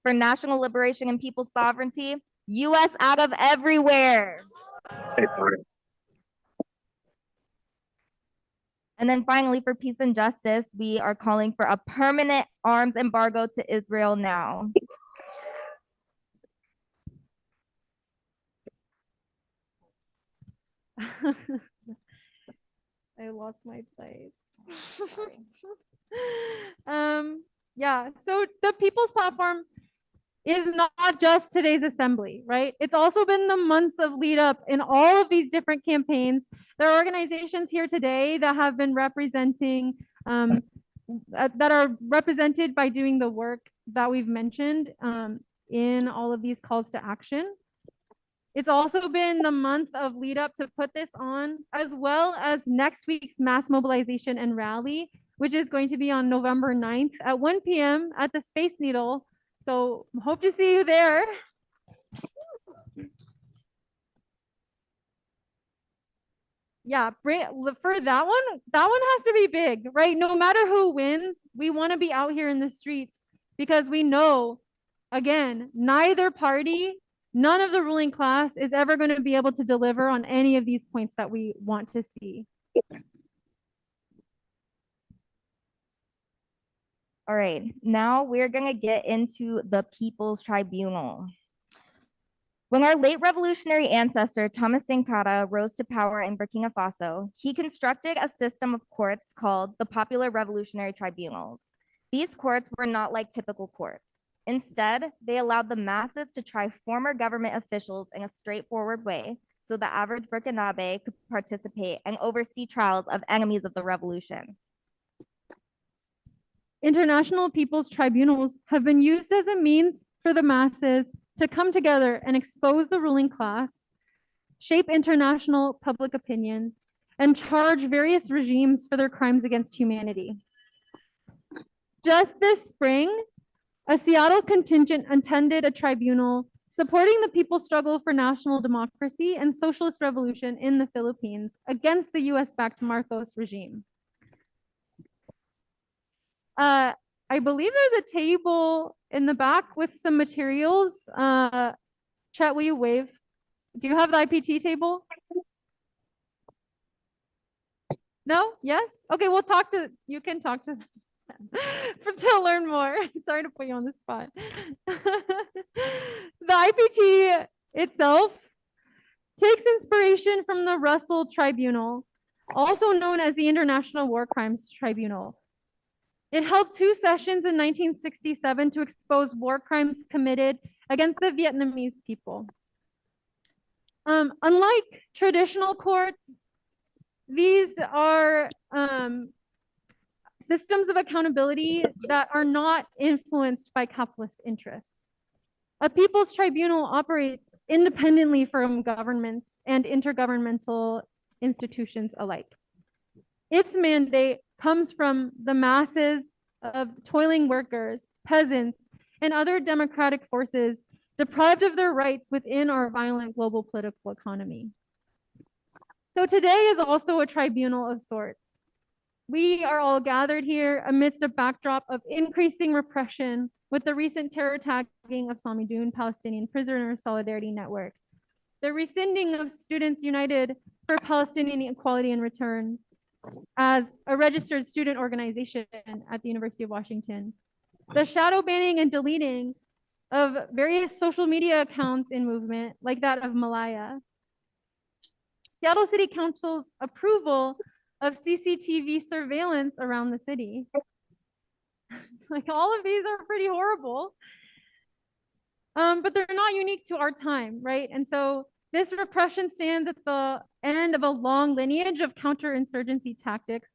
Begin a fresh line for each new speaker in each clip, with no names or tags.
for national liberation and people's sovereignty, U.S. out of everywhere. And then finally, for peace and justice, we are calling for a permanent arms embargo to Israel now.
I lost my place. Yeah, so the People's Platform is not just today's assembly, right? It's also been the months of lead up in all of these different campaigns. There are organizations here today that have been representing, that are represented by doing the work that we've mentioned in all of these calls to action. It's also been the month of lead up to put this on, as well as next week's mass mobilization and rally, which is going to be on November 9th at 1 p.m. at the Space Needle. So hope to see you there. Yeah, for that one has to be big, right? No matter who wins, we want to be out here in the streets because we know, again, neither party, none of the ruling class is ever going to be able to deliver on any of these points that we want to see.
All right, now we're going to get into the People's Tribunal. When our late revolutionary ancestor, Thomas Sankara, rose to power in Burkina Faso, he constructed a system of courts called the Popular Revolutionary Tribunals. These courts were not like typical courts. Instead, they allowed the masses to try former government officials in a straightforward way so the average Burkinabe could participate and oversee trials of enemies of the revolution.
International people's tribunals have been used as a means for the masses to come together and expose the ruling class, shape international public opinion, and charge various regimes for their crimes against humanity. Just this spring, a Seattle contingent attended a tribunal supporting the people's struggle for national democracy and socialist revolution in the Philippines against the US-backed Marcos regime. I believe there's a table in the back with some materials. Chet, will you wave? Do you have the IPT table? No? Yes? Okay, you can talk to to learn more. Sorry to put you on the spot. The IPT itself takes inspiration from the Russell Tribunal, also known as the International War Crimes Tribunal. It held 2 sessions in 1967 to expose war crimes committed against the Vietnamese people. Unlike traditional courts, these are systems of accountability that are not influenced by capitalist interests. A people's tribunal operates independently from governments and intergovernmental institutions alike. Its mandate comes from the masses of toiling workers, peasants, and other democratic forces deprived of their rights within our violent global political economy. So today is also a tribunal of sorts. We are all gathered here amidst a backdrop of increasing repression with the recent terror tagging of Sami Doon Palestinian Prisoner Solidarity Network, the rescinding of Students United for Palestinian Equality and Return as a registered student organization at the University of Washington, the shadow banning and deleting of various social media accounts in movement like that of Malaya, Seattle City Council's approval of CCTV surveillance around the city. Like all of these are pretty horrible, but they're not unique to our time, right? And so this repression stands at the end of a long lineage of counterinsurgency tactics,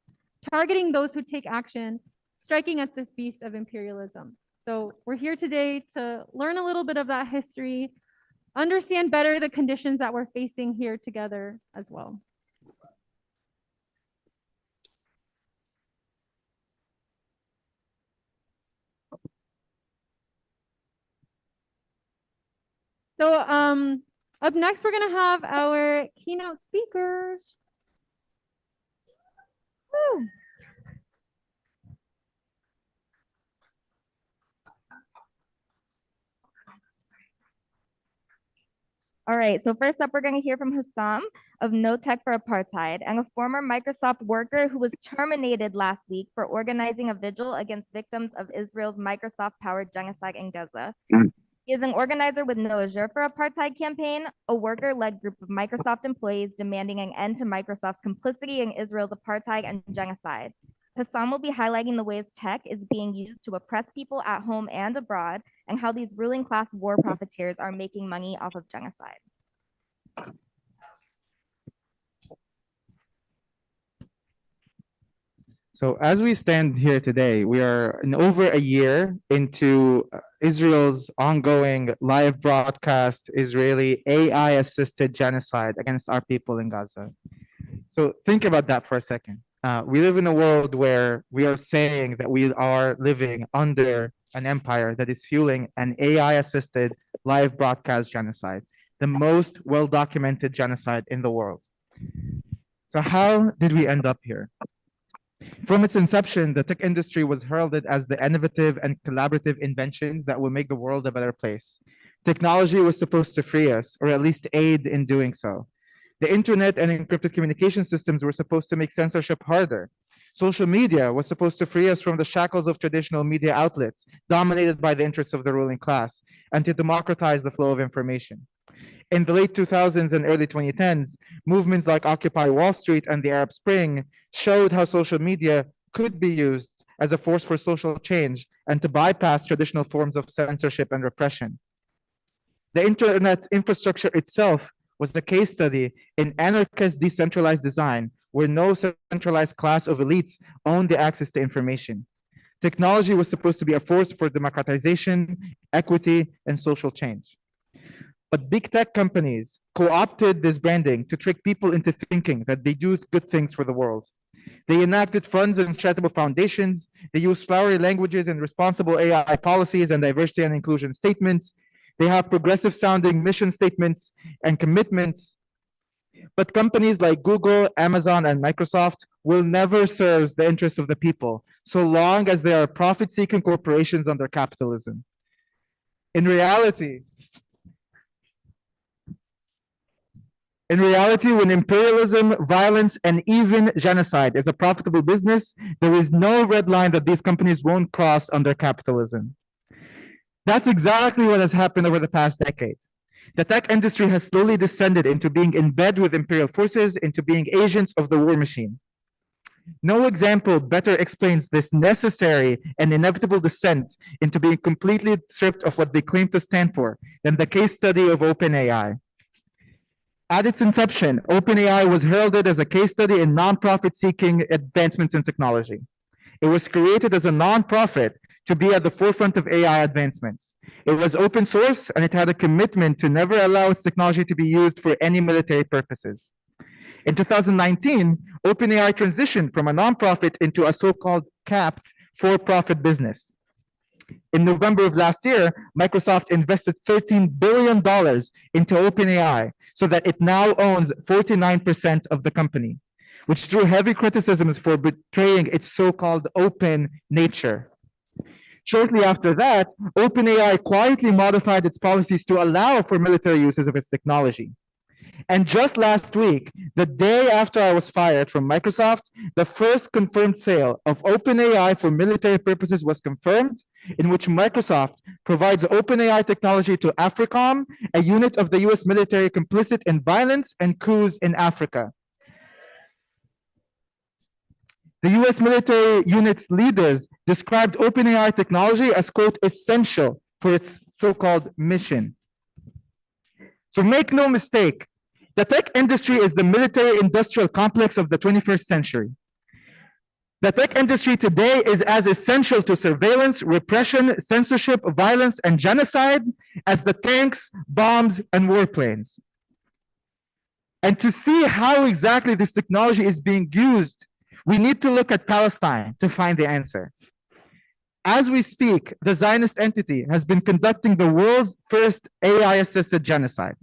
targeting those who take action, striking at this beast of imperialism. So we're here today to learn a little bit of that history, understand better the conditions that we're facing here together as well. So up next, we're gonna have our keynote speakers. Woo.
All right, so first up, we're going to hear from Hussam of No Tech for Apartheid and a former Microsoft worker who was terminated last week for organizing a vigil against victims of Israel's Microsoft-powered genocide in Gaza. He is an organizer with No Azure for Apartheid campaign, a worker-led group of Microsoft employees demanding an end to Microsoft's complicity in Israel's apartheid and genocide. Hassan will be highlighting the ways tech is being used to oppress people at home and abroad, and how these ruling class war profiteers are making money off of genocide.
So as we stand here today, we are over a year into Israel's ongoing live broadcast Israeli AI-assisted genocide against our people in Gaza. So think about that for a second. We live in a world where we are saying that we are living under an empire that is fueling an AI-assisted live broadcast genocide, the most well-documented genocide in the world. So how did we end up here? From its inception, the tech industry was heralded as the innovative and collaborative inventions that will make the world a better place. Technology was supposed to free us, or at least aid in doing so. The internet and encrypted communication systems were supposed to make censorship harder. Social media was supposed to free us from the shackles of traditional media outlets dominated by the interests of the ruling class and to democratize the flow of information. In the late 2000s and early 2010s, movements like Occupy Wall Street and the Arab Spring showed how social media could be used as a force for social change and to bypass traditional forms of censorship and repression. The internet's infrastructure itself was a case study in anarchist decentralized design where no centralized class of elites owned the access to information. Technology was supposed to be a force for democratization, equity, and social change. But big tech companies co-opted this branding to trick people into thinking that they do good things for the world. They enacted funds and charitable foundations. They used flowery languages and responsible AI policies and diversity and inclusion statements. They have progressive sounding mission statements and commitments. But companies like Google, Amazon, and Microsoft will never serve the interests of the people so long as they are profit-seeking corporations under capitalism. In reality, when imperialism, violence, and even genocide is a profitable business, there is no red line that these companies won't cross under capitalism. That's exactly what has happened over the past decade. The tech industry has slowly descended into being in bed with imperial forces, into being agents of the war machine. No example better explains this necessary and inevitable descent into being completely stripped of what they claim to stand for than the case study of OpenAI. At its inception, OpenAI was heralded as a case study in nonprofit seeking advancements in technology. It was created as a nonprofit to be at the forefront of AI advancements. It was open source and it had a commitment to never allow its technology to be used for any military purposes. In 2019, OpenAI transitioned from a nonprofit into a so-called capped for-profit business. In November of last year, Microsoft invested $13 billion into OpenAI so that it now owns 49% of the company, which drew heavy criticisms for betraying its so-called open nature. Shortly after that, OpenAI quietly modified its policies to allow for military uses of its technology. And just last week, the day after I was fired from Microsoft, the first confirmed sale of OpenAI for military purposes was confirmed, in which Microsoft provides OpenAI technology to AFRICOM, a unit of the US military complicit in violence and coups in Africa. The US military unit's leaders described OpenAI technology as, quote, essential for its so-called mission. So make no mistake, the tech industry is the military industrial complex of the 21st century. The tech industry today is as essential to surveillance, repression, censorship, violence, and genocide as the tanks, bombs, and warplanes. And to see how exactly this technology is being used, we need to look at Palestine to find the answer. As we speak, the Zionist entity has been conducting the world's first AI-assisted genocide.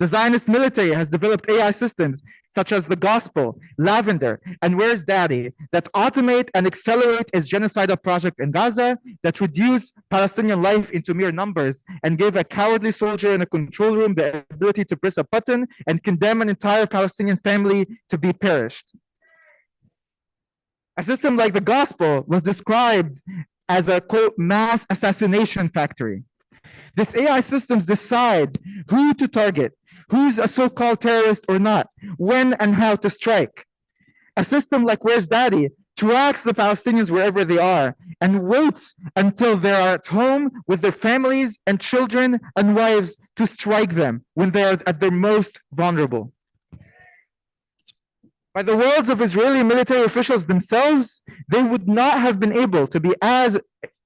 The Zionist military has developed AI systems such as the Gospel, Lavender, and Where's Daddy, that automate and accelerate its genocidal project in Gaza, that reduce Palestinian life into mere numbers, and give a cowardly soldier in a control room the ability to press a button and condemn an entire Palestinian family to be perished. A system like the Gospel was described as a, quote, mass assassination factory. This AI systems decide who to target, who's a so-called terrorist or not, when and how to strike. A system like Where's Daddy tracks the Palestinians wherever they are and waits until they are at home with their families and children and wives to strike them when they are at their most vulnerable. By the words of Israeli military officials themselves, they would not have been able to be as,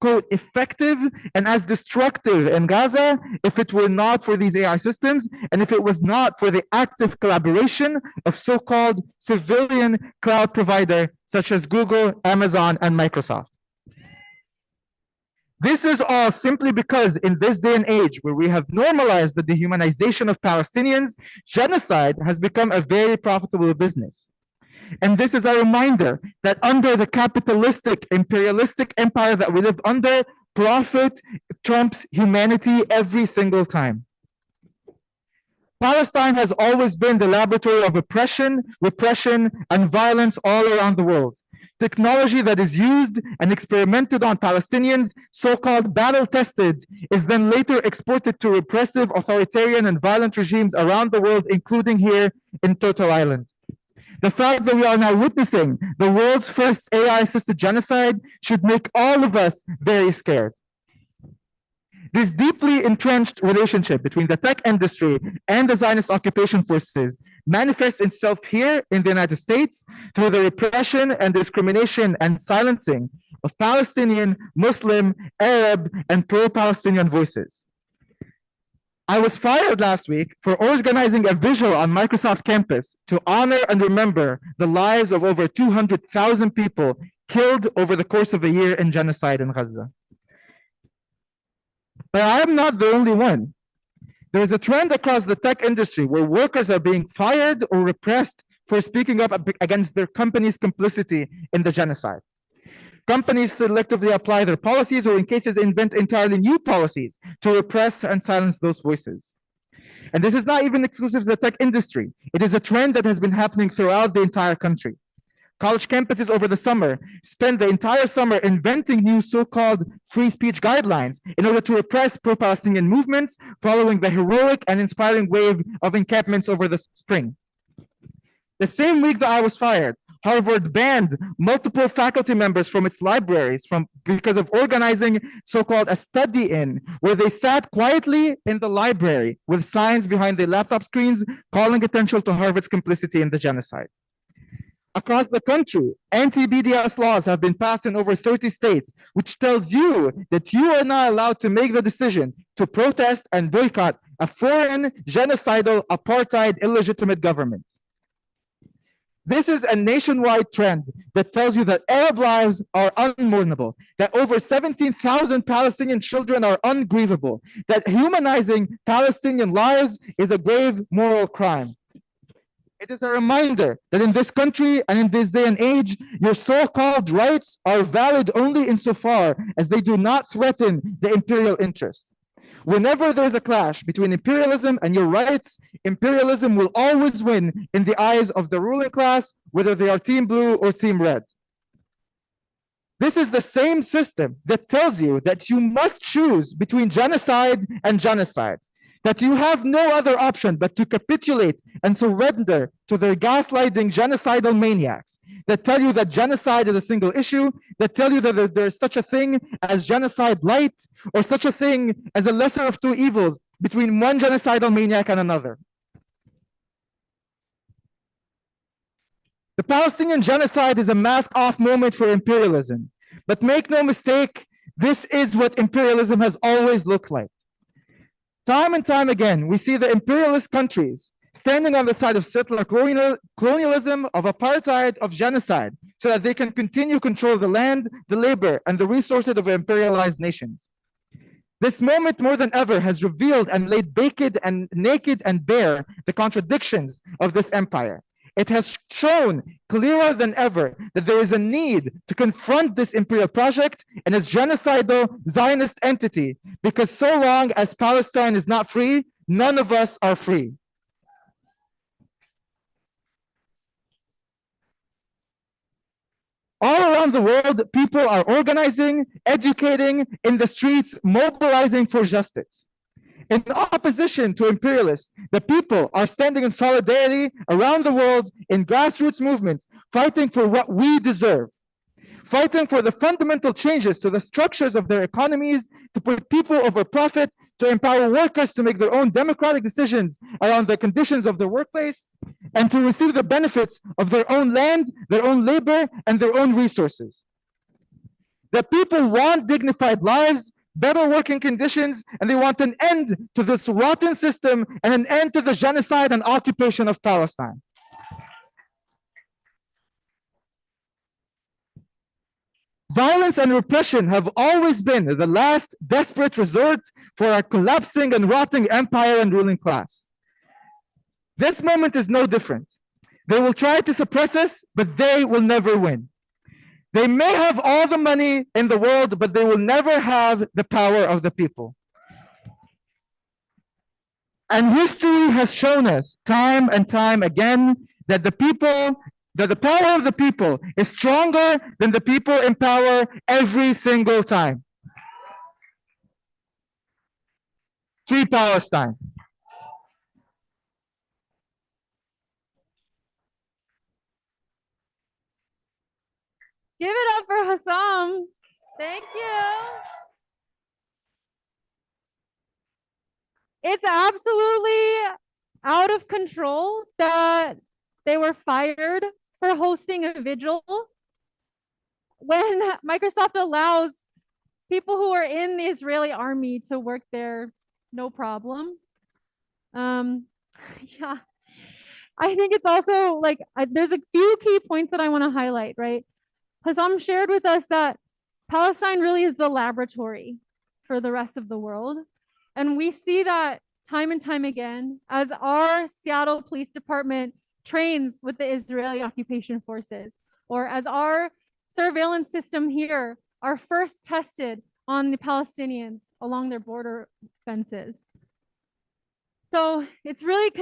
quote, effective and as destructive in Gaza if it were not for these AI systems and if it was not for the active collaboration of so-called civilian cloud providers such as Google, Amazon, and Microsoft. This is all simply because in this day and age where we have normalized the dehumanization of Palestinians, genocide has become a very profitable business. And this is a reminder that under the capitalistic, imperialistic empire that we live under, profit trumps humanity every single time. Palestine has always been the laboratory of oppression, repression, and violence all around the world. Technology that is used and experimented on Palestinians, so-called battle-tested, is then later exported to repressive, authoritarian, and violent regimes around the world, including here in Turtle Island. The fact that we are now witnessing the world's first AI-assisted genocide should make all of us very scared. This deeply entrenched relationship between the tech industry and the Zionist occupation forces manifests itself here in the United States through the repression and discrimination and silencing of Palestinian, Muslim, Arab, and pro-Palestinian voices. I was fired last week for organizing a vigil on Microsoft campus to honor and remember the lives of over 200,000 people killed over the course of a year in genocide in Gaza. But I am not the only one. There is a trend across the tech industry where workers are being fired or repressed for speaking up against their company's complicity in the genocide. Companies selectively apply their policies or in cases invent entirely new policies to repress and silence those voices. And this is not even exclusive to the tech industry. It is a trend that has been happening throughout the entire country. College campuses over the summer spend the entire summer inventing new so-called free speech guidelines in order to repress pro-Palestinian movements following the heroic and inspiring wave of encampments over the spring. The same week that I was fired, Harvard banned multiple faculty members from its libraries because of organizing so-called a study-in, where they sat quietly in the library with signs behind their laptop screens calling attention to Harvard's complicity in the genocide. Across the country, anti-BDS laws have been passed in over 30 states, which tells you that you are not allowed to make the decision to protest and boycott a foreign, genocidal, apartheid, illegitimate government. This is a nationwide trend that tells you that Arab lives are unmournable, that over 17,000 Palestinian children are ungrievable, that humanizing Palestinian lives is a grave moral crime. It is a reminder that in this country and in this day and age, your so-called rights are valid only insofar as they do not threaten the imperial interests. Whenever there's a clash between imperialism and your rights, imperialism will always win in the eyes of the ruling class, whether they are team blue or team red. This is the same system that tells you that you must choose between genocide and genocide, that you have no other option but to capitulate and surrender to their gaslighting genocidal maniacs that tell you that genocide is a single issue, that tell you that there's such a thing as genocide light or such a thing as a lesser of two evils between one genocidal maniac and another. The Palestinian genocide is a mask-off moment for imperialism. But make no mistake, this is what imperialism has always looked like. Time and time again, we see the imperialist countries standing on the side of settler colonialism, of apartheid, of genocide, so that they can continue to control the land, the labor, and the resources of imperialized nations. This moment more than ever has revealed and laid naked and bare the contradictions of this empire. It has shown clearer than ever that there is a need to confront this imperial project and its genocidal Zionist entity, because so long as Palestine is not free, none of us are free. All around the world, people are organizing, educating, in the streets, mobilizing for justice. In opposition to imperialists, the people are standing in solidarity around the world in grassroots movements, fighting for what we deserve, fighting for the fundamental changes to the structures of their economies, to put people over profit, to empower workers to make their own democratic decisions around the conditions of their workplace, and to receive the benefits of their own land, their own labor, and their own resources. The people want dignified lives, better working conditions, and they want an end to this rotten system and an end to the genocide and occupation of Palestine. Violence and repression have always been the last desperate resort for a collapsing and rotting empire and ruling class. This moment is no different. They will try to suppress us, but they will never win. They may have all the money in the world, but they will never have the power of the people. And history has shown us time and time again that the power of the people is stronger than the people in power every single time. Free Palestine.
Give it up for Hassam. Thank you. It's absolutely out of control that they were fired for hosting a vigil when Microsoft allows people who are in the Israeli army to work there, no problem. Yeah, I think it's also like there's a few key points that I want to highlight, right? Hassam shared with us that Palestine really is the laboratory for the rest of the world. And we see that time and time again as our Seattle Police Department trains with the Israeli occupation forces, or as our surveillance system here are first tested on the Palestinians along their border fences. So it's really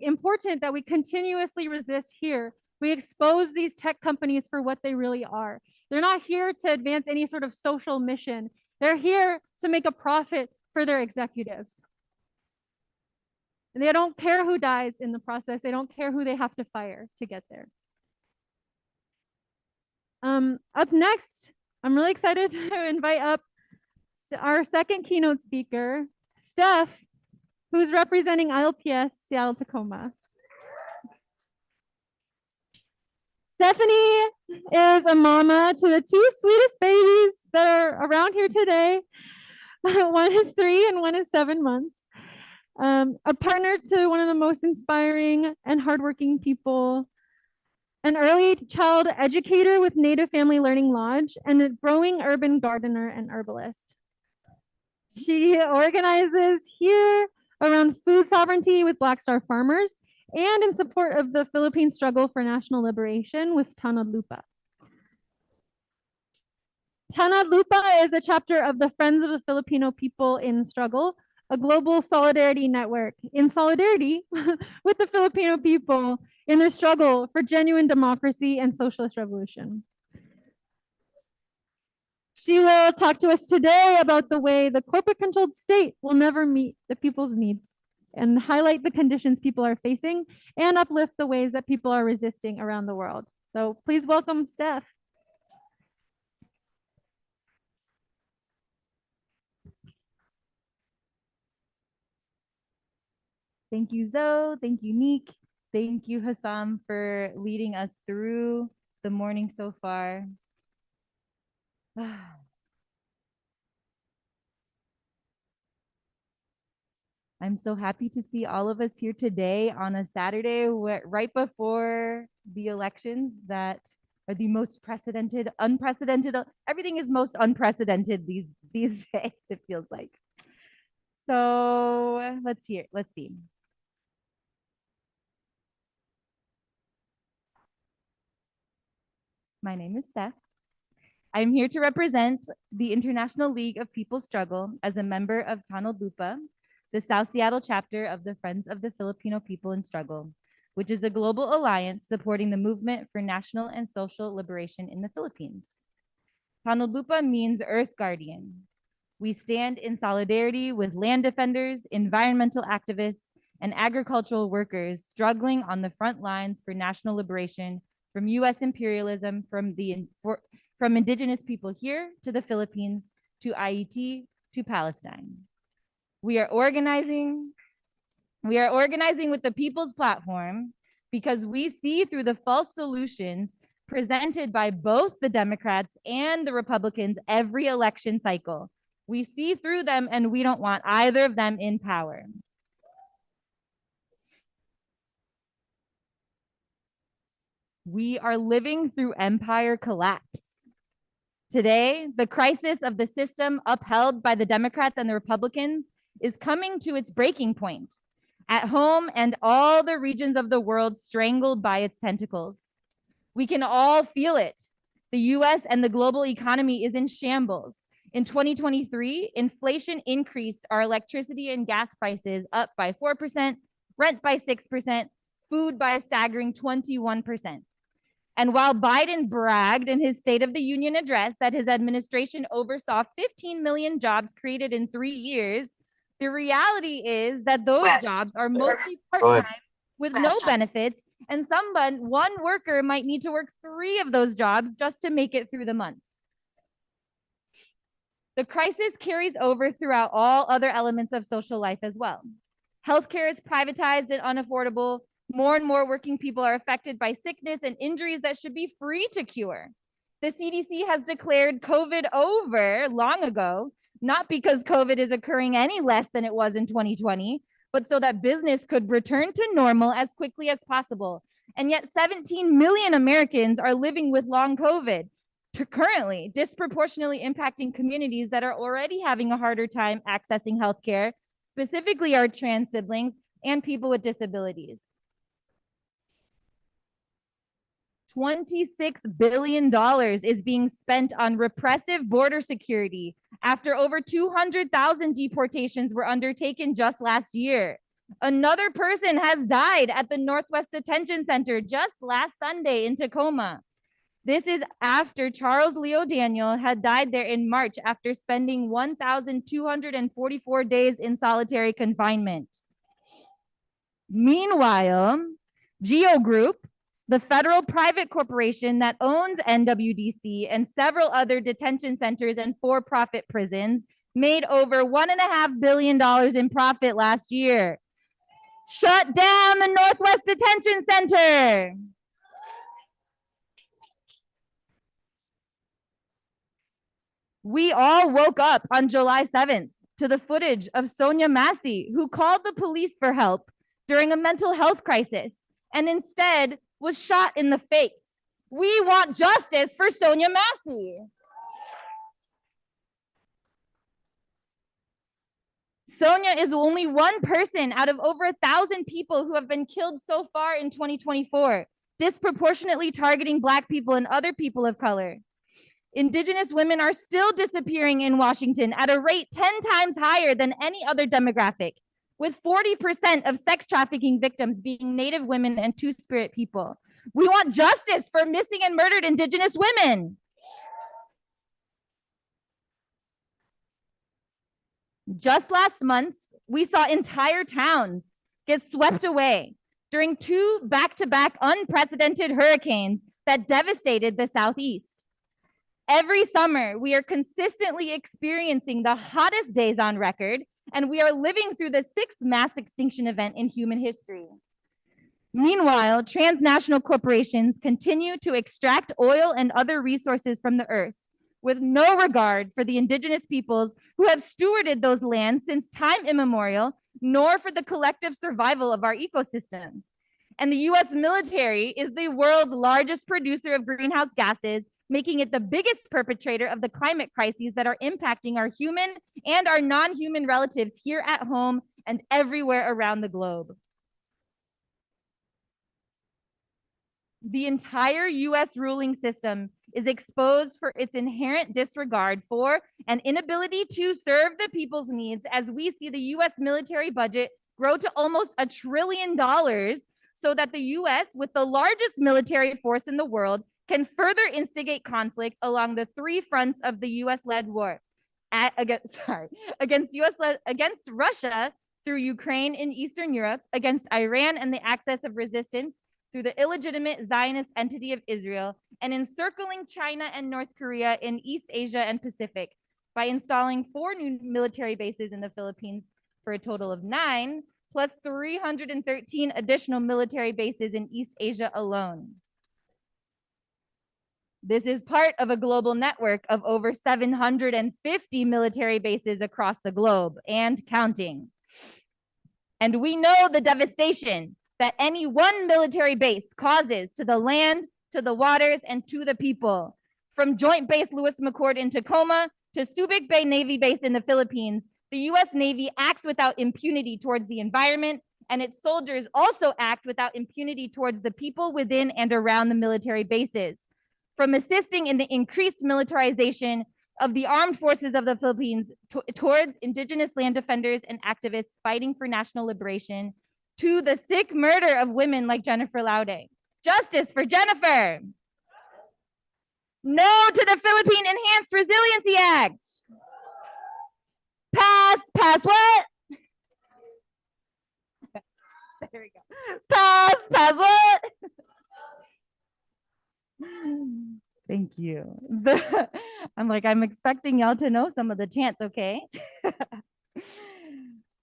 important that we continuously resist here. We expose these tech companies for what they really are. They're not here to advance any sort of social mission. They're here to make a profit for their executives. And they don't care who dies in the process. They don't care who they have to fire to get there. Up next, I'm really excited to invite up our second keynote speaker, Steph, who's representing ILPS Seattle Tacoma. Stephanie is a mama to the two sweetest babies that are around here today. One is 3 and one is 7 months. A partner to one of the most inspiring and hardworking people, an early child educator with Native Family Learning Lodge, and a growing urban gardener and herbalist. She organizes here around food sovereignty with Black Star Farmers and in support of the Philippine struggle for national liberation with Tanod Lupa. Tanod Lupa is a chapter of the Friends of the Filipino People in Struggle, a global solidarity network in solidarity with the Filipino people in their struggle for genuine democracy and socialist revolution. She will talk to us today about the way the corporate-controlled state will never meet the people's needs and highlight the conditions people are facing and uplift the ways that people are resisting around the world. So please welcome Steph.
Thank you, Zoe. Thank you, Neek. Thank you, Hassam, for leading us through the morning so far. I'm so happy to see all of us here today on a Saturday right before the elections that are the most unprecedented. Everything is most unprecedented these days, it feels like. So let's see. My name is Steph. I'm here to represent the International League of People Struggle as a member of Tanod Lupa, the South Seattle chapter of the Friends of the Filipino People in Struggle, which is a global alliance supporting the movement for national and social liberation in the Philippines. Tanod Lupa means Earth Guardian. We stand in solidarity with land defenders, environmental activists, and agricultural workers struggling on the front lines for national liberation from US imperialism, from indigenous people here to the Philippines, to IET, to Palestine. We are organizing with the People's Platform because we see through the false solutions presented by both the Democrats and the Republicans every election cycle. We see through them and we don't want either of them in power. We are living through empire collapse. Today, the crisis of the system upheld by the Democrats and the Republicans is coming to its breaking point. At home and all the regions of the world strangled by its tentacles. We can all feel it. The US and the global economy is in shambles. In 2023, inflation increased our electricity and gas prices up by 4%, rent by 6%, food by a staggering 21%. And while Biden bragged in his State of the Union address that his administration oversaw 15 million jobs created in 3 years, the reality is that those jobs are mostly part-time with no benefits, and one worker might need to work 3 of those jobs just to make it through the month. The crisis carries over throughout all other elements of social life as well. Healthcare is privatized and unaffordable. More and more working people are affected by sickness and injuries that should be free to cure. The CDC has declared COVID over long ago, not because COVID is occurring any less than it was in 2020, but so that business could return to normal as quickly as possible. And yet 17 million Americans are living with long COVID, currently disproportionately impacting communities that are already having a harder time accessing healthcare, specifically our trans siblings and people with disabilities. $26 billion is being spent on repressive border security after over 200,000 deportations were undertaken just last year. Another person has died at the Northwest Detention Center just last Sunday in Tacoma. This is after Charles Leo Daniel had died there in March after spending 1,244 days in solitary confinement. Meanwhile, Geo Group, the federal private corporation that owns NWDC and several other detention centers and for-profit prisons, made over $1.5 billion in profit last year. Shut down the Northwest Detention Center. We all woke up on July 7th to the footage of Sonia Massey, who called the police for help during a mental health crisis and instead was shot in the face. We want justice for Sonia Massey. Sonia is only one person out of over 1,000 people who have been killed so far in 2024, disproportionately targeting Black people and other people of color. Indigenous women are still disappearing in Washington at a rate 10 times higher than any other demographic, with 40% of sex trafficking victims being Native women and Two-Spirit people. We want justice for missing and murdered Indigenous women. Just last month, we saw entire towns get swept away during 2 back-to-back unprecedented hurricanes that devastated the Southeast. Every summer, we are consistently experiencing the hottest days on record, and we are living through the 6th mass extinction event in human history. Meanwhile, transnational corporations continue to extract oil and other resources from the earth with no regard for the indigenous peoples who have stewarded those lands since time immemorial, nor for the collective survival of our ecosystems. And the US military is the world's largest producer of greenhouse gases, making it the biggest perpetrator of the climate crises that are impacting our human and our non-human relatives here at home and everywhere around the globe. The entire US ruling system is exposed for its inherent disregard for and inability to serve the people's needs as we see the US military budget grow to almost $1 trillion so that the US, with the largest military force in the world, can further instigate conflict along the three fronts of the US-led war against Russia through Ukraine in Eastern Europe, against Iran and the axis of resistance through the illegitimate Zionist entity of Israel, and encircling China and North Korea in East Asia and Pacific by installing 4 new military bases in the Philippines for a total of 9, plus 313 additional military bases in East Asia alone. This is part of a global network of over 750 military bases across the globe and counting. And we know the devastation that any one military base causes to the land, to the waters, and to the people. From Joint Base Lewis McChord in Tacoma to Subic Bay Navy Base in the Philippines, the US Navy acts without impunity towards the environment, and its soldiers also act without impunity towards the people within and around the military bases. From assisting in the increased militarization of the armed forces of the Philippines towards indigenous land defenders and activists fighting for national liberation, to the sick murder of women like Jennifer Laude. Justice for Jennifer. No to the Philippine Enhanced Resiliency Act. Pass what? There we go. Pass what? Thank you. I'm expecting y'all to know some of the chants, okay?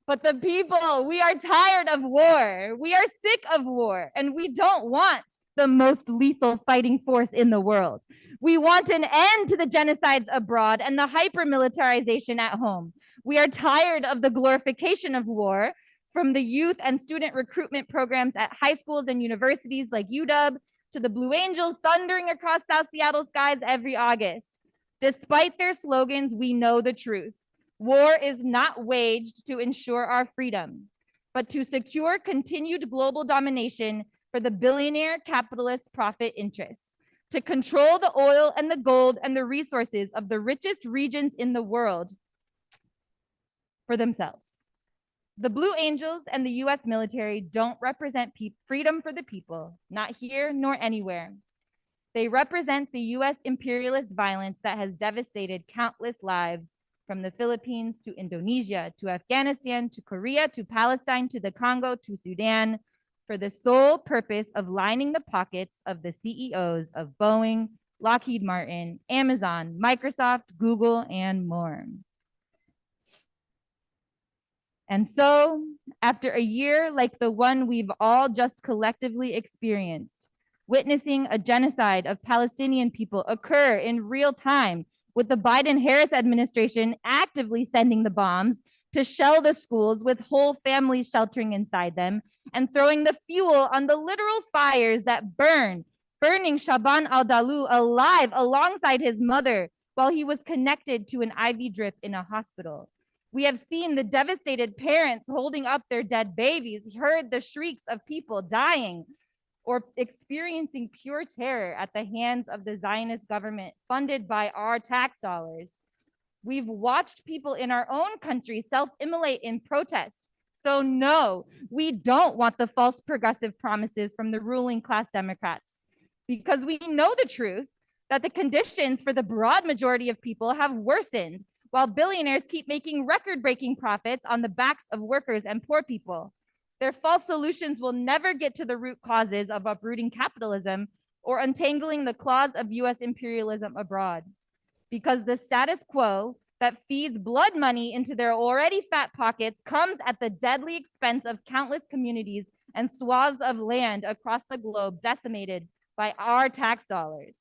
But the people, we are tired of war. We are sick of war, and we don't want the most lethal fighting force in the world. We want an end to the genocides abroad and the hyper-militarization at home. We are tired of the glorification of war from the youth and student recruitment programs at high schools and universities like UW to the Blue Angels thundering across South Seattle skies every August. Despite their slogans, we know the truth. War is not waged to ensure our freedom, but to secure continued global domination for the billionaire capitalist profit interests, to control the oil and the gold and the resources of the richest regions in the world for themselves. The Blue Angels and the US military don't represent freedom for the people, not here nor anywhere. They represent the US imperialist violence that has devastated countless lives, from the Philippines to Indonesia, to Afghanistan, to Korea, to Palestine, to the Congo, to Sudan, for the sole purpose of lining the pockets of the CEOs of Boeing, Lockheed Martin, Amazon, Microsoft, Google, and more. And so, after a year like the one we've all just collectively experienced, witnessing a genocide of Palestinian people occur in real time, with the Biden-Harris administration actively sending the bombs to shell the schools with whole families sheltering inside them, and throwing the fuel on the literal fires that burning Shaban al-Dalu alive alongside his mother while he was connected to an IV drip in a hospital. We have seen the devastated parents holding up their dead babies, heard the shrieks of people dying or experiencing pure terror at the hands of the Zionist government funded by our tax dollars. We've watched people in our own country self-immolate in protest. So no, we don't want the false progressive promises from the ruling class Democrats, because we know the truth that the conditions for the broad majority of people have worsened, while billionaires keep making record-breaking profits on the backs of workers and poor people. Their false solutions will never get to the root causes of uprooting capitalism or untangling the claws of US imperialism abroad, because the status quo that feeds blood money into their already fat pockets comes at the deadly expense of countless communities and swaths of land across the globe decimated by our tax dollars.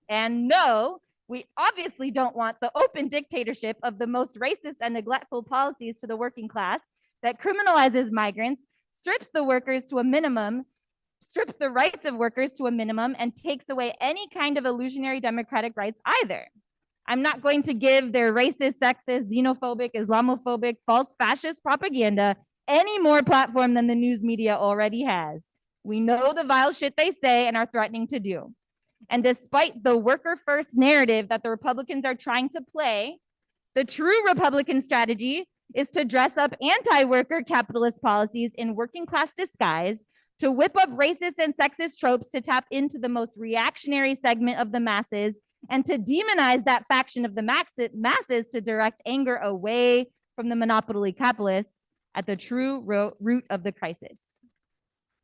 And no, we obviously don't want the open dictatorship of the most racist and neglectful policies to the working class that criminalizes migrants, strips the workers to a minimum, strips the rights of workers to a minimum, and takes away any kind of illusionary democratic rights either. I'm not going to give their racist, sexist, xenophobic, Islamophobic, false fascist propaganda any more platform than the news media already has. We know the vile shit they say and are threatening to do. And despite the worker first narrative that the Republicans are trying to play, the true Republican strategy is to dress up anti-worker capitalist policies in working class disguise, to whip up racist and sexist tropes to tap into the most reactionary segment of the masses, and to demonize that faction of the masses to direct anger away from the monopoly capitalists at the true root of the crisis.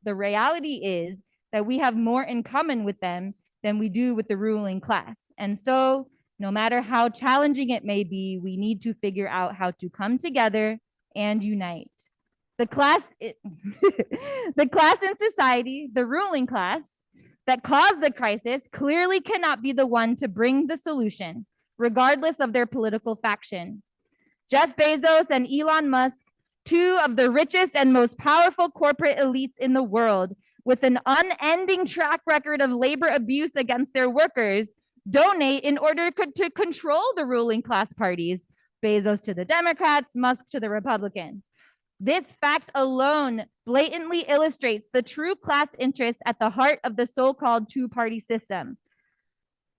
The reality is that we have more in common with them than we do with the ruling class. And so, no matter how challenging it may be, we need to figure out how to come together and unite. The class in society, the ruling class that caused the crisis, clearly cannot be the one to bring the solution, regardless of their political faction. Jeff Bezos and Elon Musk, two of the richest and most powerful corporate elites in the world, with an unending track record of labor abuse against their workers, donate in order to control the ruling class parties, Bezos to the Democrats, Musk to the Republicans. This fact alone blatantly illustrates the true class interests at the heart of the so-called two-party system.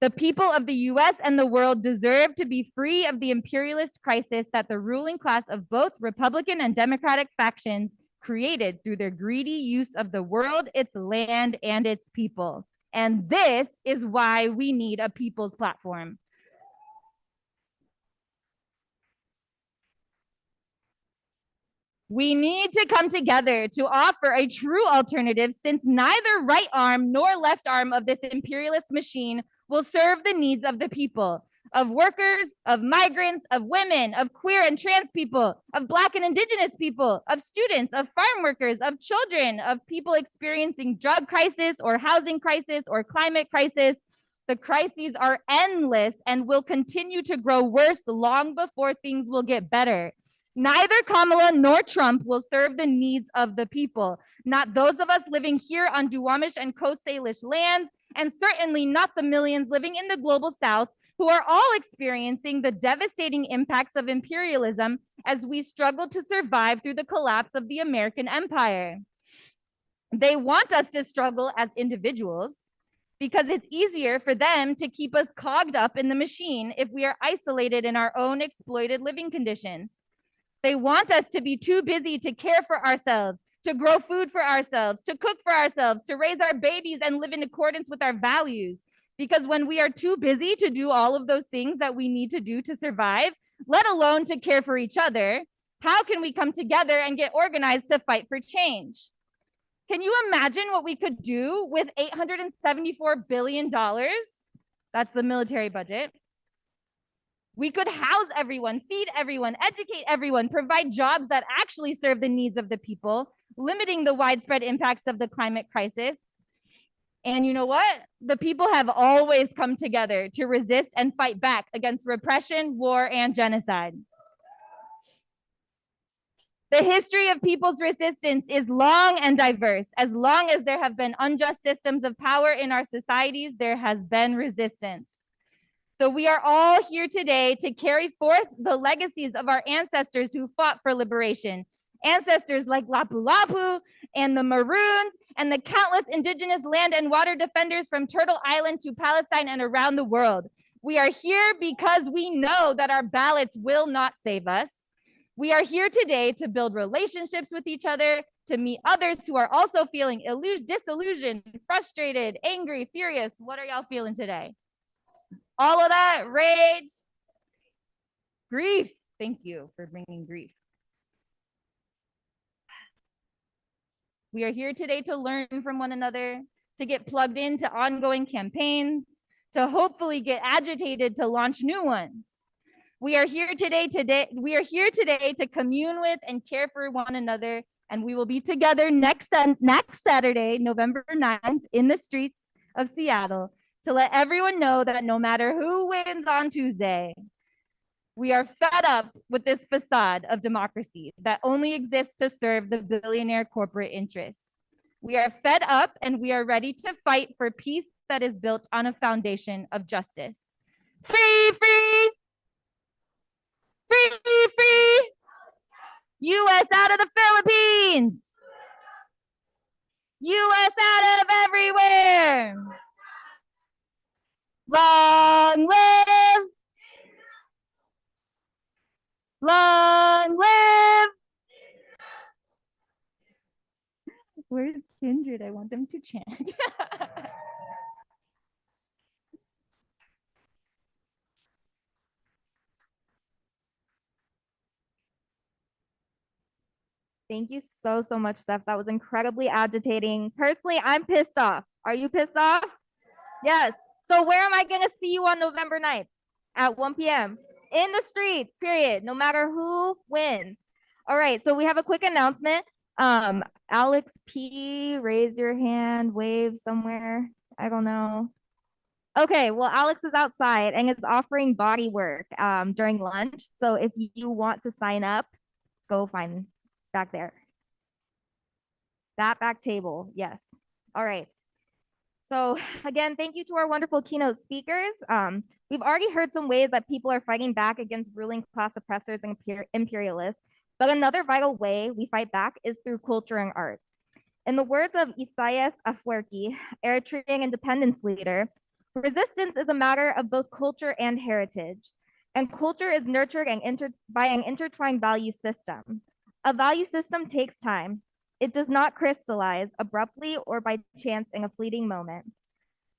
The people of the US and the world deserve to be free of the imperialist crisis that the ruling class of both Republican and Democratic factions created through their greedy use of the world, its land, and its people. And this is why we need a people's platform. We need to come together to offer a true alternative, since neither right arm nor left arm of this imperialist machine will serve the needs of the people, of workers, of migrants, of women, of queer and trans people, of Black and Indigenous people, of students, of farm workers, of children, of people experiencing drug crisis or housing crisis or climate crisis. The crises are endless and will continue to grow worse long before things will get better. Neither Kamala nor Trump will serve the needs of the people, not those of us living here on Duwamish and Coast Salish lands, and certainly not the millions living in the global South who are all experiencing the devastating impacts of imperialism as we struggle to survive through the collapse of the American empire. They want us to struggle as individuals because it's easier for them to keep us cogged up in the machine if we are isolated in our own exploited living conditions. They want us to be too busy to care for ourselves, to grow food for ourselves, to cook for ourselves, to raise our babies and live in accordance with our values. Because when we are too busy to do all of those things that we need to do to survive, let alone to care for each other, how can we come together and get organized to fight for change? Can you imagine what we could do with $874 billion? That's the military budget. We could house everyone, feed everyone, educate everyone, provide jobs that actually serve the needs of the people, limiting the widespread impacts of the climate crisis. And you know what? The people have always come together to resist and fight back against repression, war, and genocide. The history of people's resistance is long and diverse. As long as there have been unjust systems of power in our societies, there has been resistance. So we are all here today to carry forth the legacies of our ancestors who fought for liberation. Ancestors like Lapu Lapu and the Maroons and the countless indigenous land and water defenders from Turtle Island to Palestine and around the world. We are here because we know that our ballots will not save us. We are here today to build relationships with each other, to meet others who are also feeling disillusioned, frustrated, angry, furious. What are y'all feeling today? All of that, rage, grief. Thank you for bringing grief. We are here today to learn from one another, to get plugged into ongoing campaigns, to hopefully get agitated to launch new ones. We are here today to commune with and care for one another, and we will be together next Saturday, November 9th, in the streets of Seattle, to let everyone know that no matter who wins on Tuesday, we are fed up with this facade of democracy that only exists to serve the billionaire corporate interests. We are fed up and we are ready to fight for peace that is built on a foundation of justice. Free, free, free, free, US out of the Philippines.
US out of everywhere. Long live. Long live.
Where's Kindred? I want them to chant.
Thank you so much, Steph. That was incredibly agitating. Personally, I'm pissed off. Are you pissed off? Yes. So where am I going to see you on November 9th at 1 p.m.? In the streets, period. No matter who wins. All right. So we have a quick announcement. Alex P, raise your hand, wave somewhere. I don't know. Okay, well, Alex is outside and is offering body work during lunch. So if you want to sign up, go find back there. That back table, yes. All right. So again, thank you to our wonderful keynote speakers. We've already heard some ways that people are fighting back against ruling class oppressors and imperialists, but another vital way we fight back is through culture and art. In the words of Isaias Afwerki, Eritrean independence leader, resistance is a matter of both culture and heritage, and culture is nurtured by an intertwined value system. A value system takes time. It does not crystallize abruptly or by chance in a fleeting moment.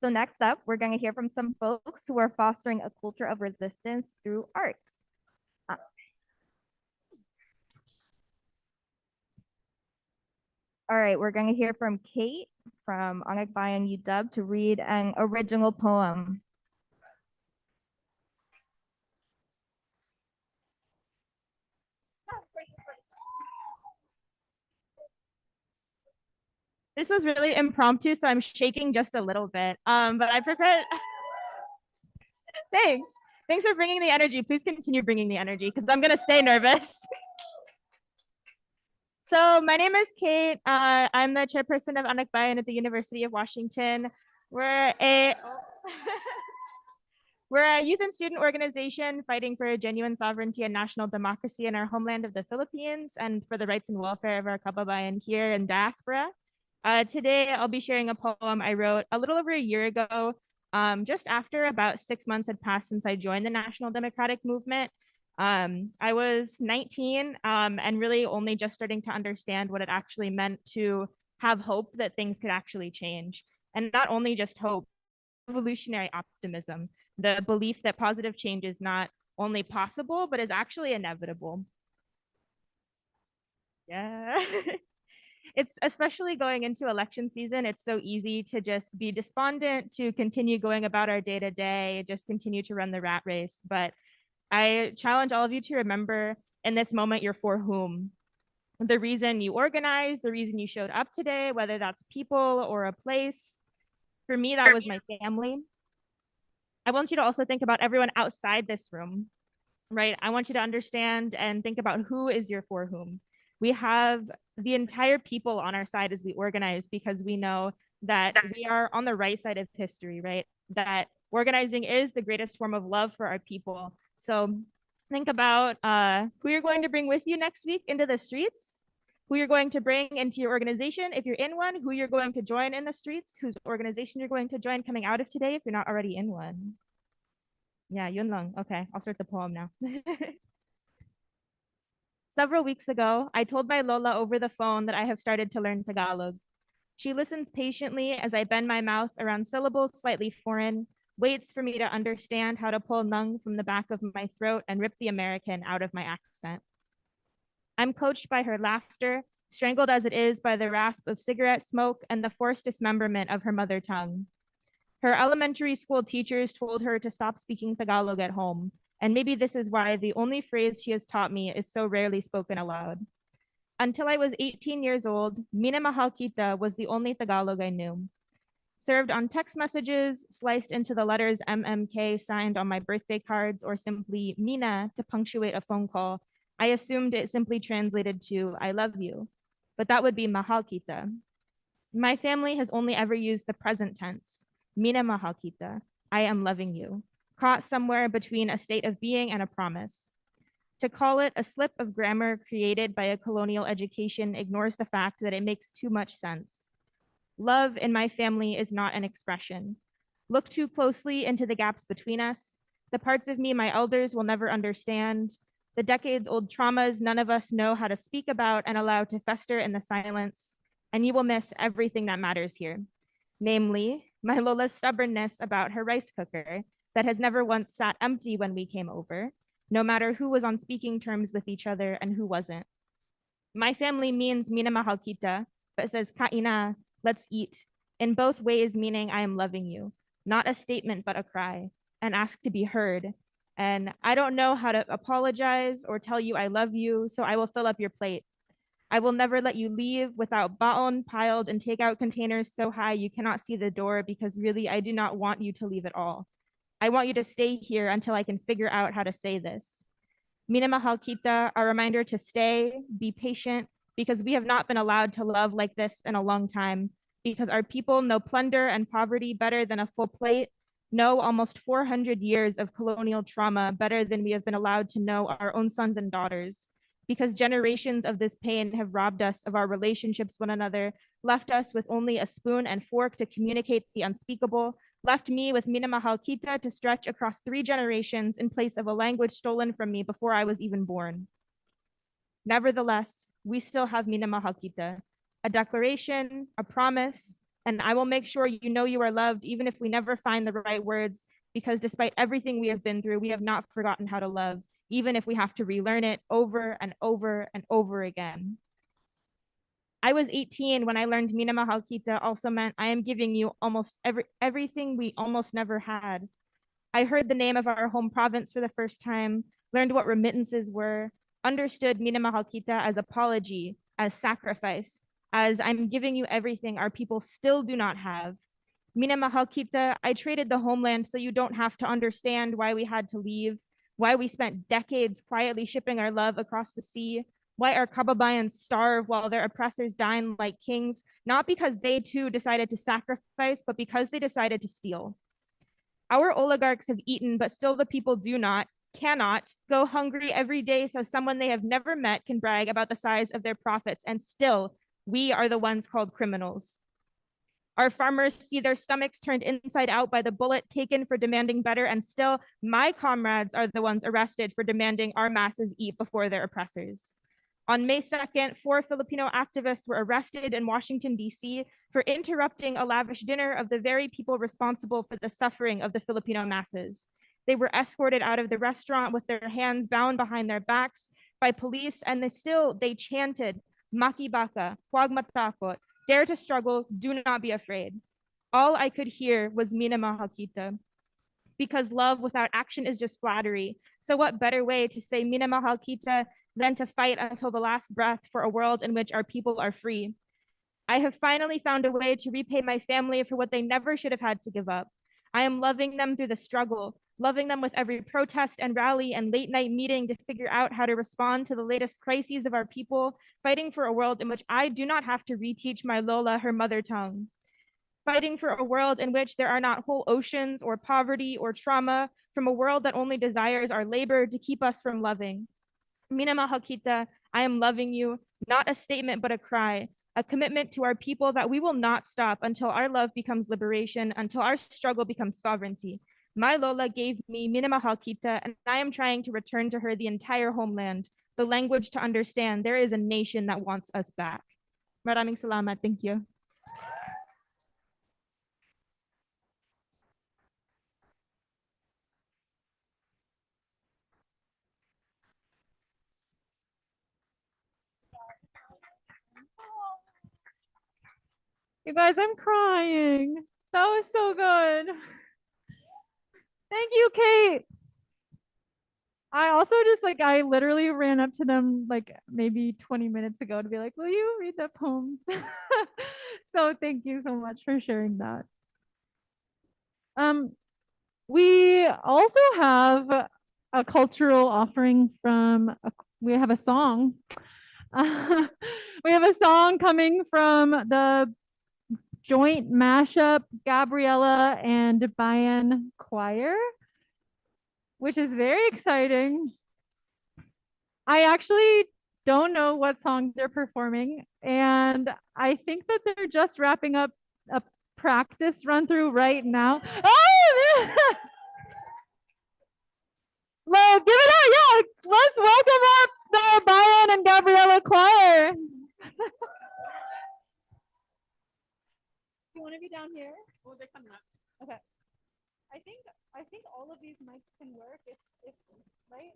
So next up, we're going to hear from some folks who are fostering a culture of resistance through art. All right, we're going to hear from Kate from Anakbayan UW to read an original poem.
This was really impromptu, so I'm shaking just a little bit. But I prepared. Thanks. Thanks for bringing the energy. Please continue bringing the energy because I'm going to stay nervous. So my name is Kate. I'm the chairperson of Anakbayan at the University of Washington. We're a youth and student organization fighting for genuine sovereignty and national democracy in our homeland of the Philippines and for the rights and welfare of our kababayan here in diaspora. Today, I'll be sharing a poem I wrote a little over a year ago, just after about 6 months had passed since I joined the National Democratic Movement. I was 19 and really only just starting to understand what it actually meant to have hope that things could actually change. And not only just hope, revolutionary optimism, the belief that positive change is not only possible, but is actually inevitable. Yeah. It's especially going into election season, it's so easy to just be despondent, to continue going about our day to day, just continue to run the rat race. But I challenge all of you to remember in this moment, you're for whom. The reason you organized, the reason you showed up today, whether that's people or a place. For me, that was my family. I want you to also think about everyone outside this room, right? I want you to understand and think about who is your for whom. We have the entire people on our side as we organize because we know that we are on the right side of history, right? That organizing is the greatest form of love for our people. So think about who you're going to bring with you next week into the streets, who you're going to bring into your organization if you're in one, who you're going to join in the streets, whose organization you're going to join coming out of today if you're not already in one. Yeah, yun lang. Okay, I'll start the poem now. Several weeks ago, I told my Lola over the phone that I have started to learn Tagalog. She listens patiently as I bend my mouth around syllables slightly foreign, waits for me to understand how to pull nung from the back of my throat and rip the American out of my accent. I'm coached by her laughter, strangled as it is by the rasp of cigarette smoke and the forced dismemberment of her mother tongue. Her elementary school teachers told her to stop speaking Tagalog at home, and maybe this is why the only phrase she has taught me is so rarely spoken aloud. Until I was 18 years old, Mina mahal kita was the only Tagalog I knew. Served on text messages, sliced into the letters MMK signed on my birthday cards, or simply Mina to punctuate a phone call, I assumed it simply translated to I love you, but that would be mahal kita. My family has only ever used the present tense, Mina mahal kita, I am loving you, caught somewhere between a state of being and a promise. To call it a slip of grammar created by a colonial education ignores the fact that it makes too much sense. Love in my family is not an expression. Look too closely into the gaps between us, the parts of me my elders will never understand, the decades-old traumas none of us know how to speak about and allow to fester in the silence, and you will miss everything that matters here. Namely, my Lola's stubbornness about her rice cooker that has never once sat empty when we came over, no matter who was on speaking terms with each other and who wasn't. My family means mina mahal kita, but says kaina, let's eat, in both ways meaning I am loving you, not a statement but a cry, and ask to be heard. And I don't know how to apologize or tell you I love you, so I will fill up your plate. I will never let you leave without baon piled and takeout containers so high you cannot see the door, because really I do not want you to leave at all. I want you to stay here until I can figure out how to say this. Mina mahal kita, a reminder to stay, be patient, because we have not been allowed to love like this in a long time, because our people know plunder and poverty better than a full plate, know almost 400 years of colonial trauma better than we have been allowed to know our own sons and daughters, because generations of this pain have robbed us of our relationships with one another, left us with only a spoon and fork to communicate the unspeakable, left me with Mina Mahal Kita to stretch across 3 generations in place of a language stolen from me before I was even born. Nevertheless, we still have Mina Mahal Kita, a declaration, a promise, and I will make sure you know you are loved even if we never find the right words, because despite everything we have been through, we have not forgotten how to love, even if we have to relearn it over and over and over again. I was 18 when I learned Mina Mahal Kita also meant I am giving you almost everything we almost never had. I heard the name of our home province for the first time, learned what remittances were, understood Mina Mahal Kita as apology, as sacrifice, as I'm giving you everything our people still do not have. Mina Mahal Kita, I traded the homeland so you don't have to understand why we had to leave, why we spent decades quietly shipping our love across the sea, why our kababayans starve while their oppressors dine like kings, not because they too decided to sacrifice, but because they decided to steal. Our oligarchs have eaten, but still the people cannot go hungry every day so someone they have never met can brag about the size of their profits, and still we are the ones called criminals. Our farmers see their stomachs turned inside out by the bullet taken for demanding better, and still my comrades are the ones arrested for demanding our masses eat before their oppressors. On May 2nd, 4 Filipino activists were arrested in Washington, D.C. for interrupting a lavish dinner of the very people responsible for the suffering of the Filipino masses. They were escorted out of the restaurant with their hands bound behind their backs by police, and they chanted, "Makibaka, huwag matakot, dare to struggle, do not be afraid." All I could hear was Mina Mahal Kita, because love without action is just flattery. So what better way to say Mina Mahal Kita than to fight until the last breath for a world in which our people are free? I have finally found a way to repay my family for what they never should have had to give up. I am loving them through the struggle, loving them with every protest and rally and late night meeting to figure out how to respond to the latest crises of our people, fighting for a world in which I do not have to reteach my Lola her mother tongue. Fighting for a world in which there are not whole oceans or poverty or trauma, from a world that only desires our labor to keep us from loving. Mina Mahal Kita, I am loving you, not a statement, but a cry, a commitment to our people that we will not stop until our love becomes liberation, until our struggle becomes sovereignty. My Lola gave me Mina Mahal Kita, and I am trying to return to her the entire homeland, the language to understand there is a nation that wants us back. Maraming salamat. Thank you.
You guys, I'm crying. That was so good. Thank you, Kate. I also just I literally ran up to them maybe 20 minutes ago to be like, will you read that poem? So thank you so much for sharing that. We also have a cultural offering we have a song. We have a song coming from the joint mashup Gabriella and Bayan Choir, which is very exciting. I actually don't know what song they're performing, and I think that they're just wrapping up a practice run through right now. Oh, well, give it up. Yeah, let's welcome up the Bayan and Gabriela choir. You want to be down here? Oh, they're coming up. Okay. I think all of these mics can work if right.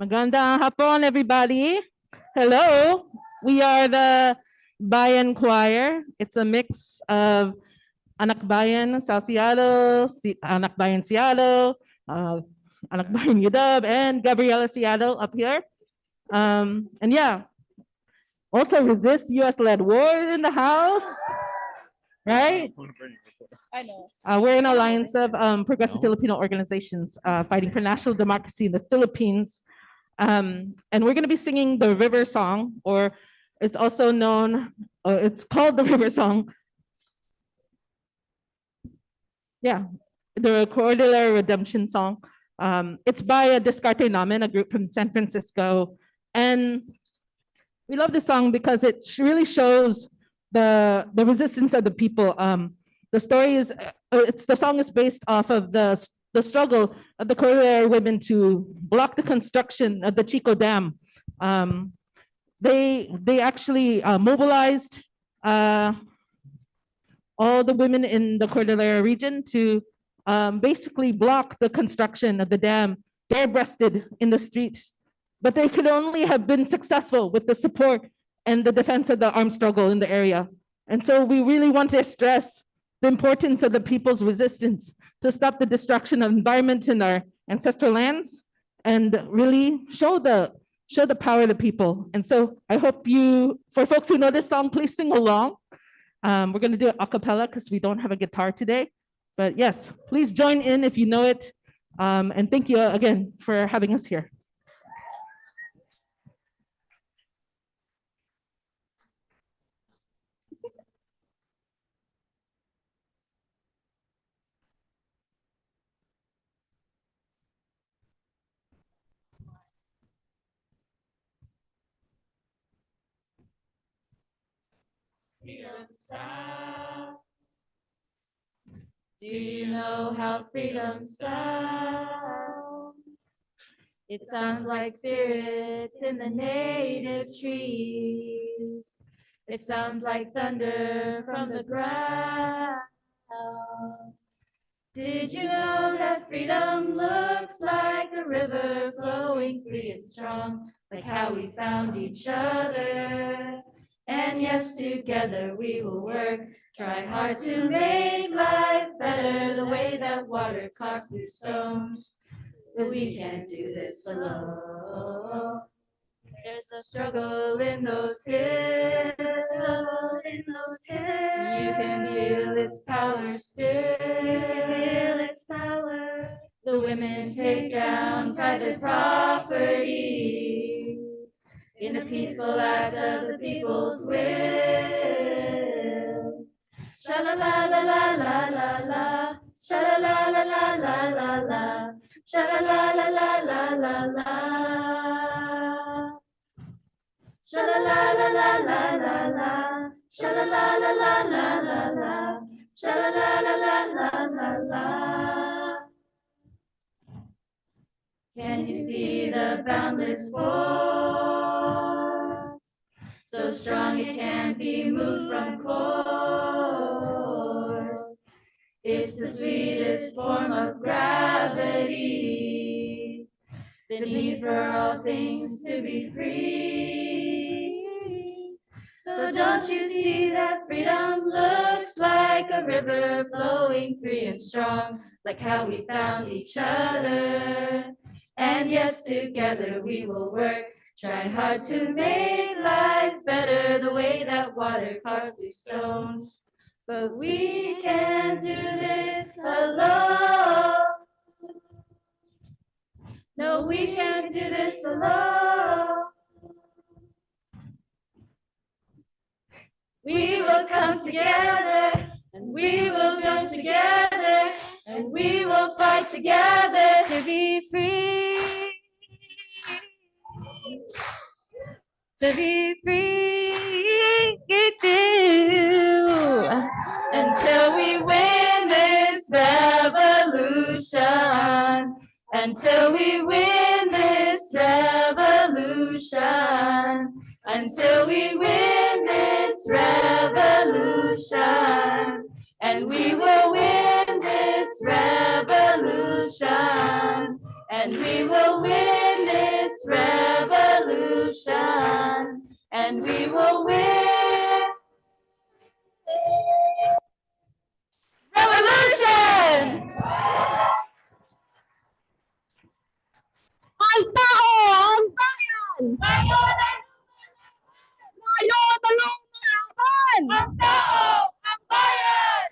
Magandang hapon, everybody. Hello. We are the Bayan Choir. It's a mix of Anak Bayan South Seattle, Anak Bayan Seattle, Anak Bayan UW, and Gabriela Seattle up here. And yeah, also resist US-led war in the house, right?
I know.
We're an alliance of progressive Filipino organizations fighting for national democracy in the Philippines. And we're going to be singing the River Song, or it's also known, it's called the River Song. Yeah, the Cordillera Redemption Song. It's by a Descarte Namen, a group from San Francisco. And we love this song because it really shows the resistance of the people. The story is, the song is based off of the struggle of the Cordillera women to block the construction of the Chico Dam. They actually mobilized all the women in the Cordillera region to basically block the construction of the dam, bare-breasted in the streets. But they could only have been successful with the support and the defense of the armed struggle in the area. And so we really want to stress the importance of the people's resistance to stop the destruction of environment in our ancestral lands and really show the power of the people. And so I hope you, for folks who know this song, please sing along. We're going to do it a cappella because we don't have a guitar today. But yes, please join in if you know it. And thank you again for having us here.
Freedom sounds. Do you know how freedom sounds? It sounds like spirits in the native trees. It sounds like thunder from the ground. Did you know that freedom looks like a river flowing free and strong, like how we found each other? And yes, together we will work, try hard to make life better, the way that water carves through stones. But we can't do this alone. There's a struggle in those hills. You can feel its power still. You can feel its power. The women take down private property in a peaceful act of the people's will. Sha la la la la la la la. Sha la la la la la la la. Sha la la la la la la la. Sha la la la la la la la. Sha la la la la la la la. Sha la la la la la la la. Can you see the boundless force? So strong it can't be moved from course. It's the sweetest form of gravity. The need for all things to be free. So don't you see that freedom looks like a river flowing free and strong, like how we found each other? And yes, together we will work, try hard to make life better, the way that water carves through stones. But we can't do this alone. No, we can't do this alone. We will come together and We will go together and we will fight together to be free. To be free until we win this revolution. Until we win this revolution. Until we win this revolution. And we will win this revolution. And we will win this revolution. And we will win. Revolution!
Ang tao, ang bayan!
Ngayon ay
Ngayon ang lumalaban!
ang tao, ang bayan!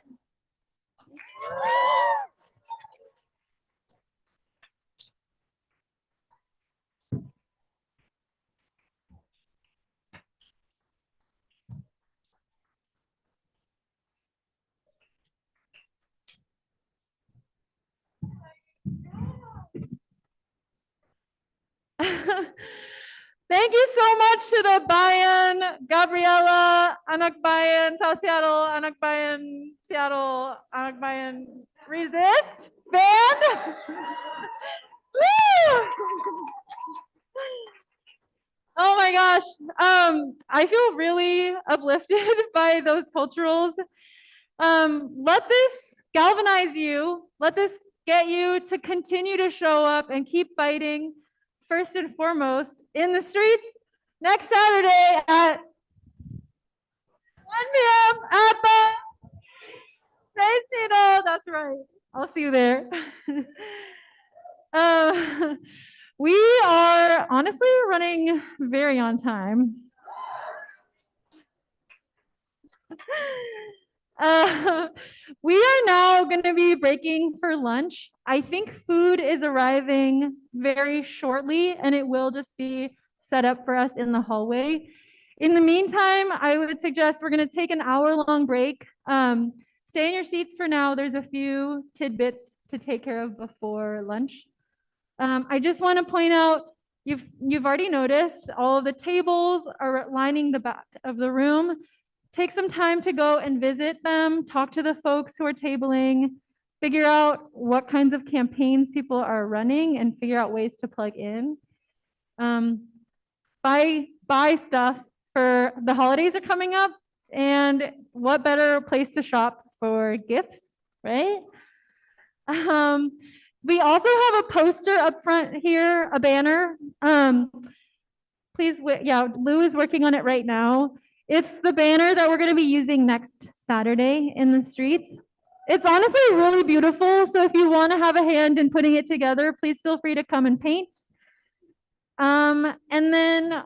Thank you so much to the Bayan, Gabriela, Anak Bayan, South Seattle, Anak Bayan, Seattle, Anak Bayan, Resist band. Woo! Oh my gosh. I feel really uplifted by those culturals. Let this galvanize you. Let this get you to continue to show up and keep fighting, first and foremost, in the streets next Saturday at 1 p.m. at the Space Needle. That's right. I'll see you there. We are honestly running very on time. We are now going to be breaking for lunch. I think food is arriving very shortly, and it will just be set up for us in the hallway. In the meantime, I would suggest we're going to take an hour-long break. Stay in your seats for now. There's a few tidbits to take care of before lunch. I just want to point out, you've already noticed all of the tables are lining the back of the room. Take some time to go and visit them, talk to the folks who are tabling, figure out what kinds of campaigns people are running, and figure out ways to plug in. Buy stuff for the holidays are coming up, and what better place to shop for gifts, right? We also have a poster up front here, a banner. Please, yeah, Lou is working on it right now. It's the banner that we're going to be using next Saturday in the streets. It's honestly really beautiful. So if you want to have a hand in putting it together, please feel free to come and paint. And then,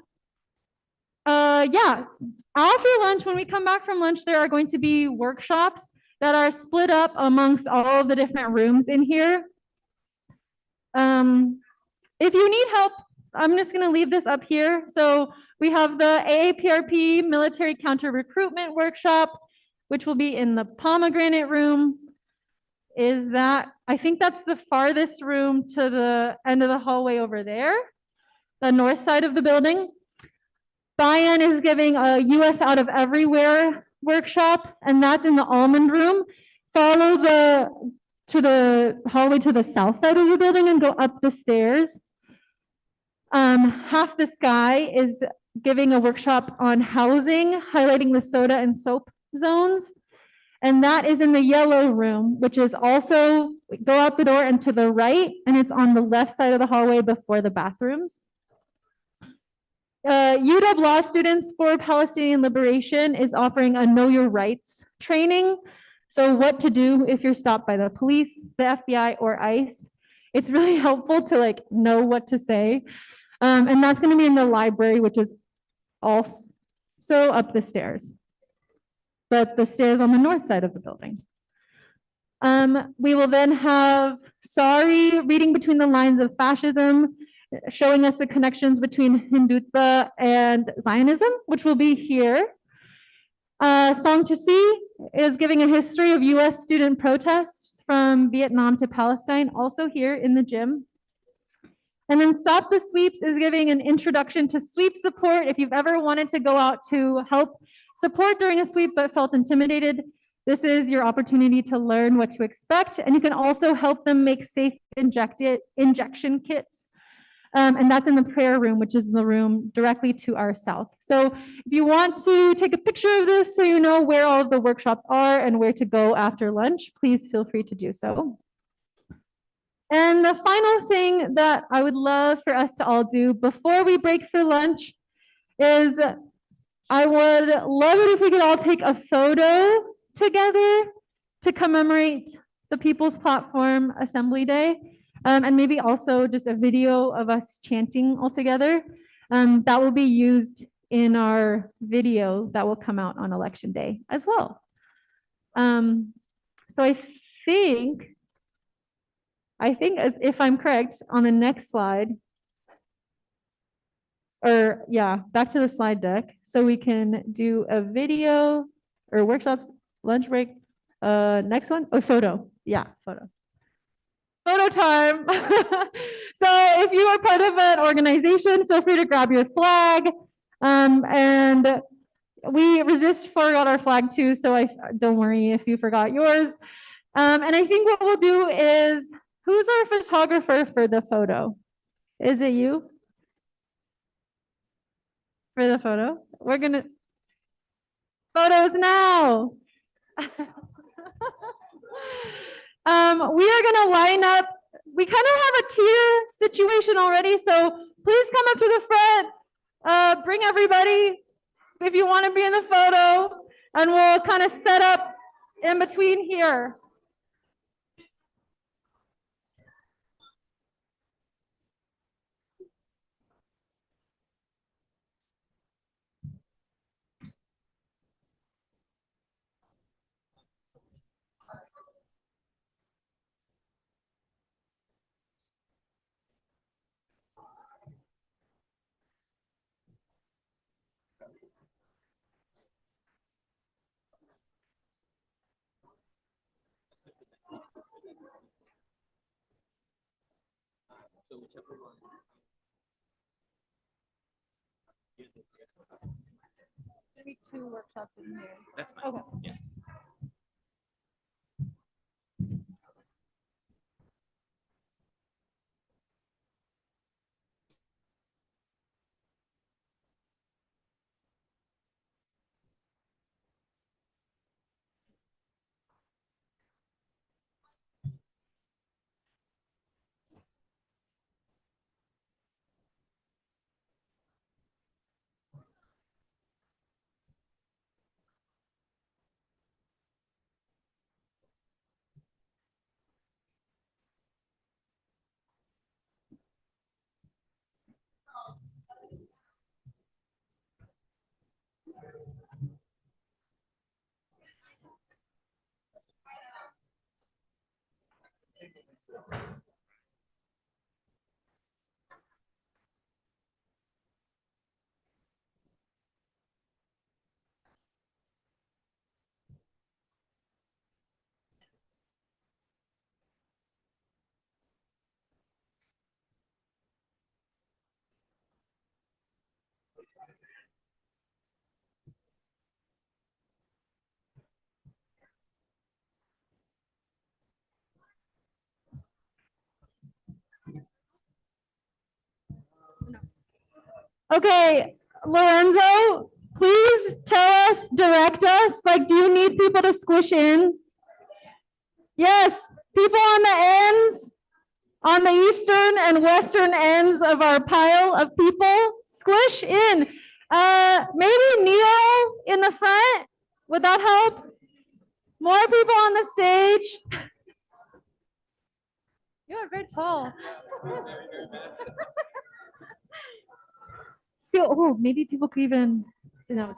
yeah, after lunch, when we come back from lunch, there are going to be workshops that are split up amongst all of the different rooms in here. If you need help, I'm just going to leave this up here. So we have the AAPRP Military Counter Recruitment Workshop, which will be in the pomegranate room. I think that's the farthest room to the end of the hallway over there, the north side of the building. Bayan is giving a US Out of Everywhere workshop, and that's in the almond room. Follow the hallway to the south side of the building and go up the stairs. Half the Sky is giving a workshop on housing, highlighting the soda and soap zones. And that is in the yellow room, which is also, go out the door and to the right, and it's on the left side of the hallway before the bathrooms. UW Law Students for Palestinian Liberation is offering a Know Your Rights training. So what to do if you're stopped by the police, the FBI, or ICE. It's really helpful to know what to say. And that's going to be in the library, which is also up the stairs, but the stairs on the north side of the building. We will then have Sorry, Reading Between the Lines of Fascism, showing us the connections between Hindutva and Zionism, which will be here. Song to See, is giving a history of US student protests from Vietnam to Palestine, also here in the gym. And then Stop the Sweeps is giving an introduction to sweep support. If you've ever wanted to go out to help support during a sweep but felt intimidated, this is your opportunity to learn what to expect. And you can also help them make safe injection kits. And that's in the prayer room, which is the room directly to our south. So if you want to take a picture of this so you know where all of the workshops are and where to go after lunch, please feel free to do so. And the final thing that I would love for us to all do before we break for lunch is I would love it if we could all take a photo together to commemorate the People's Platform Assembly Day. And maybe also just a video of us chanting all together. That will be used in our video that will come out on election day as well. So I think as if I'm correct, on the next slide, or yeah, back to the slide deck, so we can do a video or workshops, lunch break. Next one, oh, photo. Yeah, photo. Photo time. So if you are part of an organization, feel free to grab your flag. And we forgot our flag too, so don't worry if you forgot yours. And I think what we'll do is, who's our photographer for the photo? Is it you? For the photo? We're gonna, photos now. We are gonna line up. We kind of have a tier situation already, so please come up to the front. Bring everybody if you want to be in the photo, and we'll kind of set up in between here. Maybe 2 workshops in here.
That's fine.
Okay.
Yeah.
Okay, Lorenzo, please tell us, direct us, like, do you need people to squish in? Yes, people on the ends, on the eastern and western ends of our pile of people, squish in. Maybe kneel in the front, would that help? More people on the stage. You are very tall. Oh, maybe people could even, no,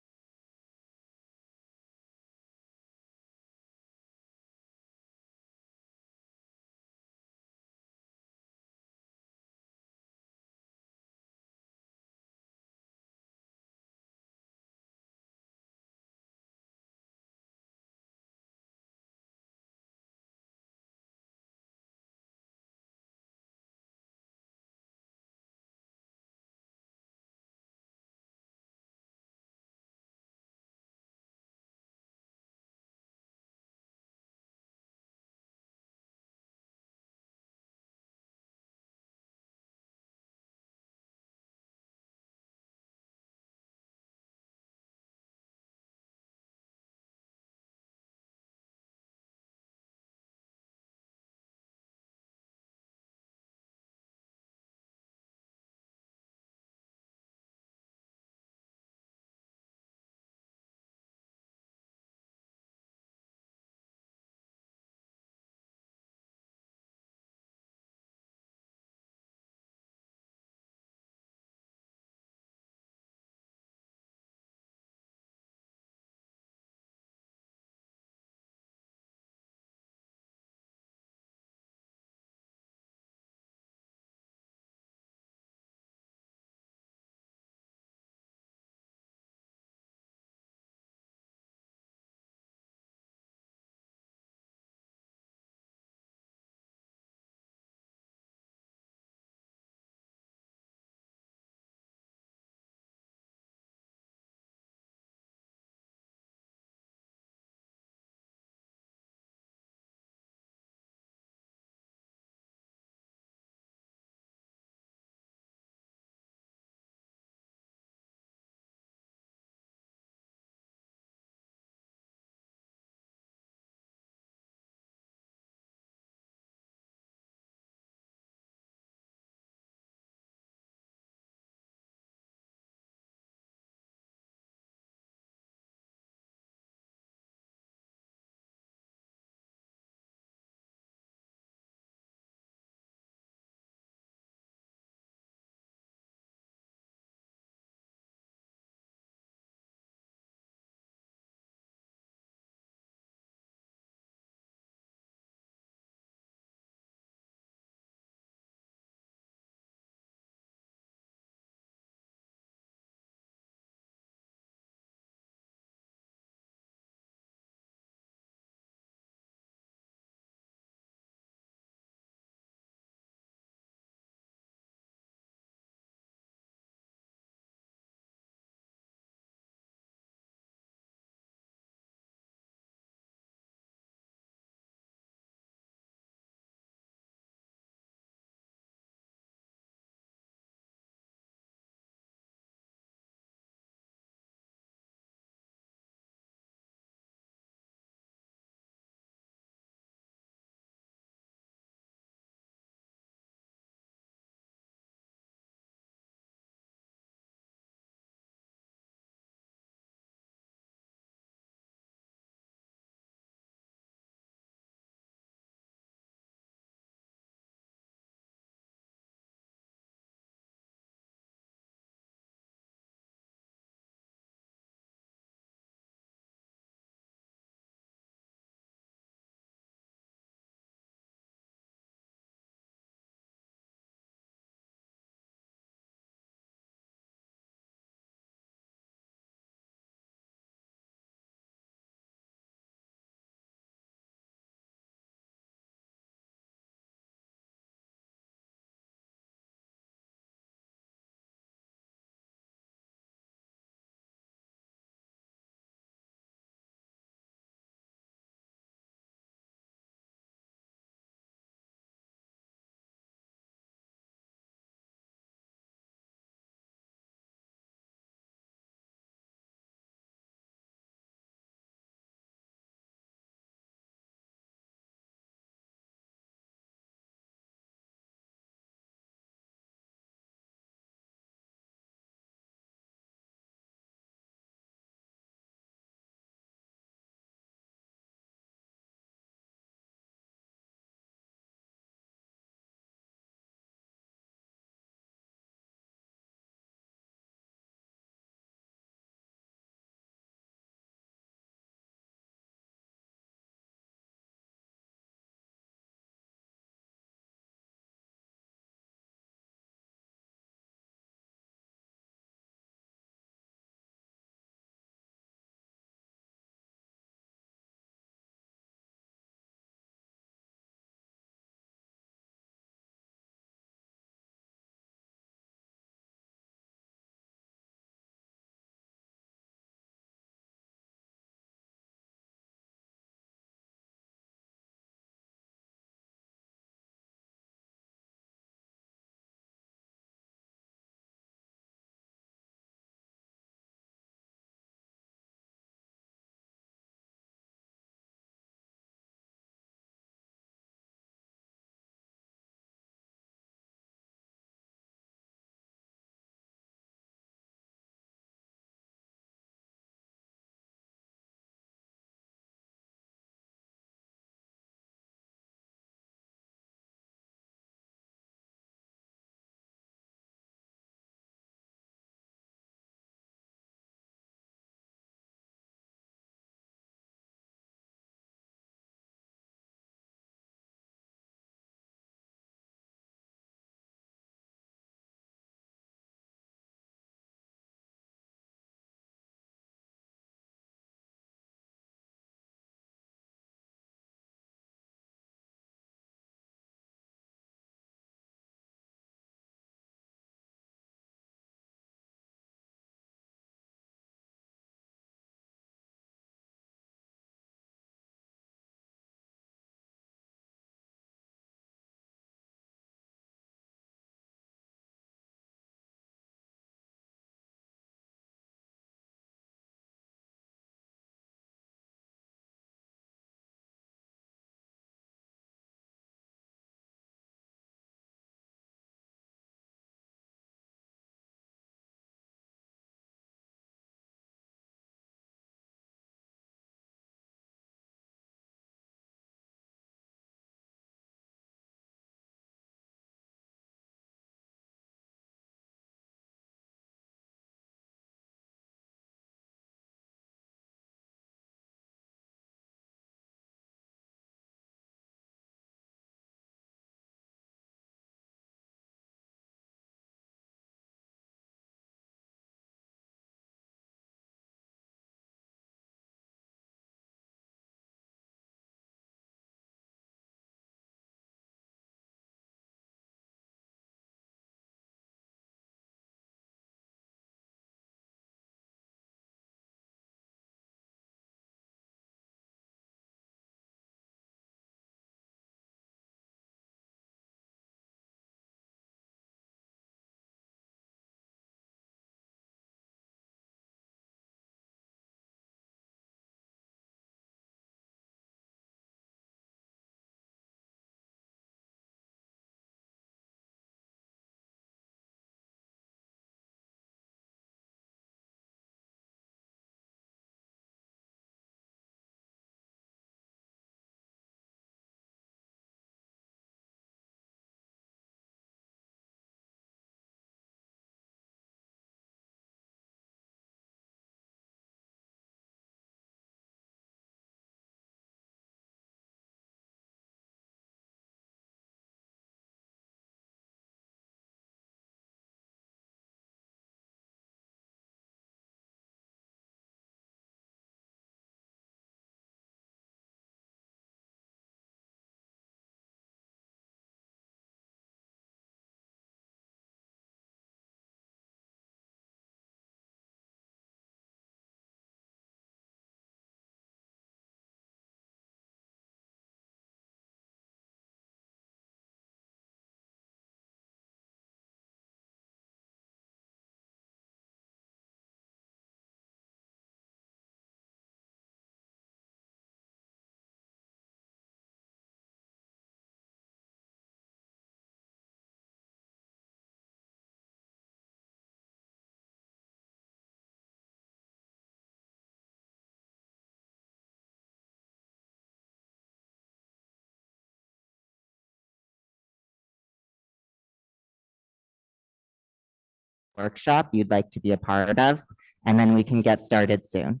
workshop you'd like to be a part of, and then we can get started soon.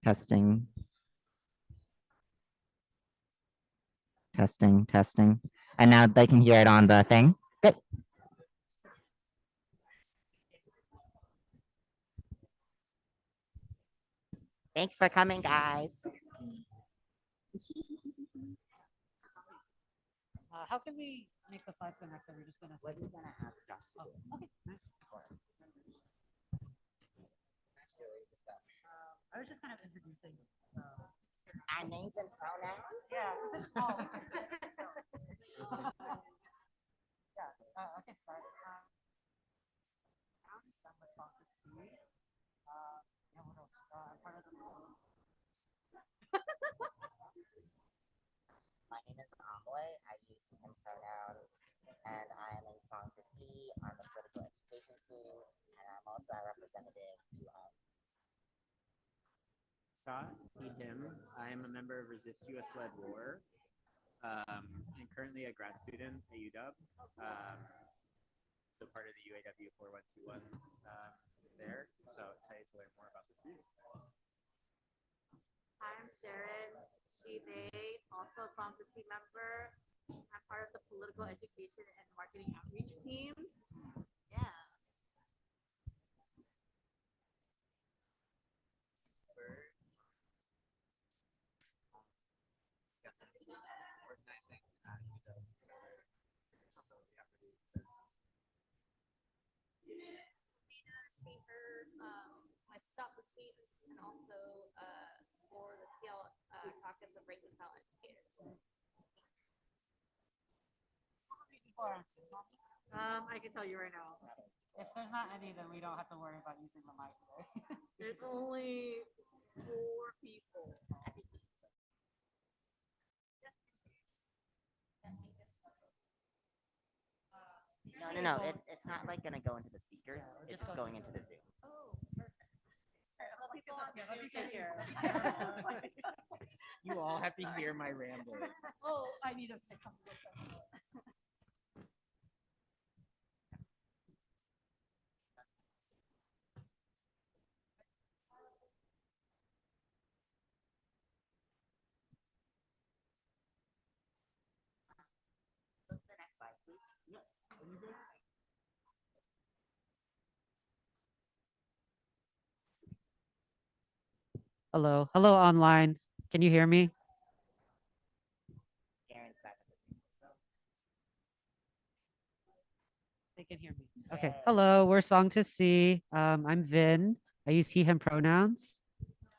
Testing. Testing, testing. And now they can hear it on the thing. Good. Thanks for coming, guys.
How can we make the slides go next? Are we just gonna?
What are you gonna ask Josh?
Oh, okay, nice. I was just kind of introducing.
Our names and pronouns?
Yeah, since it's small. Yeah, okay, sorry. I'm with Song to See. Yeah, what else? I'm part of the.
My name is Amoy. I use he, him pronouns, and I am in Song to See on the political education team, and I'm also a representative to
Scott, he, him. I am a member of Resist US-led War, and currently a grad student at UW. So part of the UAW 4121 there. So excited to learn more about this group.
Hi, I'm Sharon. She, they, also a Song to See member. I'm part of the political education and marketing outreach teams. Yeah.
Organizing UW. So yeah, pretty excited.
I stopped the sweeps and also for the CL caucus of rank and file educators. I can tell you right now.
If there's not any, then we don't have to worry about using the mic today.
There's only 4 people.
No. It's not like gonna go into the speakers. Yeah, it's just going into the Zoom.
Oh, perfect. Well, people on Zoom can hear.
You all have to hear my ramble.
Oh, I need to pick up.
Go to the next slide, please. Yes.
Hello, online. Can you hear me?
Karen's back at the table.
They can hear me. Okay. Hello, we're Song to See. I'm Vin. I use he, him pronouns.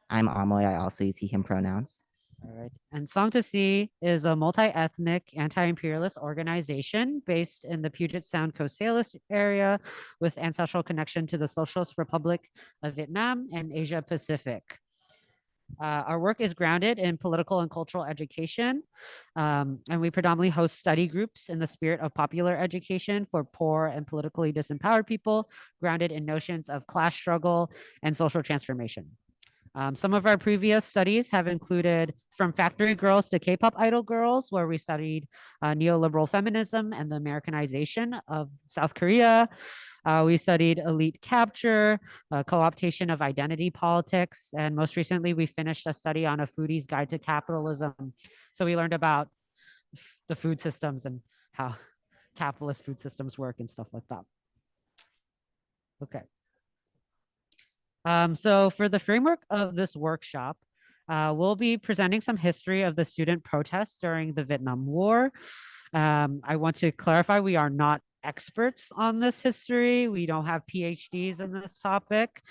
I'm Amoy. I also use he, him pronouns.
All right. And Song to See is a multi-ethnic anti-imperialist organization based in the Puget Sound Coast Salish area with ancestral connection to the Socialist Republic of Vietnam and Asia Pacific. Our work is grounded in political and cultural education, and we predominantly host study groups in the spirit of popular education for poor and politically disempowered people, grounded in notions of class struggle and social transformation. Some of our previous studies have included From Factory Girls to K-pop Idol Girls, where we studied neoliberal feminism and the Americanization of South Korea. We studied elite capture, co-optation of identity politics, and most recently we finished a study on A Foodie's Guide to Capitalism. So we learned about the food systems and how capitalist food systems work and stuff like that. Okay. So for the framework of this workshop, we'll be presenting some history of the student protests during the Vietnam War. I want to clarify, we are not experts on this history. We don't have PhDs in this topic.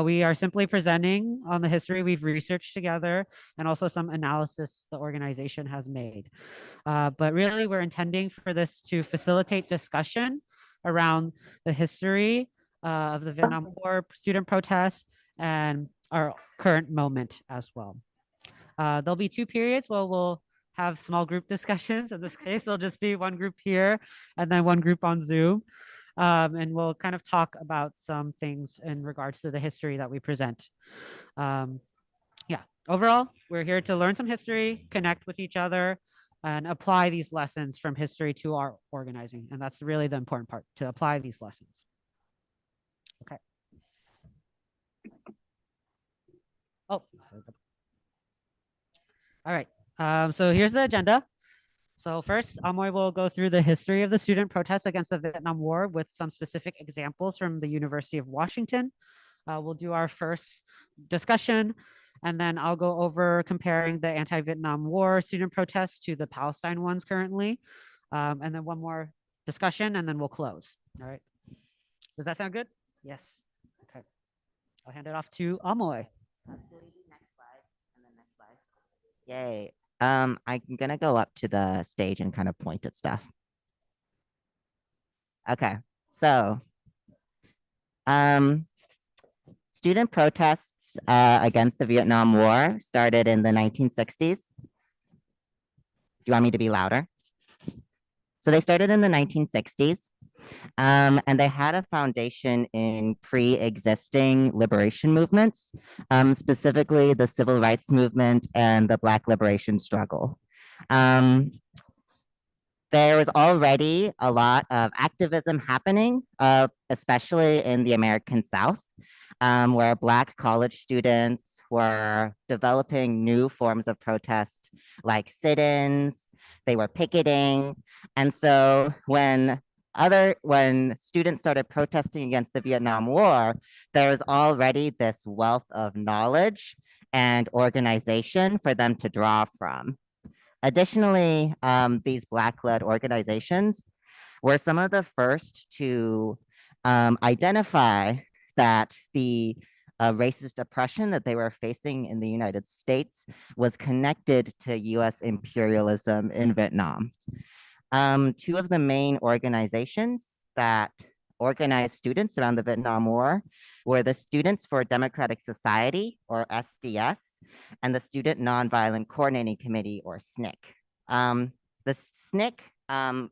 We are simply presenting on the history we've researched together and also some analysis the organization has made. But really, we're intending for this to facilitate discussion around the history of the Vietnam War, student protests, and our current moment as well. There'll be two periods where we'll have small group discussions. In this case, it'll just be one group here and then one group on Zoom. And we'll kind of talk about some things in regards to the history that we present. Yeah, overall, we're here to learn some history, connect with each other, and apply these lessons from history to our organizing. And that's really the important part, to apply these lessons. Okay. Oh, sorry. All right. So here's the agenda. So first, Amoy will go through the history of the student protests against the Vietnam War with some specific examples from the University of Washington. We'll do our first discussion, and then I'll go over comparing the anti-Vietnam War student protests to the Palestine ones currently. And then one more discussion, and then we'll close. All right. Does that sound good? Yes. Okay. I'll hand it off to Amoy.
Next slide, and then next slide. Yay. I'm gonna go up to the stage and kind of point at stuff. Okay, so student protests against the Vietnam War started in the 1960s. Do you want me to be louder? So they started in the 1960s, and they had a foundation in pre-existing liberation movements, specifically the civil rights movement and the Black liberation struggle. There was already a lot of activism happening, especially in the American South, where Black college students were developing new forms of protest like sit-ins, they were picketing. And so when students started protesting against the Vietnam War, there was already this wealth of knowledge and organization for them to draw from. Additionally, these Black-led organizations were some of the first to identify that the racist oppression that they were facing in the United States was connected to US imperialism in Vietnam. Two of the main organizations that organized students around the Vietnam War were the Students for Democratic Society, or SDS, and the Student Nonviolent Coordinating Committee, or SNCC. The SNCC,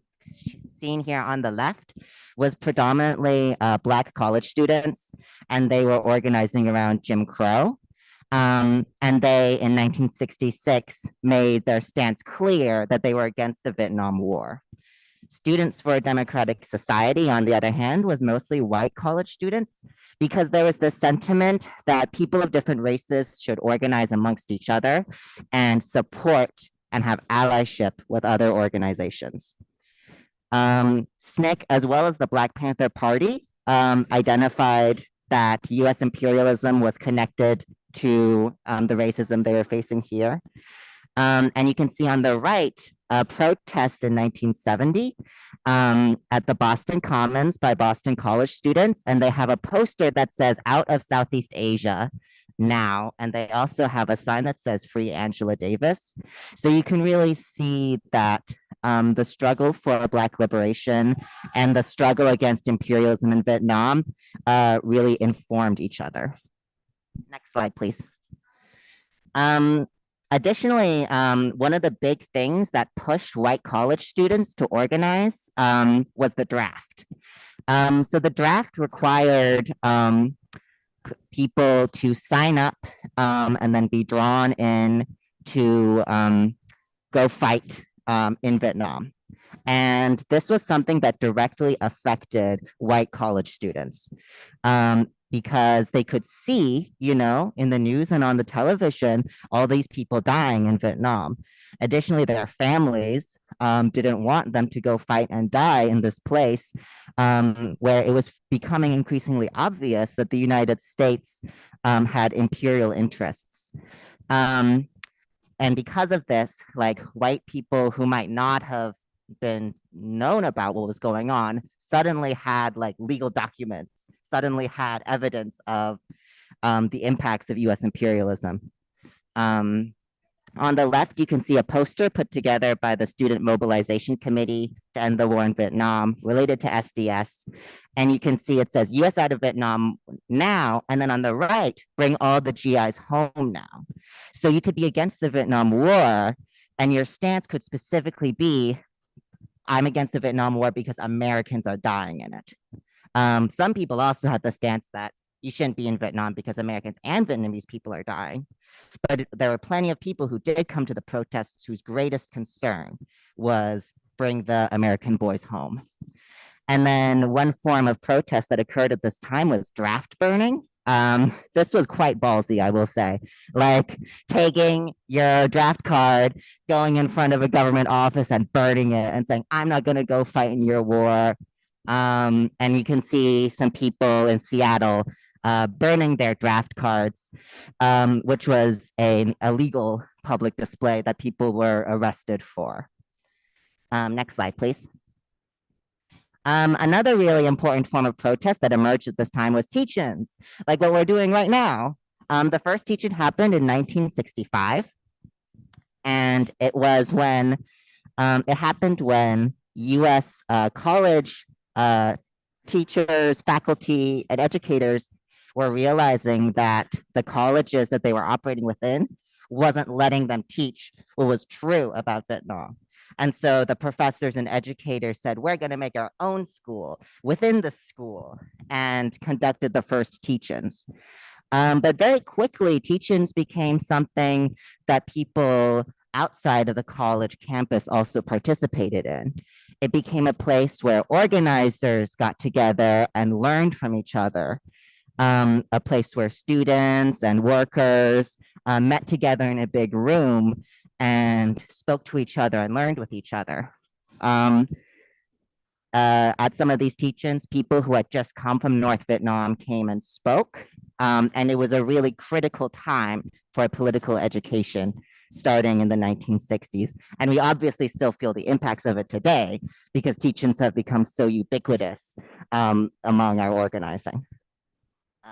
seen here on the left, was predominantly Black college students, and they were organizing around Jim Crow. And they, in 1966, made their stance clear that they were against the Vietnam War. Students for a Democratic Society, on the other hand, was mostly white college students because there was this sentiment that people of different races should organize amongst each other and support and have allyship with other organizations. SNCC, as well as the Black Panther Party, identified that US imperialism was connected to the racism they were facing here. And you can see on the right, a protest in 1970 at the Boston Commons by Boston College students. And they have a poster that says "Out of Southeast Asia Now." And they also have a sign that says "Free Angela Davis." So you can really see that the struggle for Black liberation and the struggle against imperialism in Vietnam really informed each other. Next slide, please. Additionally, one of the big things that pushed white college students to organize was the draft. So the draft required people to sign up and then be drawn in to go fight in Vietnam. And this was something that directly affected white college students because they could see, you know, in the news and on the television, all these people dying in Vietnam. Additionally, their families didn't want them to go fight and die in this place where it was becoming increasingly obvious that the United States had imperial interests. And because of this, like white people who might not have been known about what was going on suddenly had like legal documents, suddenly had evidence of the impacts of US imperialism. On the left, you can see a poster put together by the Student Mobilization Committee to End the War in Vietnam related to SDS. And you can see it says US out of Vietnam now. And then on the right, bring all the GIs home now. So you could be against the Vietnam War and your stance could specifically be, I'm against the Vietnam War because Americans are dying in it. Some people also had the stance that you shouldn't be in Vietnam because Americans and Vietnamese people are dying. But there were plenty of people who did come to the protests whose greatest concern was bring the American boys home. And then one form of protest that occurred at this time was draft burning. This was quite ballsy, I will say, like taking your draft card, going in front of a government office and burning it and saying, I'm not going to go fight in your war. And you can see some people in Seattle burning their draft cards, which was an illegal public display that people were arrested for. Next slide, please. Another really important form of protest that emerged at this time was teach-ins, like what we're doing right now. The first teach-in happened in 1965, and it was when it happened when US college teachers, faculty, and educators were realizing that the colleges that they were operating within wasn't letting them teach what was true about Vietnam. And so the professors and educators said, we're going to make our own school within the school and conducted the first teach-ins. But very quickly, teach-ins became something that people outside of the college campus also participated in. It became a place where organizers got together and learned from each other. A place where students and workers met together in a big room and spoke to each other and learned with each other. At some of these teach-ins, people who had just come from North Vietnam came and spoke. And it was a really critical time for political education starting in the 1960s. And we obviously still feel the impacts of it today because teach-ins have become so ubiquitous among our organizing.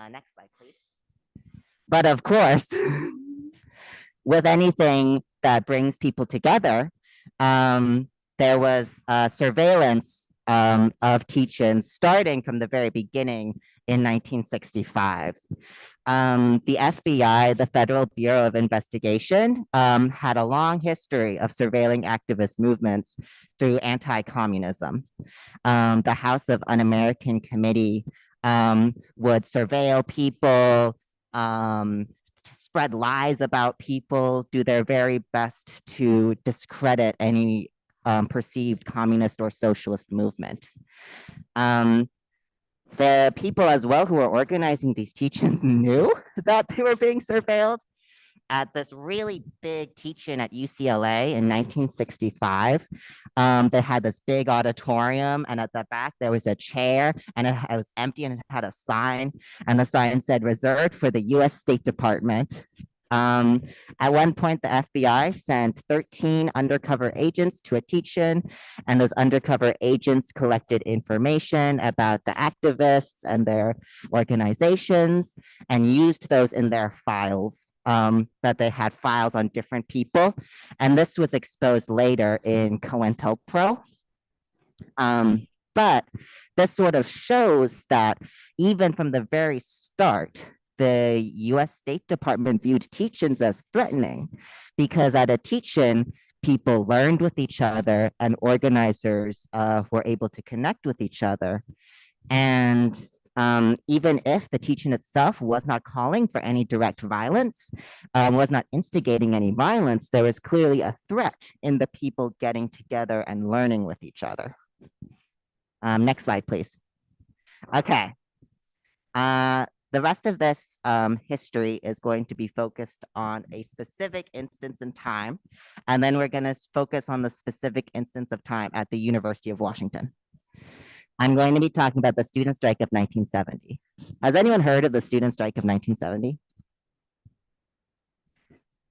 Next slide, please. But of course, with anything that brings people together, there was surveillance of teach-ins starting from the very beginning in 1965. The FBI, the Federal Bureau of Investigation, had a long history of surveilling activist movements through anti-communism. The House of Un-American Committee would surveil people, spread lies about people, do their very best to discredit any perceived communist or socialist movement. The people as well who were organizing these teach-ins knew that they were being surveilled. At this really big teach-in at UCLA in 1965, they had this big auditorium, and at the back there was a chair, and it was empty, and it had a sign, and the sign said reserved for the US State Department. At one point, the FBI sent 13 undercover agents to a teach-in, and those undercover agents collected information about the activists and their organizations and used those in their files, that they had files on different people. And this was exposed later in COINTELPRO. But this sort of shows that even from the very start, the US State Department viewed teach-ins as threatening because at a teach-in, people learned with each other and organizers were able to connect with each other. And even if the teaching itself was not calling for any direct violence, was not instigating any violence, there was clearly a threat in the people getting together and learning with each other. Next slide, please. Okay. The rest of this history is going to be focused on a specific instance in time, and then we're going to focus on the specific instance of time at the University of Washington. I'm going to be talking about the student strike of 1970. Has anyone heard of the student strike of 1970?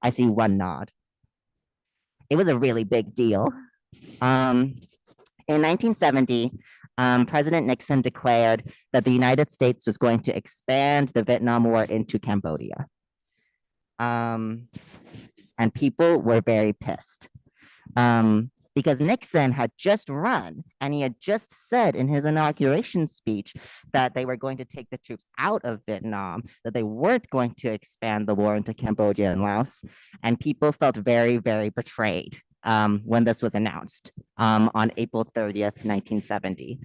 I see one nod. It was a really big deal. In 1970, President Nixon declared that the United States was going to expand the Vietnam War into Cambodia. And people were very pissed. Because Nixon had just run and he had just said in his inauguration speech that they were going to take the troops out of Vietnam, that they weren't going to expand the war into Cambodia and Laos. And people felt very, very betrayed when this was announced on April 30th, 1970.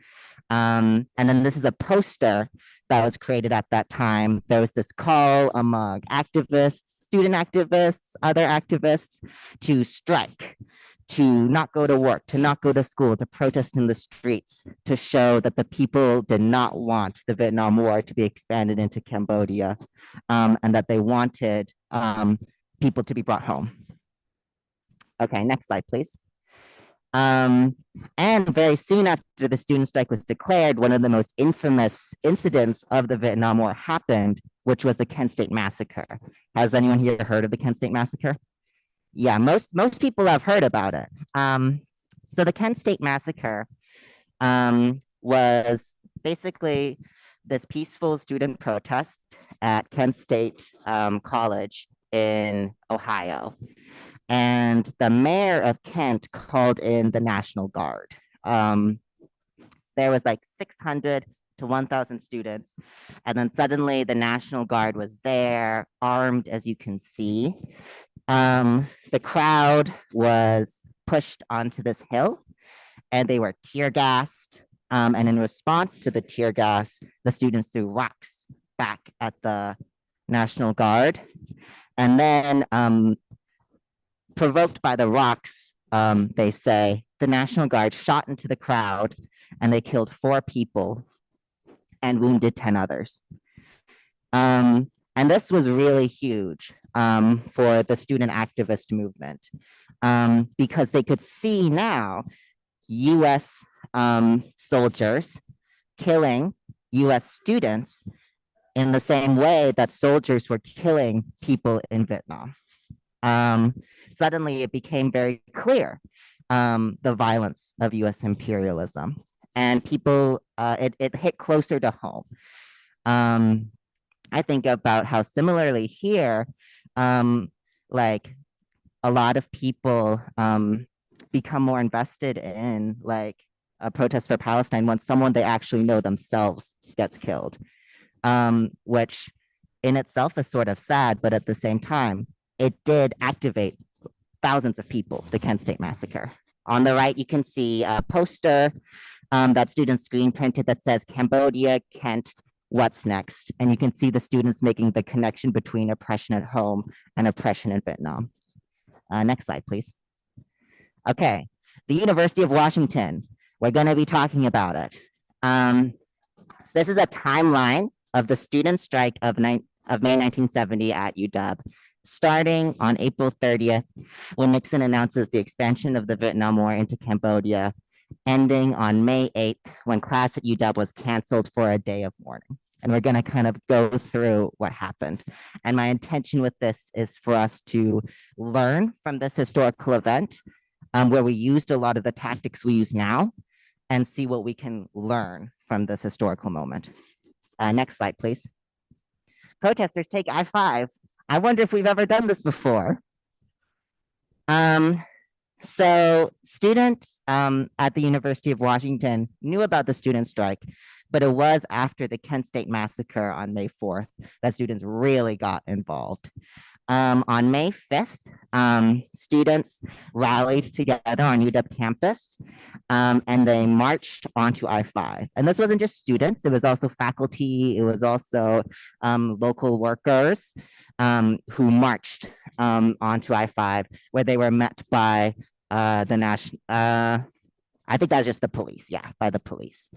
And then this is a poster that was created at that time. There was this call among activists, student activists, other activists to strike, to not go to work, to not go to school, to protest in the streets, to show that the people did not want the Vietnam War to be expanded into Cambodia, and that they wanted people to be brought home. Okay, next slide, please. And very soon after the student strike was declared, one of the most infamous incidents of the Vietnam War happened, which was the Kent State Massacre. Has anyone here heard of the Kent State Massacre? Yeah, most people have heard about it. So the Kent State Massacre was basically this peaceful student protest at Kent State College in Ohio. And the mayor of Kent called in the National Guard. There was like 600 to 1,000 students. And then suddenly the National Guard was there, armed, as you can see. The crowd was pushed onto this hill and they were tear gassed. And in response to the tear gas, the students threw rocks back at the National Guard. And then provoked by the rocks, they say, the National Guard shot into the crowd and they killed 4 people and wounded 10 others. And this was really huge for the student activist movement because they could see now US soldiers killing US students in the same way that soldiers were killing people in Vietnam. Suddenly it became very clear the violence of US imperialism, and people, it hit closer to home. I think about how similarly here, like a lot of people become more invested in like a protest for Palestine when someone they actually know themselves gets killed, which in itself is sort of sad, but at the same time, it did activate thousands of people, the Kent State Massacre. On the right, you can see a poster that students screen printed that says Cambodia, Kent, what's next? And you can see the students making the connection between oppression at home and oppression in Vietnam. Next slide, please. Okay, the University of Washington, we're gonna be talking about it. So this is a timeline of the student strike of May 1970 at UW, starting on April 30th, when Nixon announces the expansion of the Vietnam War into Cambodia, ending on May 8th, when class at UW was canceled for a day of mourning. And we're gonna kind of go through what happened. And my intention with this is for us to learn from this historical event, where we used a lot of the tactics we use now, and see what we can learn from this historical moment. Next slide, please. Protesters take I-5. I wonder if we've ever done this before. So students at the University of Washington knew about the student strike, but it was after the Kent State Massacre on May 4th that students really got involved. On May 5th, students rallied together on UW campus and they marched onto I-5. And this wasn't just students, it was also faculty, it was also local workers who marched onto I-5, where they were met by the national, I think that's just the police, yeah, by the police.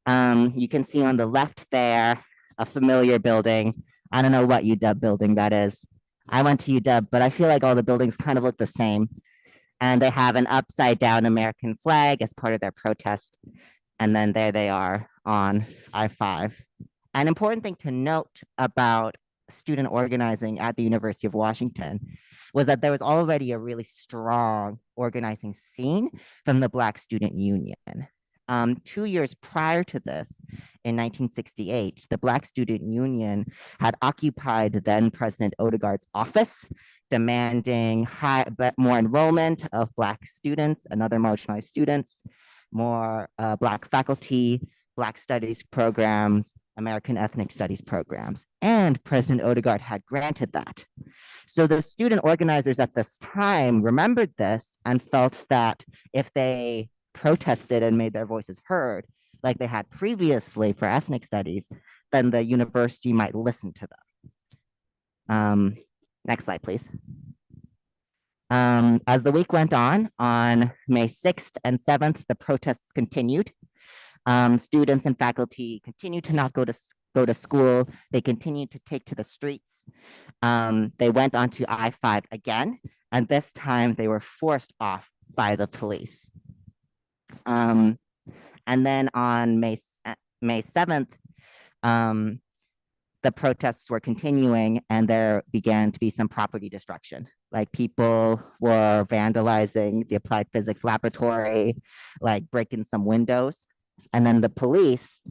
You can see on the left there, a familiar building. I don't know what UW building that is. I went to UW, but I feel like all the buildings kind of look the same. And they have an upside down American flag as part of their protest. And then there they are on I-5. An important thing to note about student organizing at the University of Washington was that there was already a really strong organizing scene from the Black Student Union. 2 years prior to this, in 1968, the Black Student Union had occupied then President Odegaard's office, demanding more enrollment of Black students and other marginalized students, more Black faculty, Black studies programs, American ethnic studies programs. And President Odegaard had granted that. So the student organizers at this time remembered this and felt that if they protested and made their voices heard, like they had previously for ethnic studies, then the university might listen to them. Next slide, please. As the week went on May 6th and 7th, the protests continued. Students and faculty continued to not go to school. They continued to take to the streets. They went onto I-5 again, and this time they were forced off by the police. And then on May 7th, the protests were continuing and there began to be some property destruction. Like people were vandalizing the applied physics laboratory, like breaking some windows. And then the police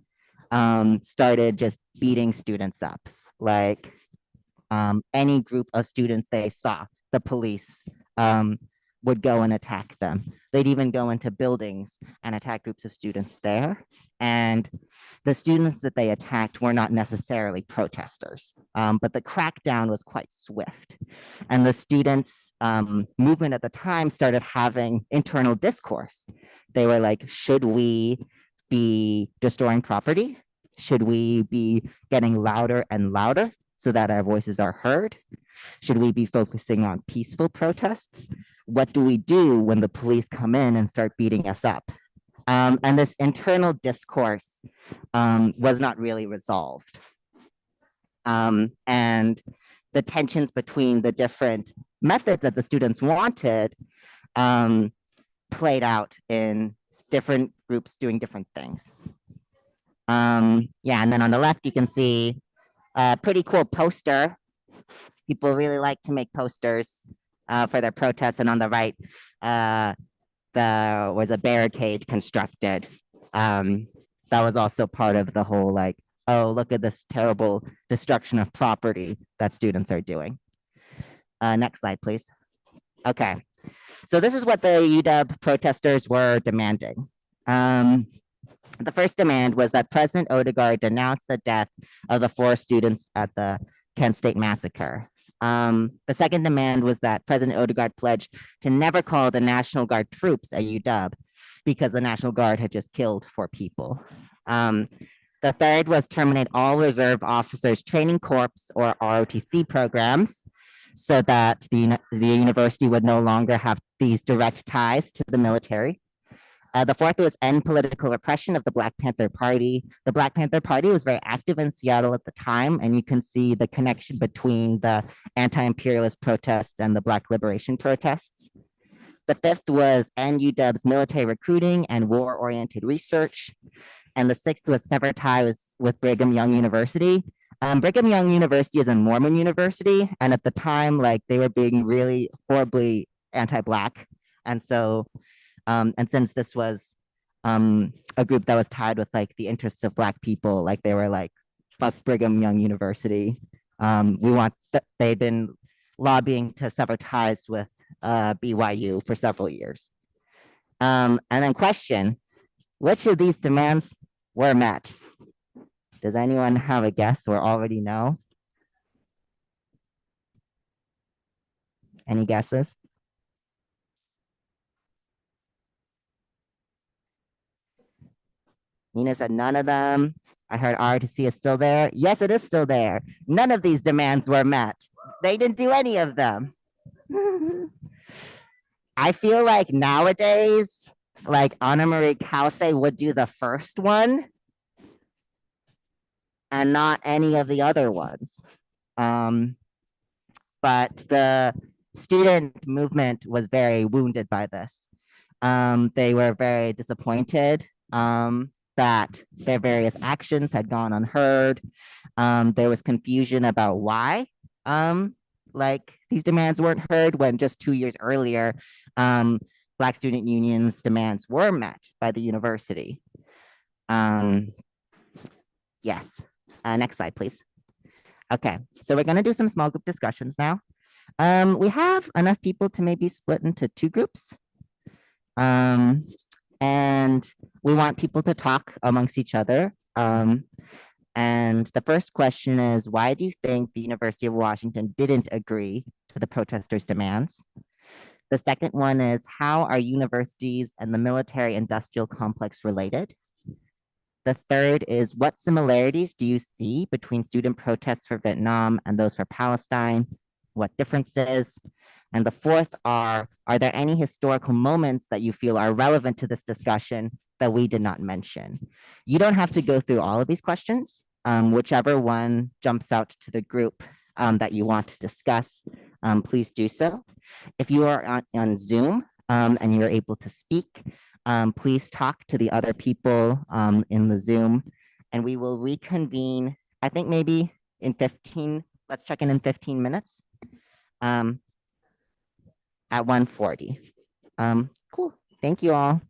started just beating students up. Like any group of students they saw, the police would go and attack them. They'd even go into buildings and attack groups of students there. And the students that they attacked were not necessarily protesters, but the crackdown was quite swift. And the students' movement at the time started having internal discourse. They were like, should we be destroying property? Should we be getting louder and louder so that our voices are heard? Should we be focusing on peaceful protests? What do we do when the police come in and start beating us up? And this internal discourse was not really resolved. And the tensions between the different methods that the students wanted played out in different groups doing different things. Yeah, and then on the left, you can see a pretty cool poster. People really like to make posters for their protests. And on the right, there was a barricade constructed. That was also part of the whole like, oh, look at this terrible destruction of property that students are doing. Next slide, please. Okay, so this is what the UW protesters were demanding. The first demand was that President Odegaard denounce the death of the 4 students at the Kent State Massacre. The second demand was that President Odegaard pledged to never call the National Guard troops at UW because the National Guard had just killed 4 people. The third was terminate all Reserve Officers Training Corps or ROTC programs so that the university would no longer have these direct ties to the military. The fourth was end political repression of the Black Panther Party. The Black Panther Party was very active in Seattle at the time, and you can see the connection between the anti-imperialist protests and the Black liberation protests. The fifth was end UW's military recruiting and war-oriented research. And the sixth was sever ties with Brigham Young University. Brigham Young University is a Mormon university, and at the time, like they were being really horribly anti-Black. And so and since this was a group that was tied with like the interests of Black people, like they were like, fuck Brigham Young University. They've been lobbying to sever ties with BYU for several years. And then question, which of these demands were met? Does anyone have a guess or already know? Any guesses? Nina said none of them. I heard RTC is still there. Yes, it is still there. None of these demands were met. They didn't do any of them. I feel like nowadays, like Anna Marie Kause would do the first one and not any of the other ones. But the student movement was very wounded by this. They were very disappointed that their various actions had gone unheard. There was confusion about why like these demands weren't heard when just 2 years earlier, Black student unions demands were met by the university. Yes, next slide, please. Okay, so we're gonna do some small group discussions now. We have enough people to maybe split into 2 groups. And we want people to talk amongst each other. And the first question is, why do you think the University of Washington didn't agree to the protesters' demands? The second one is, how are universities and the military industrial complex related? The third is, what similarities do you see between student protests for Vietnam and those for Palestine? What differences? And the fourth are there any historical moments that you feel are relevant to this discussion that we did not mention? You don't have to go through all of these questions. Whichever one jumps out to the group that you want to discuss, please do so. If you are on Zoom and you're able to speak, please talk to the other people in the Zoom, and we will reconvene, I think maybe in 15, let's check in 15 minutes at 1:40. Cool, thank you all.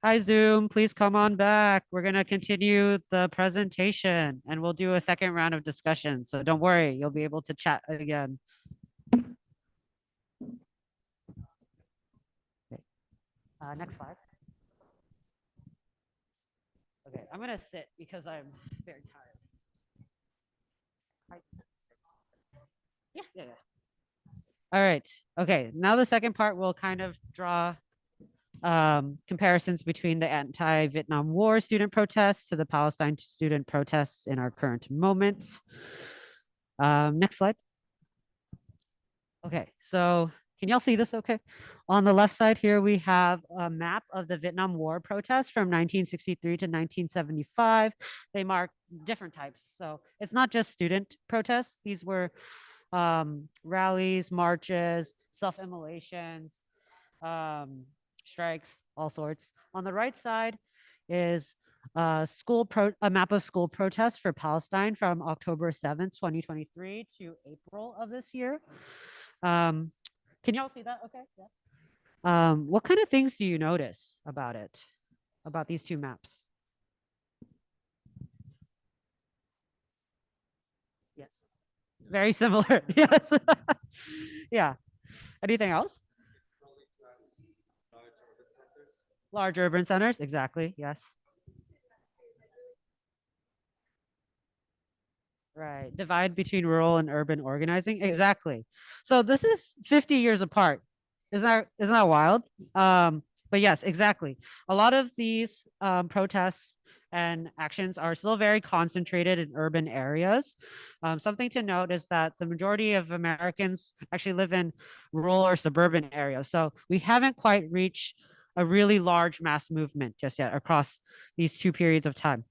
Hi, Zoom, please come on back. We're gonna continue the presentation and we'll do a second round of discussion. So don't worry, you'll be able to chat again. Okay. Next slide. Okay, I'm gonna sit because I'm very tired. Yeah. All right. Okay. Now the second part will kind of draw comparisons between the anti-Vietnam War student protests to the Palestine student protests in our current moment. Next slide. Okay, so can y'all see this okay? On the left side here, we have a map of the Vietnam War protests from 1963 to 1975. They mark different types. So it's not just student protests. These were rallies, marches, self-immolations, strikes, all sorts. On the right side is a map of school protests for Palestine from October 7th, 2023 to April of this year. Can y'all see that? Okay. Yeah. What kind of things do you notice about it, about these two maps? Yes. Very similar. Yes. Yeah. Anything else? Large urban centers. Exactly. Yes. Right. Divide between rural and urban organizing. Exactly. So this is 50 years apart. Isn't that wild? But yes, exactly. A lot of these protests and actions are still very concentrated in urban areas. Something to note is that the majority of Americans actually live in rural or suburban areas. So we haven't quite reached a really large mass movement just yet across these two periods of time.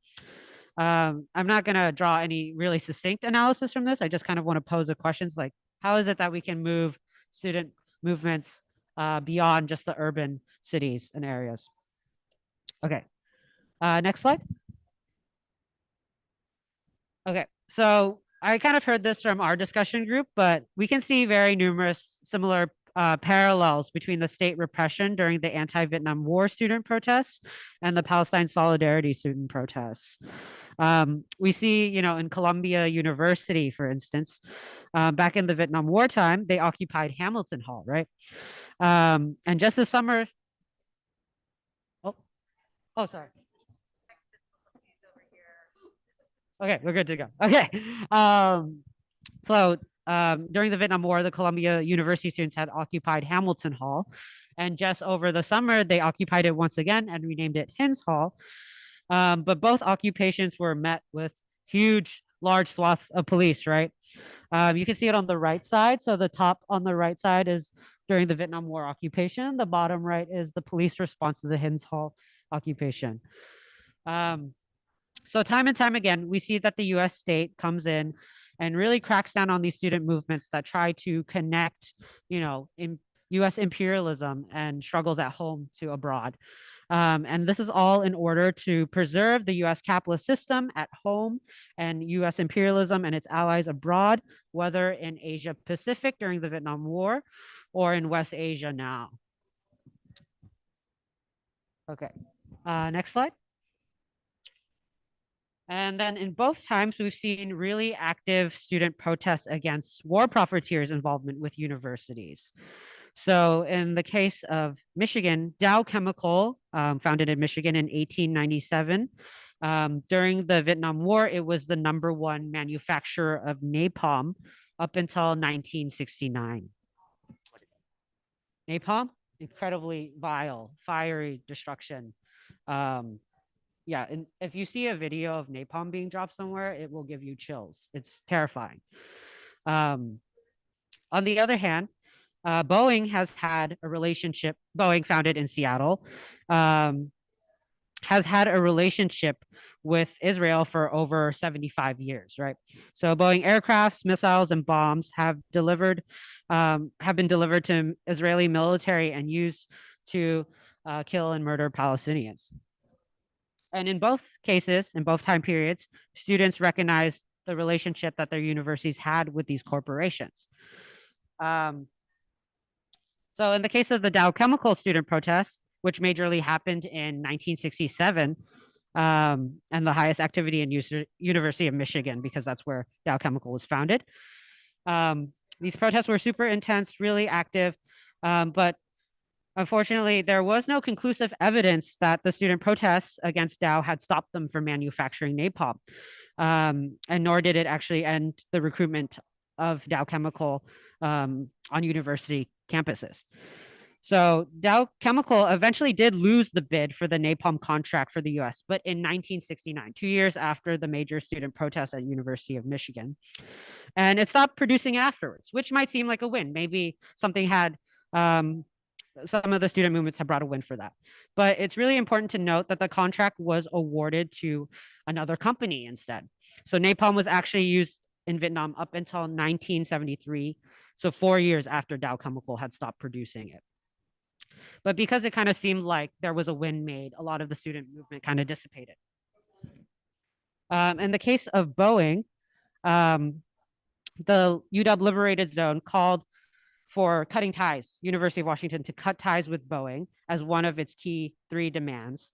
I'm not going to draw any really succinct analysis from this. I just kind of want to pose a questions like, how is it that we can move student movements beyond just the urban cities and areas? Okay, next slide. Okay, so I kind of heard this from our discussion group, but we can see very numerous similar parallels between the state repression during the anti-Vietnam War student protests and the Palestine Solidarity student protests. We see, in Columbia University, for instance, back in the Vietnam War time, they occupied Hamilton Hall, right? And just this summer, oh, sorry. Okay, we're good to go. Okay. So during the Vietnam War, the Columbia University students had occupied Hamilton Hall. And just over the summer, they occupied it once again and renamed it Hins Hall. But both occupations were met with huge, large swaths of police, right? You can see it on the right side. So the top on the right side is during the Vietnam War occupation. The bottom right is the police response to the Hins Hall occupation. So time and time again, we see that the US state comes in and really cracks down on these student movements that try to connect, in US imperialism and struggles at home to abroad. And this is all in order to preserve the US capitalist system at home and US imperialism and its allies abroad, whether in Asia Pacific during the Vietnam War or in West Asia now. Okay, next slide. And then in both times, we've seen really active student protests against war profiteers' involvement with universities. So in the case of Michigan, Dow Chemical, founded in Michigan in 1897, during the Vietnam War, it was the #1 manufacturer of napalm up until 1969. Napalm, incredibly vile, fiery destruction. Yeah, and if you see a video of napalm being dropped somewhere, it will give you chills. It's terrifying. On the other hand, Boeing has had a relationship, Boeing founded in Seattle, has had a relationship with Israel for over 75 years, right? So Boeing aircrafts, missiles, and bombs have been delivered to Israeli military and used to kill and murder Palestinians. And in both cases, in both time periods, students recognize the relationship that their universities had with these corporations. So in the case of the Dow Chemical student protests, which majorly happened in 1967, and the highest activity in University of Michigan, because that's where Dow Chemical was founded. These protests were super intense, really active, but unfortunately, there was no conclusive evidence that the student protests against Dow had stopped them from manufacturing napalm, and nor did it actually end the recruitment of Dow Chemical on university campuses. So Dow Chemical eventually did lose the bid for the napalm contract for the US, but in 1969, 2 years after the major student protests at University of Michigan. And it stopped producing it afterwards, which might seem like a win. Maybe something had, some of the student movements have brought a win for that. But it's really important to note that the contract was awarded to another company instead. So napalm was actually used in Vietnam up until 1973, so 4 years after Dow Chemical had stopped producing it. But because it kind of seemed like there was a win made, a lot of the student movement kind of dissipated. In the case of Boeing, the UW Liberated Zone called for cutting ties, University of Washington to cut ties with Boeing as one of its key 3 demands.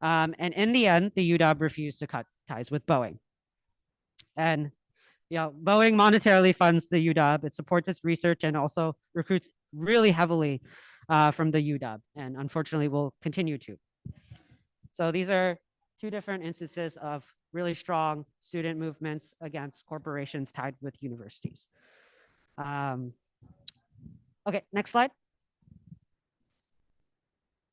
And in the end, the UW refused to cut ties with Boeing. And Boeing monetarily funds the UW. It supports its research and also recruits really heavily from the UW, and unfortunately will continue to. So these are 2 different instances of really strong student movements against corporations tied with universities. Okay, next slide.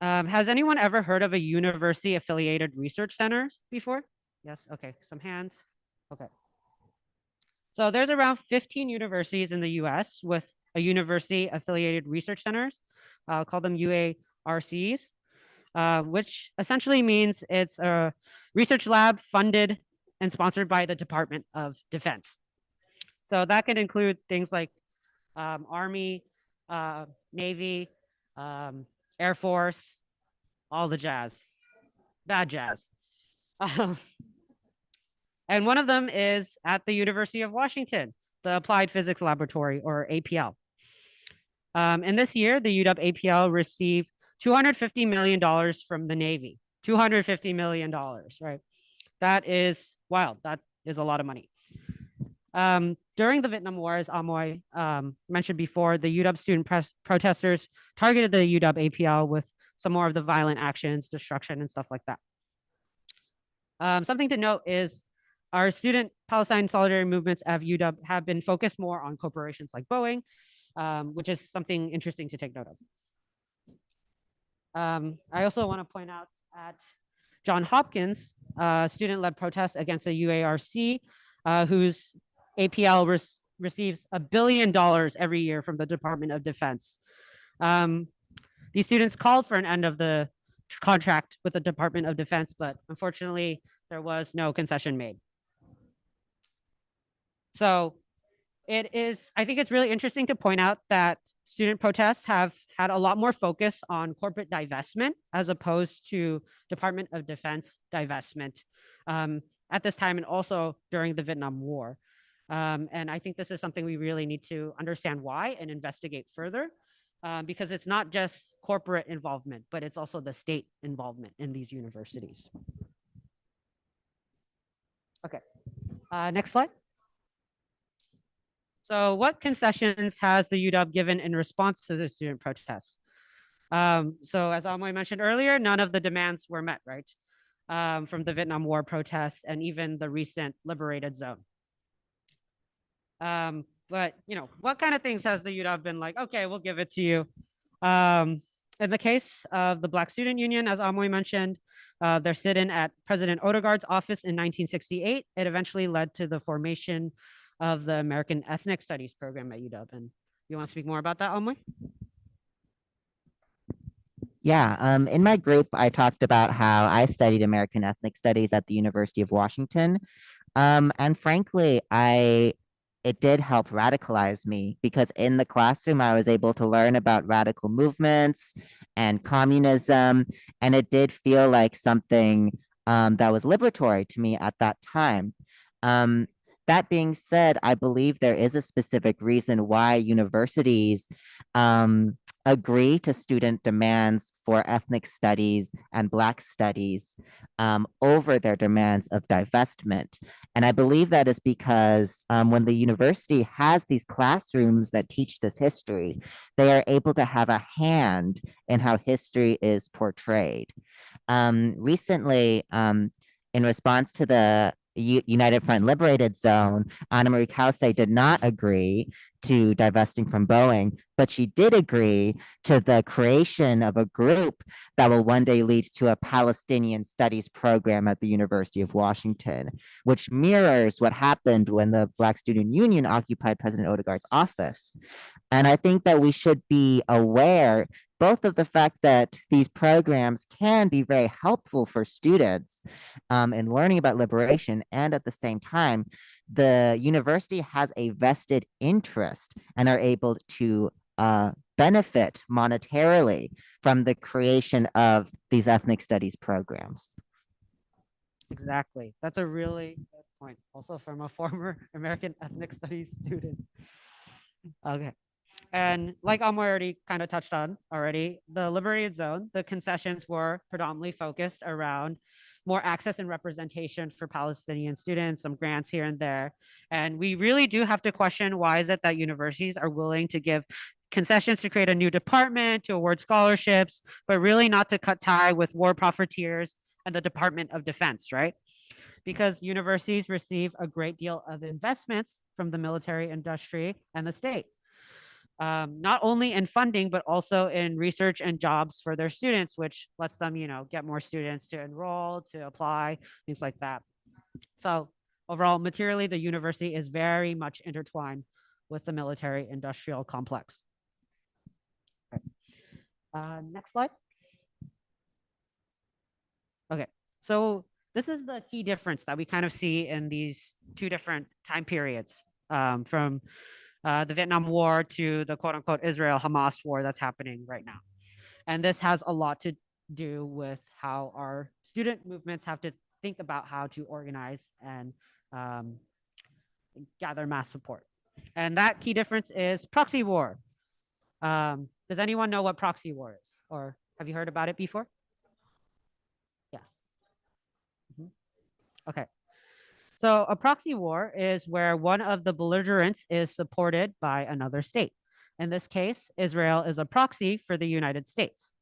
Has anyone ever heard of a university affiliated research centers before? Yes, okay, some hands. Okay. So there's around 15 universities in the US with a university affiliated research centers. I'll call them UARCs, which essentially means it's a research lab funded and sponsored by the Department of Defense. So that can include things like Army, Navy, Air Force, all the jazz, bad jazz. And one of them is at the University of Washington, the Applied Physics Laboratory, or APL. And this year, the UW APL received $250 million from the Navy. $250 million, right? That is wild. That is a lot of money. During the Vietnam War, as Amoy mentioned before, the UW student protesters targeted the UW APL with some more of the violent actions, destruction, and stuff like that. Something to note is our student Palestine solidarity movements at UW have been focused more on corporations like Boeing, which is something interesting to take note of. I also want to point out at John Hopkins, student-led protests against the UARC, whose APL receives $1 billion every year from the Department of Defense. These students called for an end of the contract with the Department of Defense, but unfortunately, there was no concession made. So I think it's really interesting to point out that student protests have had a lot more focus on corporate divestment as opposed to Department of Defense divestment at this time and also during the Vietnam War. And I think this is something we really need to understand why and investigate further, because it's not just corporate involvement, but it's also the state involvement in these universities. Okay, next slide. So what concessions has the UW given in response to the student protests? So as Amoy mentioned earlier, none of the demands were met, right? From the Vietnam War protests and even the recent liberated zone. But what kind of things has the UW been like, okay, we'll give it to you. In the case of the Black Student Union, as Amoy mentioned, they're sitting at President Odegaard's office in 1968. It eventually led to the formation of the American Ethnic Studies program at UW. And you want to speak more about that, Amoy?
Yeah, in my group, I talked about how I studied American Ethnic Studies at the University of Washington. And frankly, it did help radicalize me because in the classroom, I was able to learn about radical movements and communism, and it did feel like something that was liberatory to me at that time. That being said, I believe there is a specific reason why universities agree to student demands for ethnic studies and Black studies over their demands of divestment. And I believe that is because when the university has these classrooms that teach this history, they are able to have a hand in how history is portrayed. Recently, in response to the United Front Liberated Zone, Anna Marie Kause did not agree to divesting from Boeing, but she did agree to the creation of a group that will one day lead to a Palestinian studies program at the University of Washington, which mirrors what happened when the Black Student Union occupied President Odegaard's office. And I think that we should be aware both of the fact that these programs can be very helpful for students in learning about liberation, and at the same time, the university has a vested interest and are able to benefit monetarily from the creation of these ethnic studies programs.
Exactly. That's a really good point. Also from a former American ethnic studies student. Okay. And like Amor already kind of touched on already, the liberated zone, the concessions were predominantly focused around more access and representation for Palestinian students, some grants here and there. And we really do have to question, why is it that universities are willing to give concessions to create a new department, to award scholarships, but really not to cut tie with war profiteers and the Department of Defense, right? Because universities receive a great deal of investments from the military industry and the state. Not only in funding, but also in research and jobs for their students, which lets them, get more students to enroll, to apply, things like that. So overall, materially, the university is very much intertwined with the military industrial complex. Okay. Next slide. Okay, so this is the key difference that we kind of see in these two different time periods, from the Vietnam War to the quote unquote Israel-Hamas war that's happening right now. And this has a lot to do with how our student movements have to think about how to organize and gather mass support. And that key difference is proxy war. Does anyone know what proxy war is? Or have you heard about it before? Yes. Okay. So a proxy war is where one of the belligerents is supported by another state. In this case, Israel is a proxy for the United States.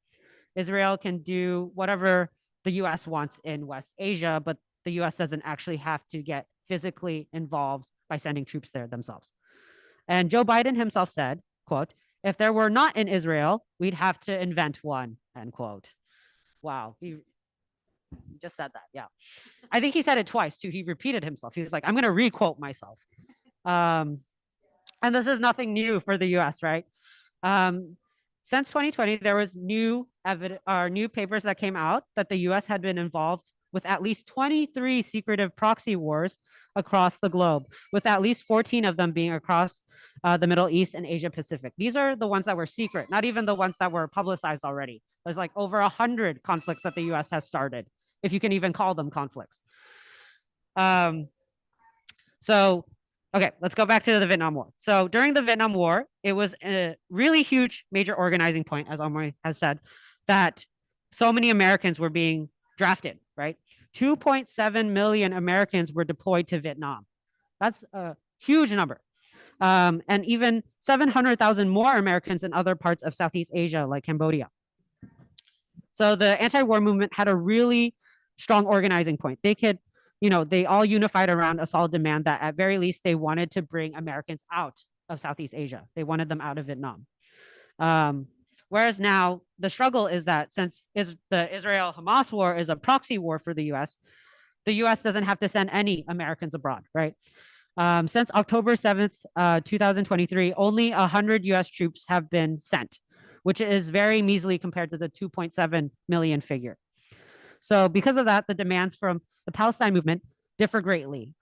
Israel can do whatever the US wants in West Asia, but the US doesn't actually have to get physically involved by sending troops there themselves. And Joe Biden himself said, quote, "If there were not in Israel, we'd have to invent one," end quote. Wow, he just said that, yeah. I think he said it twice too. He repeated himself. He was like, "I'm going to re-quote myself." And this is nothing new for the US, right? Since 2020, there was new papers that came out that the US had been involved with at least 23 secretive proxy wars across the globe, with at least 14 of them being across the Middle East and Asia Pacific. These are the ones that were secret, not even the ones that were publicized already. There's like over 100 conflicts that the US has started, if you can even call them conflicts. Okay, let's go back to the Vietnam War. So during the Vietnam War, it was a really huge major organizing point, as Omar has said, that so many Americans were being drafted, right? 2.7 million Americans were deployed to Vietnam. That's a huge number. And even 700,000 more Americans in other parts of Southeast Asia, like Cambodia. So the anti-war movement had a really strong organizing point. They could, they all unified around a solid demand that at very least they wanted to bring Americans out of Southeast Asia. They wanted them out of Vietnam. Whereas now the struggle is that since the Israel-Hamas war is a proxy war for the US doesn't have to send any Americans abroad, right? Since October 7th, 2023, only 100 US troops have been sent, which is very measly compared to the 2.7 million figure. So because of that, the demands from the Palestine movement differ greatly.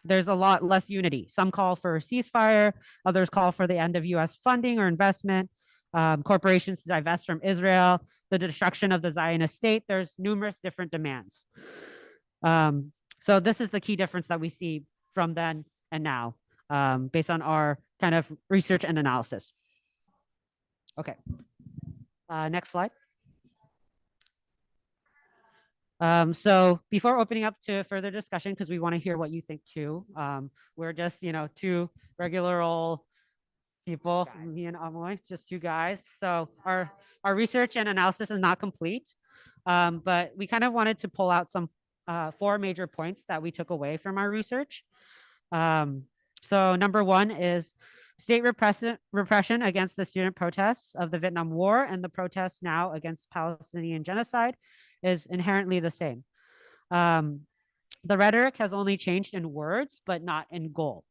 There's a lot less unity. Some call for a ceasefire, others call for the end of US funding or investment, corporations to divest from Israel, the destruction of the Zionist state. There's numerous different demands. So this is the key difference that we see from then and now, based on our kind of research and analysis. Okay, next slide. So before opening up to further discussion, because we want to hear what you think too, we're just, two regular old people, me and Amoy, just two guys. So our research and analysis is not complete, but we kind of wanted to pull out some 4 major points that we took away from our research. So number 1 is state repression against the student protests of the Vietnam War and the protests now against Palestinian genocide is inherently the same. The rhetoric has only changed in words, but not in goal.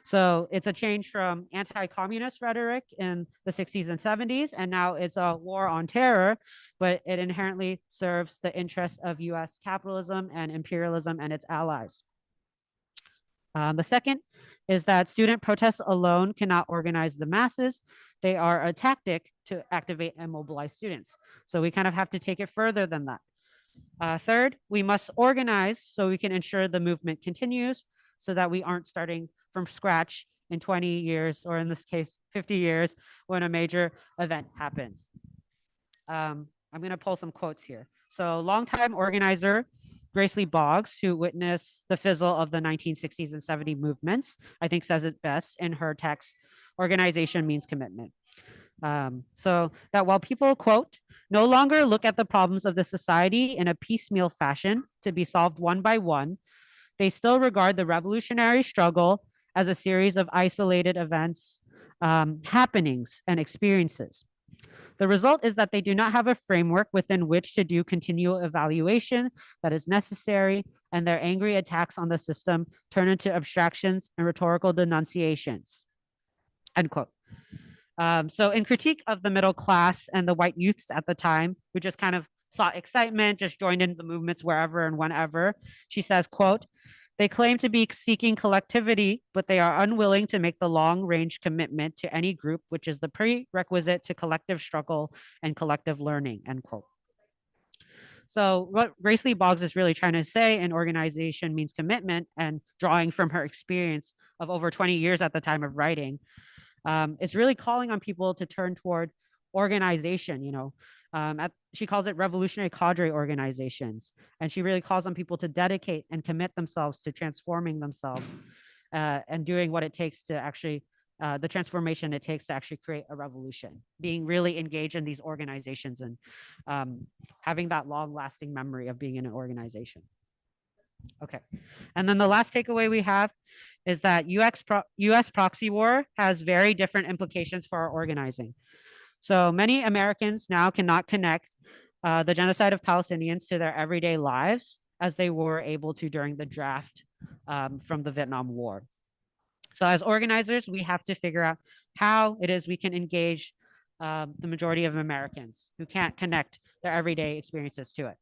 So it's a change from anti-communist rhetoric in the 60s and 70s, and now it's a war on terror, but it inherently serves the interests of US capitalism and imperialism and its allies. The second is that student protests alone cannot organize the masses. They are a tactic to activate and mobilize students. So we kind of have to take it further than that. Third, we must organize so we can ensure the movement continues so that we aren't starting from scratch in 20 years, or in this case, 50 years, when a major event happens. I'm going to pull some quotes here. So longtime organizer Grace Lee Boggs, who witnessed the fizzle of the 1960s and 70s movements, I think says it best in her text, Organization Means Commitment. So that while people, quote, no longer look at the problems of the society in a piecemeal fashion to be solved one by one, they still regard the revolutionary struggle as a series of isolated events, happenings, and experiences. The result is that they do not have a framework within which to do continual evaluation that is necessary, and their angry attacks on the system turn into abstractions and rhetorical denunciations, end quote. So in critique of the middle class and the white youths at the time, who just kind of saw excitement, just joined into the movements wherever and whenever, she says, quote, they claim to be seeking collectivity, but they are unwilling to make the long-range commitment to any group, which is the prerequisite to collective struggle and collective learning, end quote. So what Grace Lee Boggs is really trying to say in Organization Means Commitment, and drawing from her experience of over 20 years at the time of writing, it's really calling on people to turn toward organization, she calls it revolutionary cadre organizations. And she really calls on people to dedicate and commit themselves to transforming themselves and doing what it takes to actually, the transformation it takes to actually create a revolution, being really engaged in these organizations and having that long lasting memory of being in an organization. Okay. And then the last takeaway we have is that US proxy war has very different implications for our organizing. So many Americans now cannot connect the genocide of Palestinians to their everyday lives as they were able to during the draft from the Vietnam War. So as organizers, we have to figure out how it is we can engage the majority of Americans who can't connect their everyday experiences to it.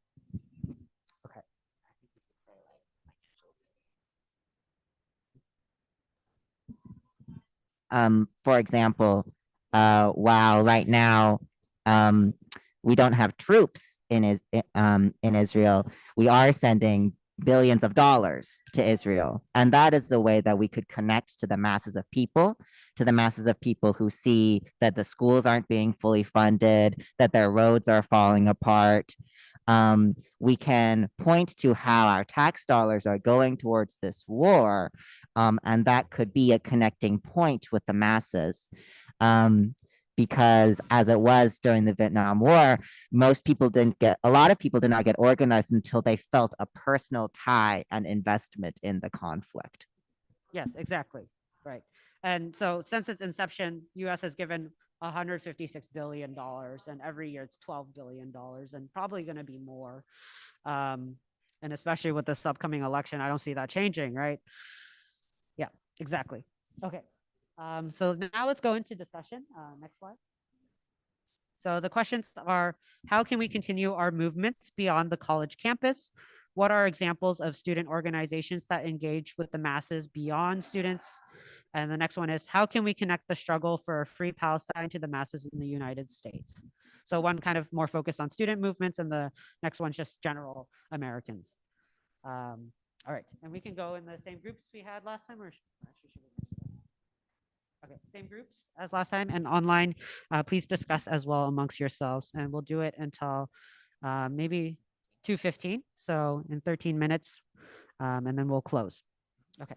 For example, while right now we don't have troops in Israel, we are sending billions of dollars to Israel. And that is the way that we could connect to the masses of people, who see that the schools aren't being fully funded, that their roads are falling apart. We can point to how our tax dollars are going towards this war, and that could be a connecting point with the masses. Because as it was during the Vietnam War, a lot of people did not get organized until they felt a personal tie and investment in the conflict.
Yes, exactly. Right. And so since its inception, US has given $156 billion, and every year it's $12 billion, and probably going to be more. And especially with this upcoming election, I don't see that changing, right? Yeah, exactly. Okay. So now let's go into discussion. Next slide. So the questions are, how can we continue our movements beyond the college campus? What are examples of student organizations that engage with the masses beyond students? And the next one is, how can we connect the struggle for a free Palestine to the masses in the United States? So one kind of more focused on student movements, and the next one's just general Americans. All right, and we can go in the same groups we had last time, or actually should we mix it up? Okay, same groups as last time, and online, please discuss as well amongst yourselves, and we'll do it until maybe 2:15, so in 13 minutes, and then we'll close. Okay.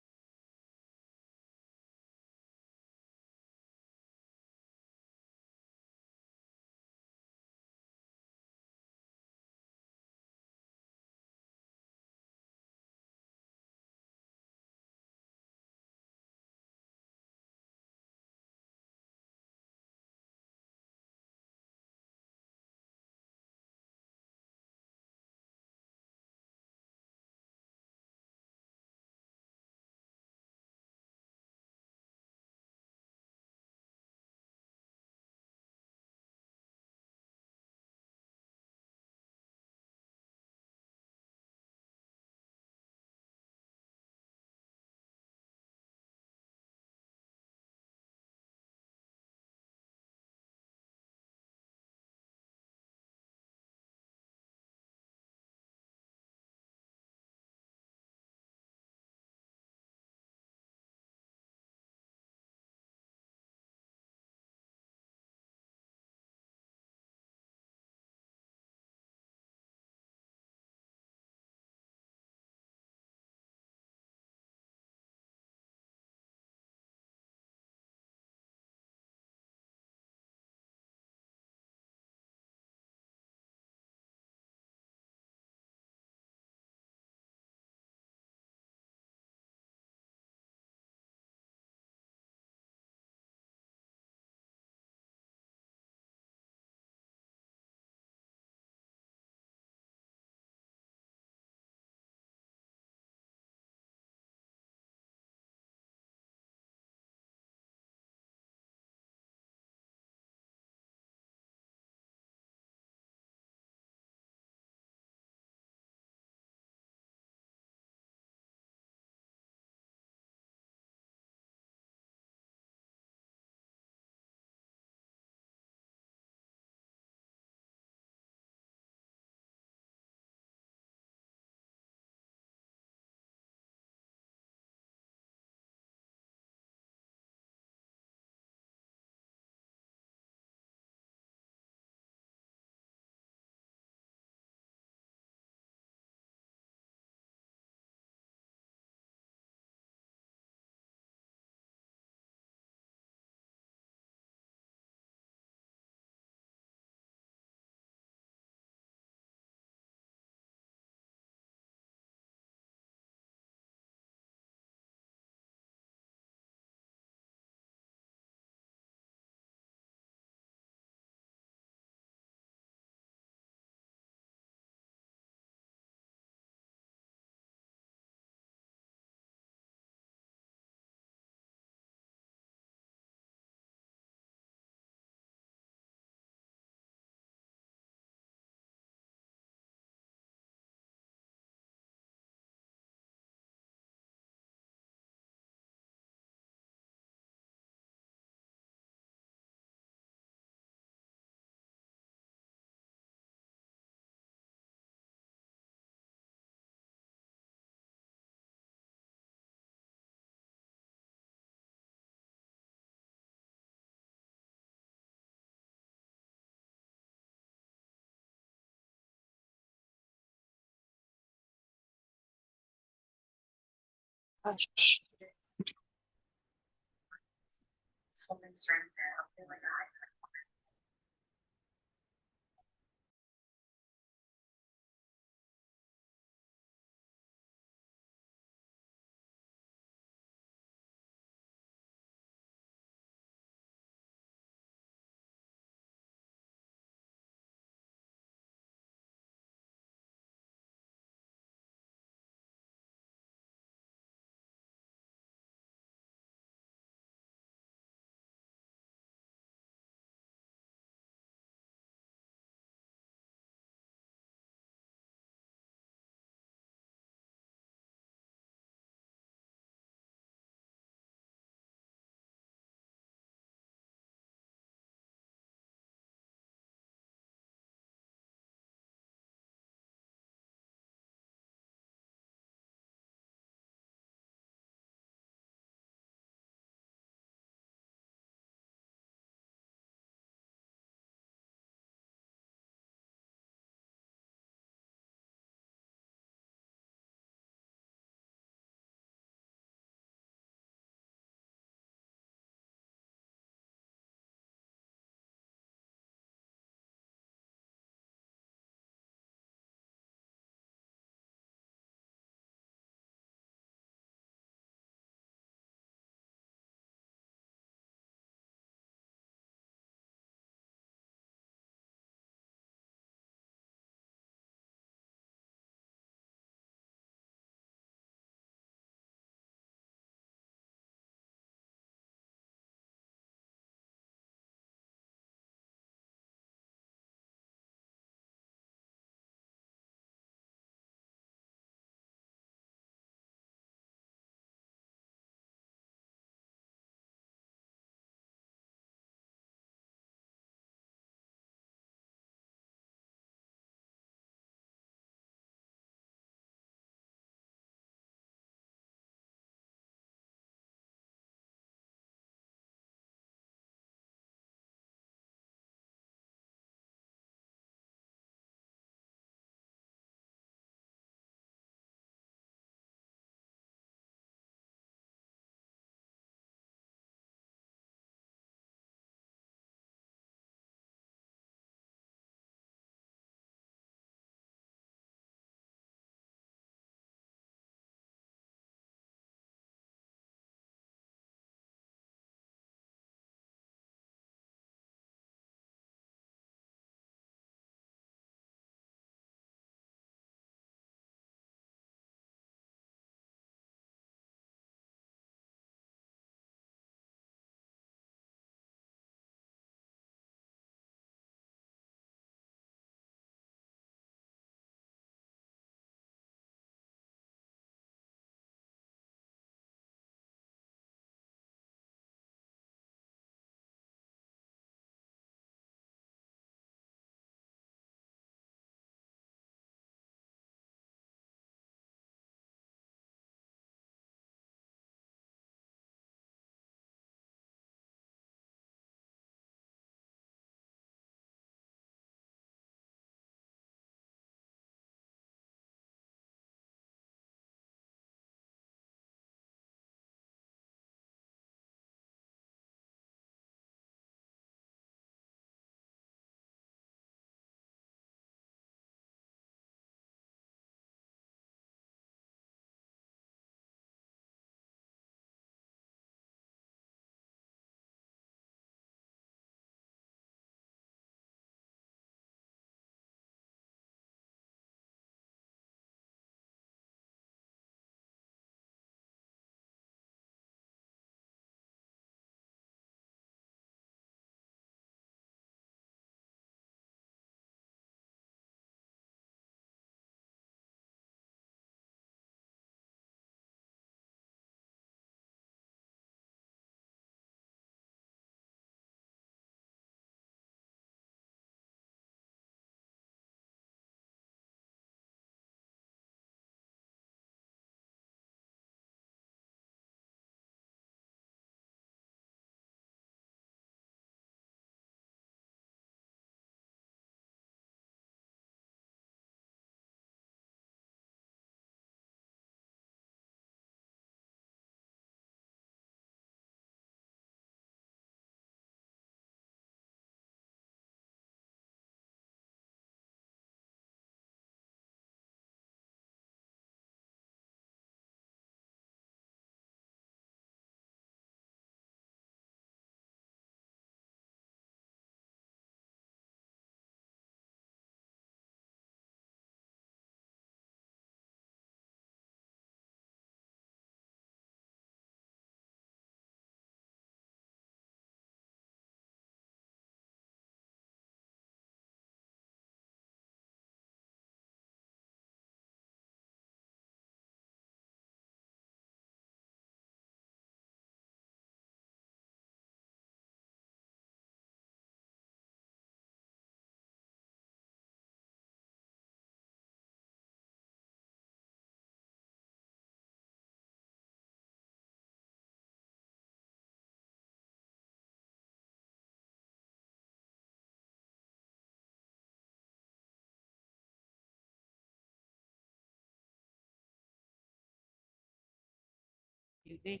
Okay.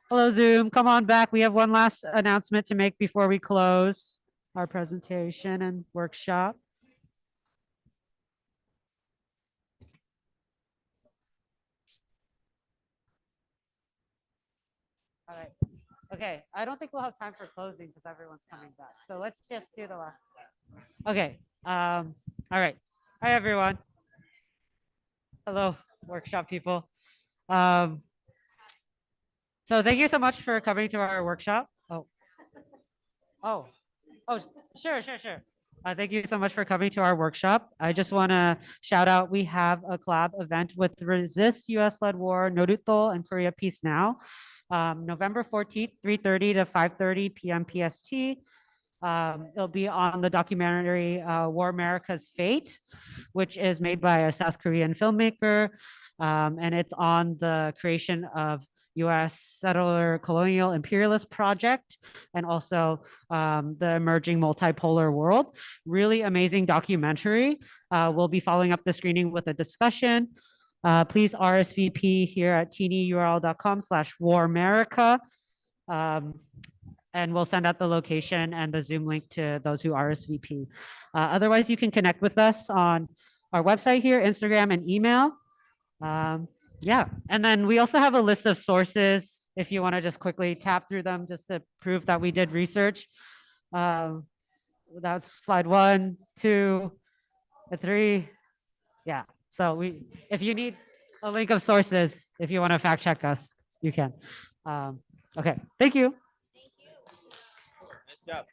Hello, Zoom. Come on back. We have one last announcement to make before we close our presentation and workshop. All right. Okay. I don't think we'll have time for closing because everyone's coming back. So let's just do the last. Okay. All right. Hi, everyone. Hello, workshop people. Um, so thank you so much for coming to our workshop. Oh, oh, sure. Thank you so much for coming to our workshop. I just want to shout out, we have a collab event with Resist US-led War, Noduto, and Korea Peace Now. November 14th, 3:30 to 5:30 p.m. PST. It'll be on the documentary War America's Fate, which is made by a South Korean filmmaker. And it's on the creation of US settler colonial imperialist project and also the emerging multipolar world. Really amazing documentary. We'll be following up the screening with a discussion. Please RSVP here at tinyurl.com/waramerica. And we'll send out the location and the Zoom link to those who RSVP. Otherwise, you can connect with us on our website here, Instagram, and email. Yeah, and then we also have a list of sources if you want to just quickly tap through them just to prove that we did research. That's slide 1, 2, 3. Yeah, so if you need a link of sources, if you want to fact check us, you can. Okay, thank you.
Nice job.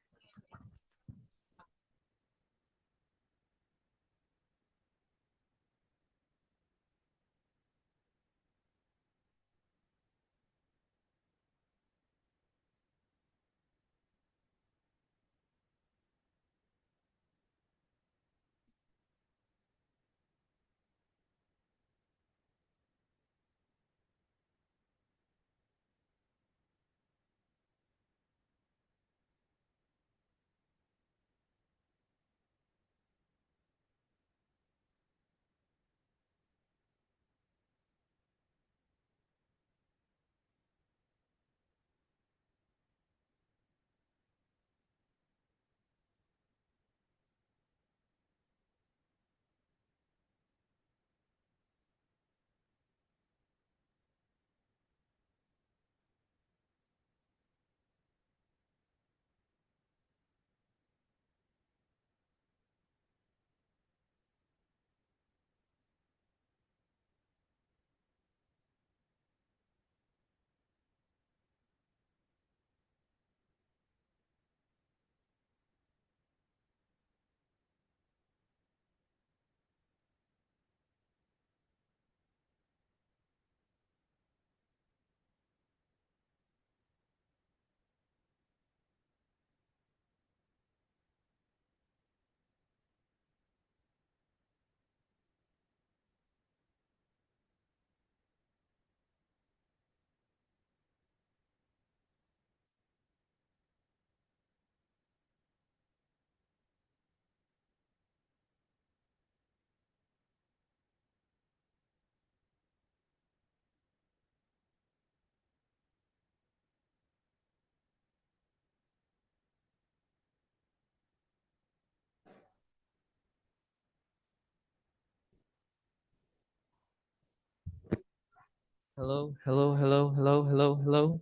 Hello, hello, hello, hello, hello, hello.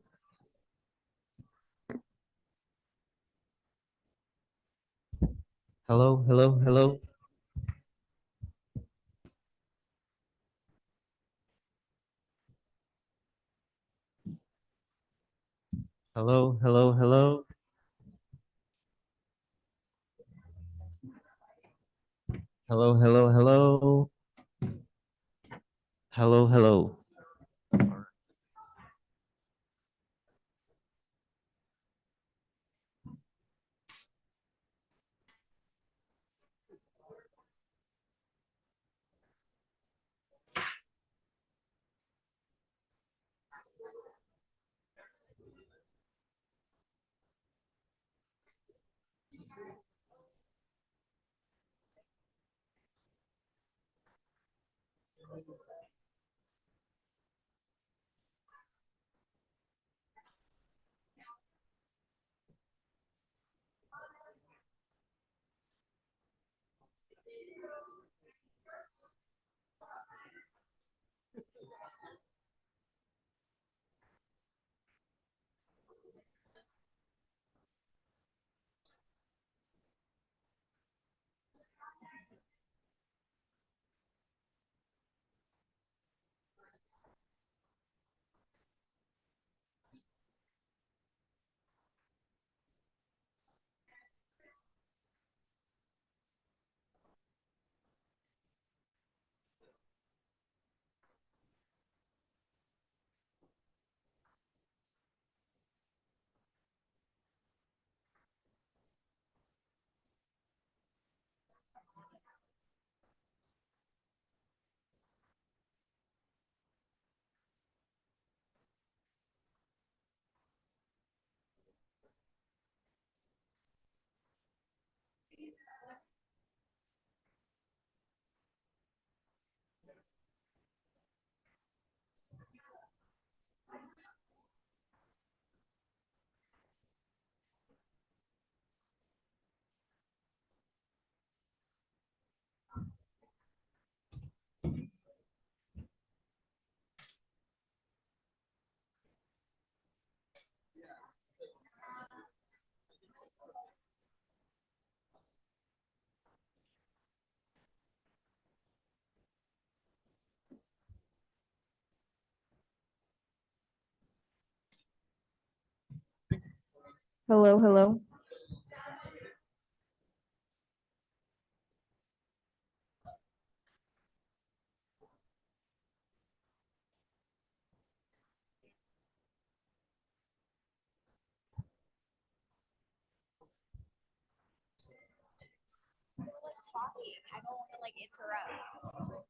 Hello, hello, hello. Hello, hello, hello. Hello, hello, hello. Hello, hello.
Hello, hello.
I don't want to like interrupt.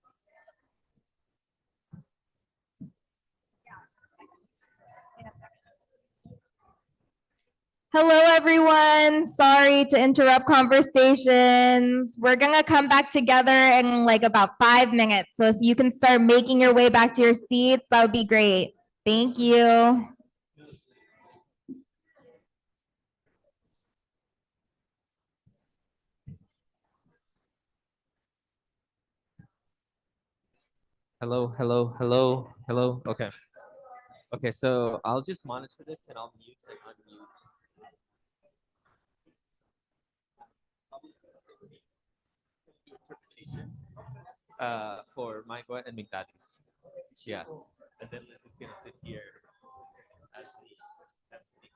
Hello, everyone. Sorry to interrupt conversations. We're gonna come back together in like about 5 minutes. So if you can start making your way back to your seats, that would be great. Thank you.
Hello, hello, hello, hello. Okay. Okay, so I'll just monitor this and I'll mute and unmute. Interpretation for Michael and McDaddy's. Yeah. And then Liz is gonna sit here as the MC.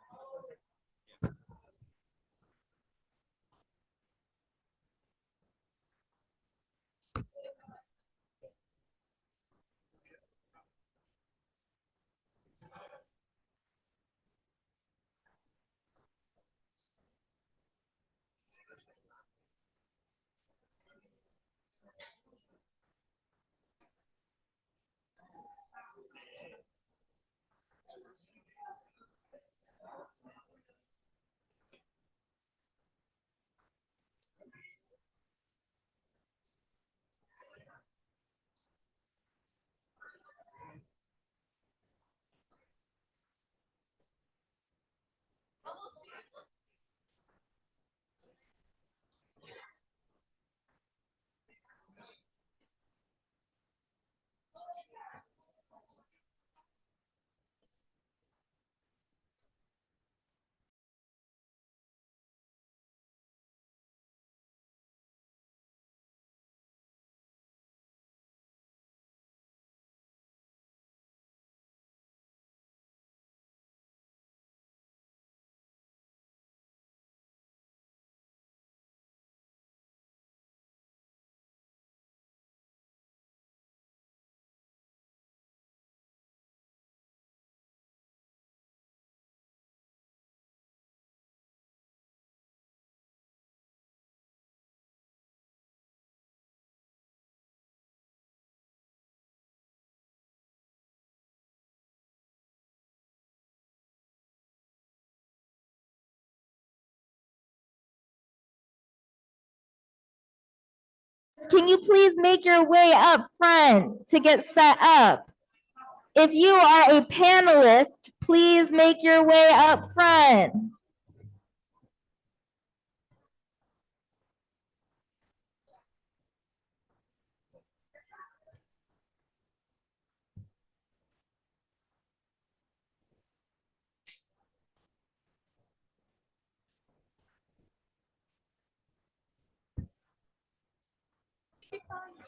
Can you please make your way up front to get set up? If you are a panelist, please make your way up front.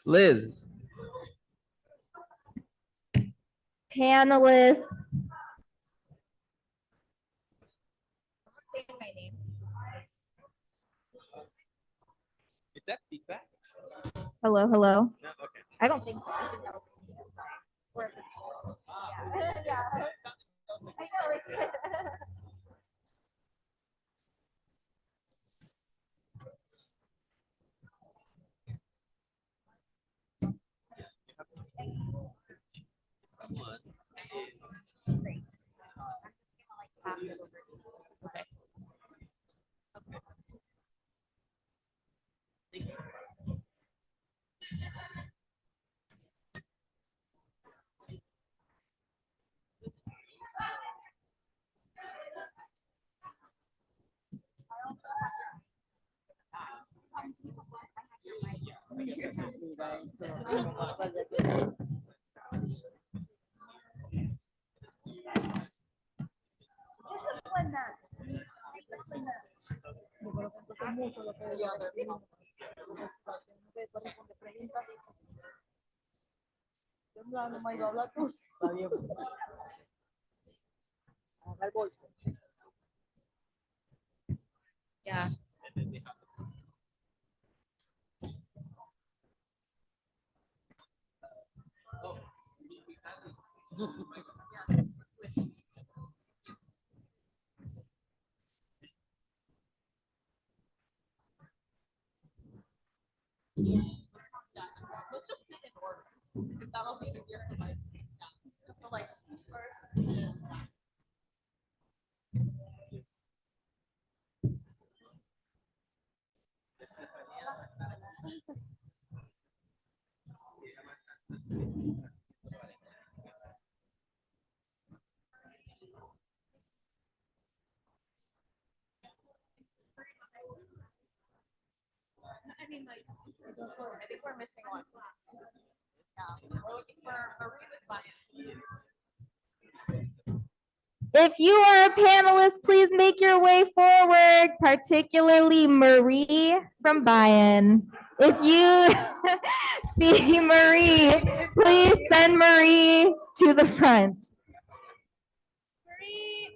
Liz.
Panelists.
Say my name.
Is that feedback?
Hello, hello.
No, okay.
I don't think so. I think that was just me. I'm sorry. Or yeah. Yeah. I know.
Someone is
Great. I'm just gonna like pass it over to you.
okay.
Yeah.
Let's just sit in order. If that'll be easier for my. Yeah. So like first. I mean, like, I think we're missing one. Yeah, we're looking for Marie with Bian.
If you are a panelist, please make your way forward, particularly Marie from Bayan. If you see Marie, please send Marie to the front.
Marie.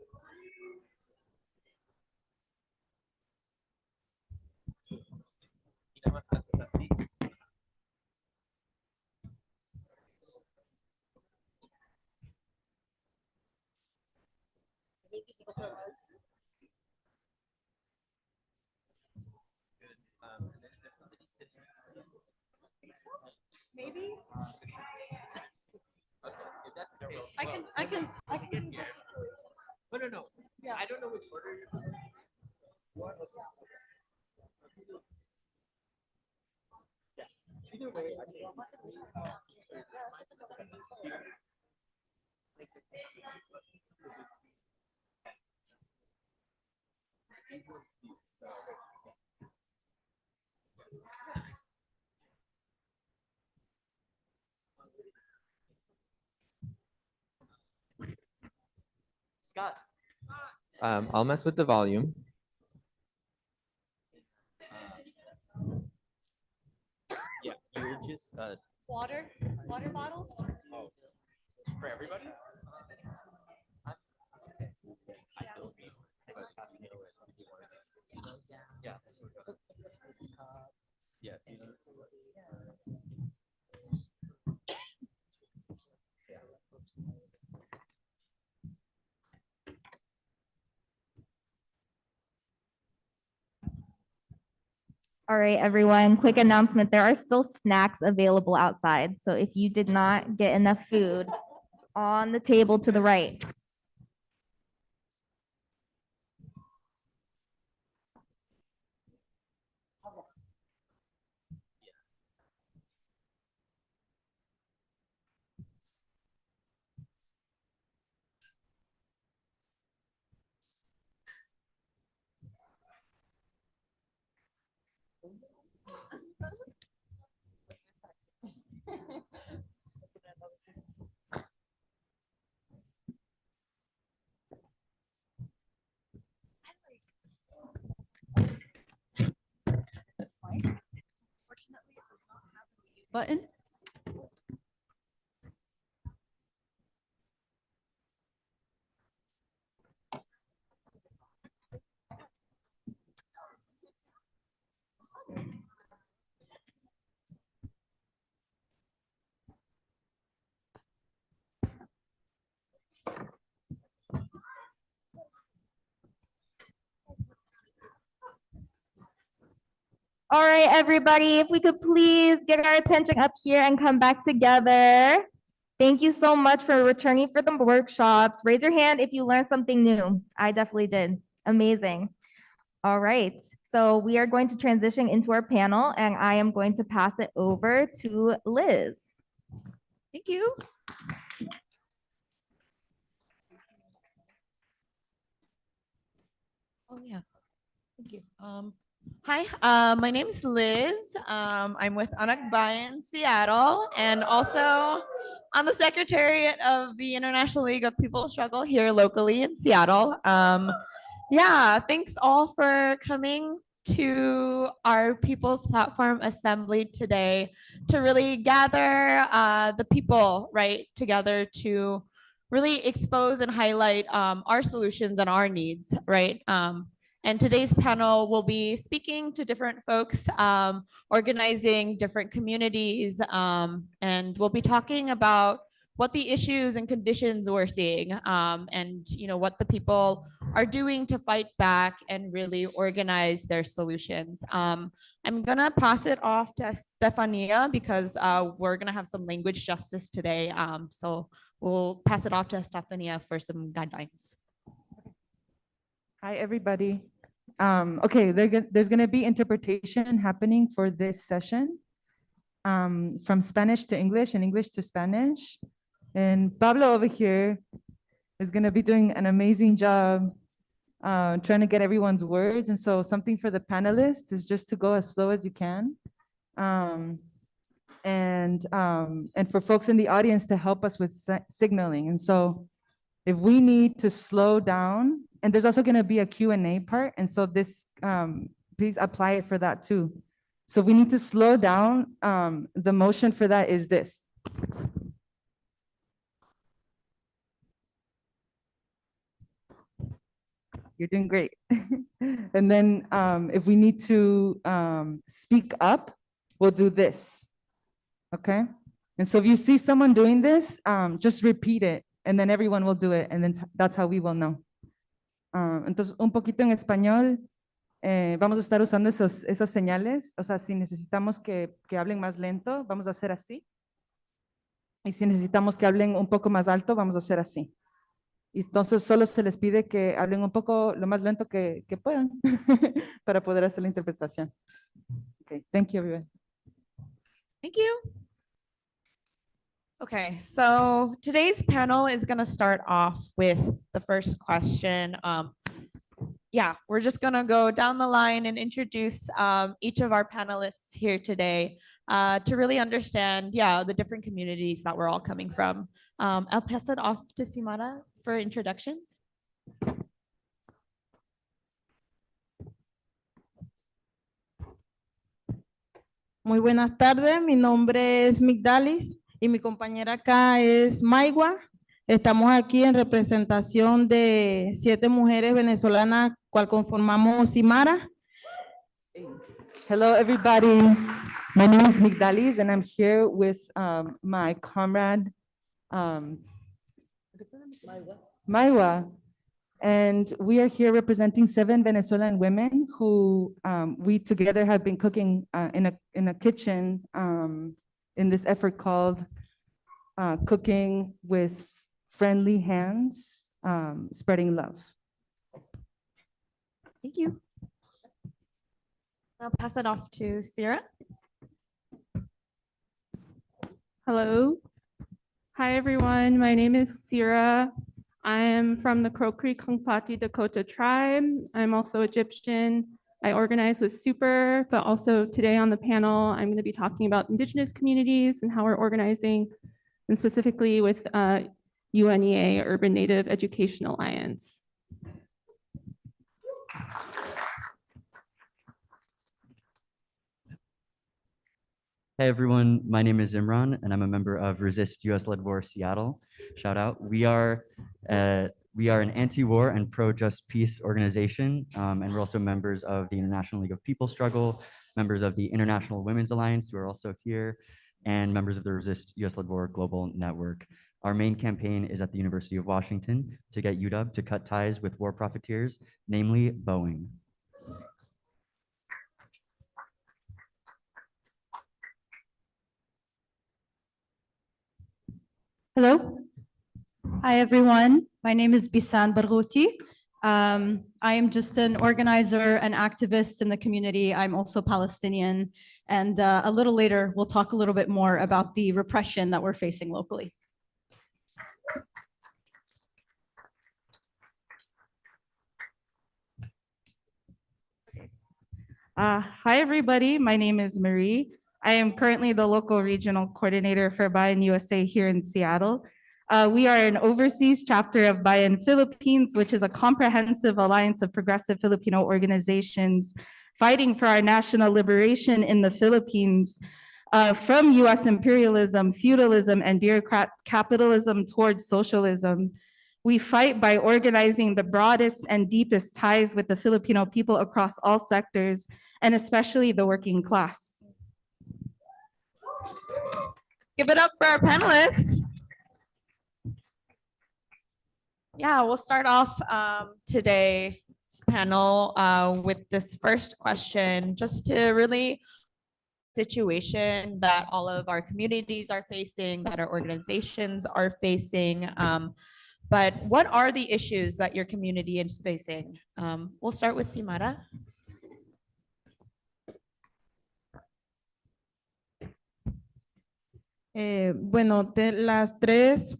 Maybe. I can do this.
No.
Yeah.
I don't know which order you're in. Yeah. Either way, I think. Scott. I'll mess with the volume. Yeah, you'll just
Water bottles.
oh, for everybody. I don't know, but I think it was one of these. Yeah. Yeah.
All right, everyone, quick announcement. There are still snacks available outside. So if you did not get enough food, it's on the table to the right.
button.
All right, everybody, if we could please get our attention up here and come back together. Thank you so much for returning for the workshops. Raise your hand if you learned something new. I definitely did. Amazing. All right, so we are going to transition into our panel and I am going to pass it over to Liz.
Thank you. Oh yeah, thank you. Hi, my name is Liz. I'm with Anakbay in Seattle, and also I'm the Secretariat of the International League of People Struggle here locally in Seattle. Yeah, thanks all for coming to our People's Platform Assembly today to really gather the people right together to really expose and highlight our solutions and our needs, right? And today's panel will be speaking to different folks, organizing different communities, and we'll be talking about what the issues and conditions we're seeing, and what the people are doing to fight back and really organize their solutions. I'm gonna pass it off to Stefania because we're gonna have some language justice today. So we'll pass it off to Stefania for some guidelines.
Hi, everybody. Okay, there's going to be interpretation happening for this session from Spanish to English and English to Spanish. And Pablo over here is going to be doing an amazing job trying to get everyone's words. And so something for the panelists is just to go as slow as you can. And for folks in the audience to help us with signaling. And so if we need to slow down, and there's also going to be a Q&A part. And so this, please apply it for that too. So we need to slow down. The motion for that is this. You're doing great. And then if we need to speak up, we'll do this. Okay? And so if you see someone doing this, just repeat it and then everyone will do it. And then that's how we will know. Entonces, un poquito en español, vamos a estar usando esas señales. O sea, si necesitamos que hablen más lento, vamos a hacer así. Y si necesitamos que hablen un poco más alto, vamos a hacer así. Y entonces solo se les pide que hablen un poco lo más lento que puedan para poder hacer la interpretación. Okay, thank you, everyone.
Thank you. Okay, so today's panel is going to start off with the first question. Yeah, we're just going to go down the line and introduce each of our panelists here today to really understand, the different communities that we're all coming from. I'll pass it off to Simara for introductions.
Muy buenas tardes, mi nombre es Migdalis y mi compañera acá es Maigua. Estamos aquí en representación de 7 mujeres venezolanas, cual conformamos Simara.
Hello, everybody. My name is Migdalis, and I'm here with my comrade, Maiwa. And we are here representing 7 Venezuelan women who we together have been cooking in a kitchen in this effort called Cooking with Friendly Hands, Spreading Love.
Thank you. I'll pass it off to Sierra.
Hello. Hi, everyone. My name is Sierra. I am from the Crow Creek Kongpati Dakota tribe. I'm also Egyptian. I organize with Super, but also today on the panel, I'm going to be talking about Indigenous communities and how we're organizing, and specifically with UNEA, Urban Native Education Alliance.
Hey everyone, my name is Imran and I'm a member of Resist US-led War Seattle. Shout out. We are an anti-war and pro-just peace organization, and we're also members of the International League of People Struggle, members of the International Women's Alliance, who are also here, and members of the Resist US-led War Global Network. Our main campaign is at the University of Washington to get UW to cut ties with war profiteers, namely Boeing.
Hello. Hi, everyone. My name is Bisan Barghouti. I am just an organizer and activist in the community. I'm also Palestinian. And a little later, we'll talk a little bit more about the repression that we're facing locally.
Hi, everybody. My name is Marie. I am currently the local regional coordinator for Bayan USA here in Seattle. We are an overseas chapter of Bayan Philippines, which is a comprehensive alliance of progressive Filipino organizations fighting for our national liberation in the Philippines from US imperialism, feudalism, and bureaucrat capitalism towards socialism. We fight by organizing the broadest and deepest ties with the Filipino people across all sectors, and especially the working class.
Give it up for our panelists. Yeah, we'll start off today's panel with this first question, just to really situation that all of our communities are facing, that our organizations are facing. But what are the issues that your community is facing? We'll start with Simara.
Bueno, las tres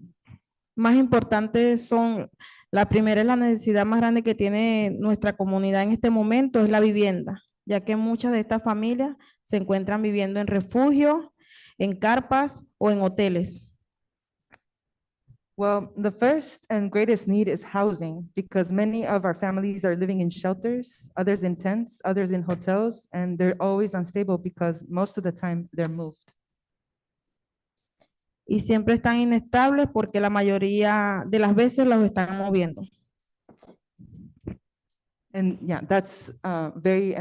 más importantes son, la primera es la necesidad más grande que tiene nuestra comunidad en este momento, es la vivienda, ya que muchas de estas familias se encuentran viviendo en refugios, en carpas o en hoteles.
Well, the first and greatest need is housing because many of our families are living in shelters, others in tents, others in hotels, and they're always unstable because most of the time they're moved.
Y siempre están inestables porque la mayoría de las veces los están moviendo.
And yeah, that's very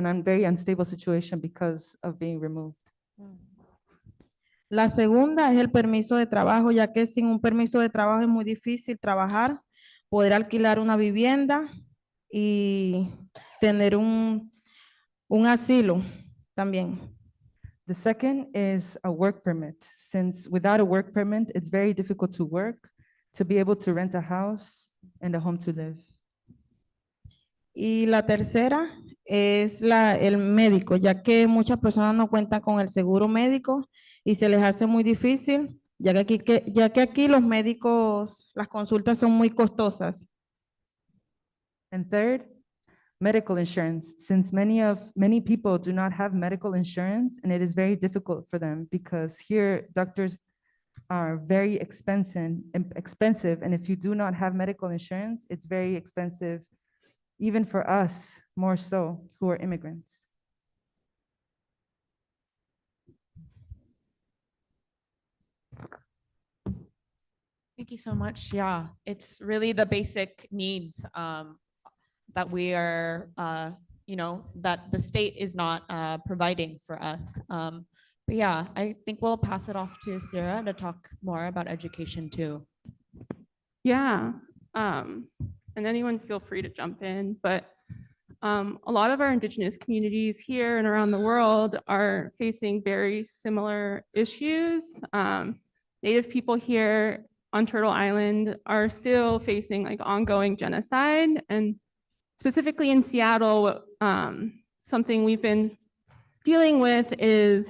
unstable situation because of being removed.
La segunda es el permiso de trabajo, ya que sin un permiso de trabajo es muy difícil trabajar, poder alquilar una vivienda y tener un asilo también.
The second is a work permit. Since without a work permit, it's very difficult to work, to be able to rent a house and a home to live.
Y la tercera es el médico, ya que muchas personas no cuentan con el seguro médico y se les hace muy difícil, ya que aquí los médicos, las consultas son muy costosas.
And third, medical insurance, since many people do not have medical insurance, and it is very difficult for them because here doctors are very expensive, and if you do not have medical insurance, it's very expensive, even for us, more so, who are immigrants.
Thank you so much. Yeah, it's really the basic needs that we are, that the state is not providing for us. But yeah, I think we'll pass it off to Sarah to talk more about education too.
Yeah, and anyone feel free to jump in, but a lot of our Indigenous communities here and around the world are facing very similar issues. Native people here on Turtle Island are still facing like ongoing genocide, and specifically in Seattle, something we've been dealing with is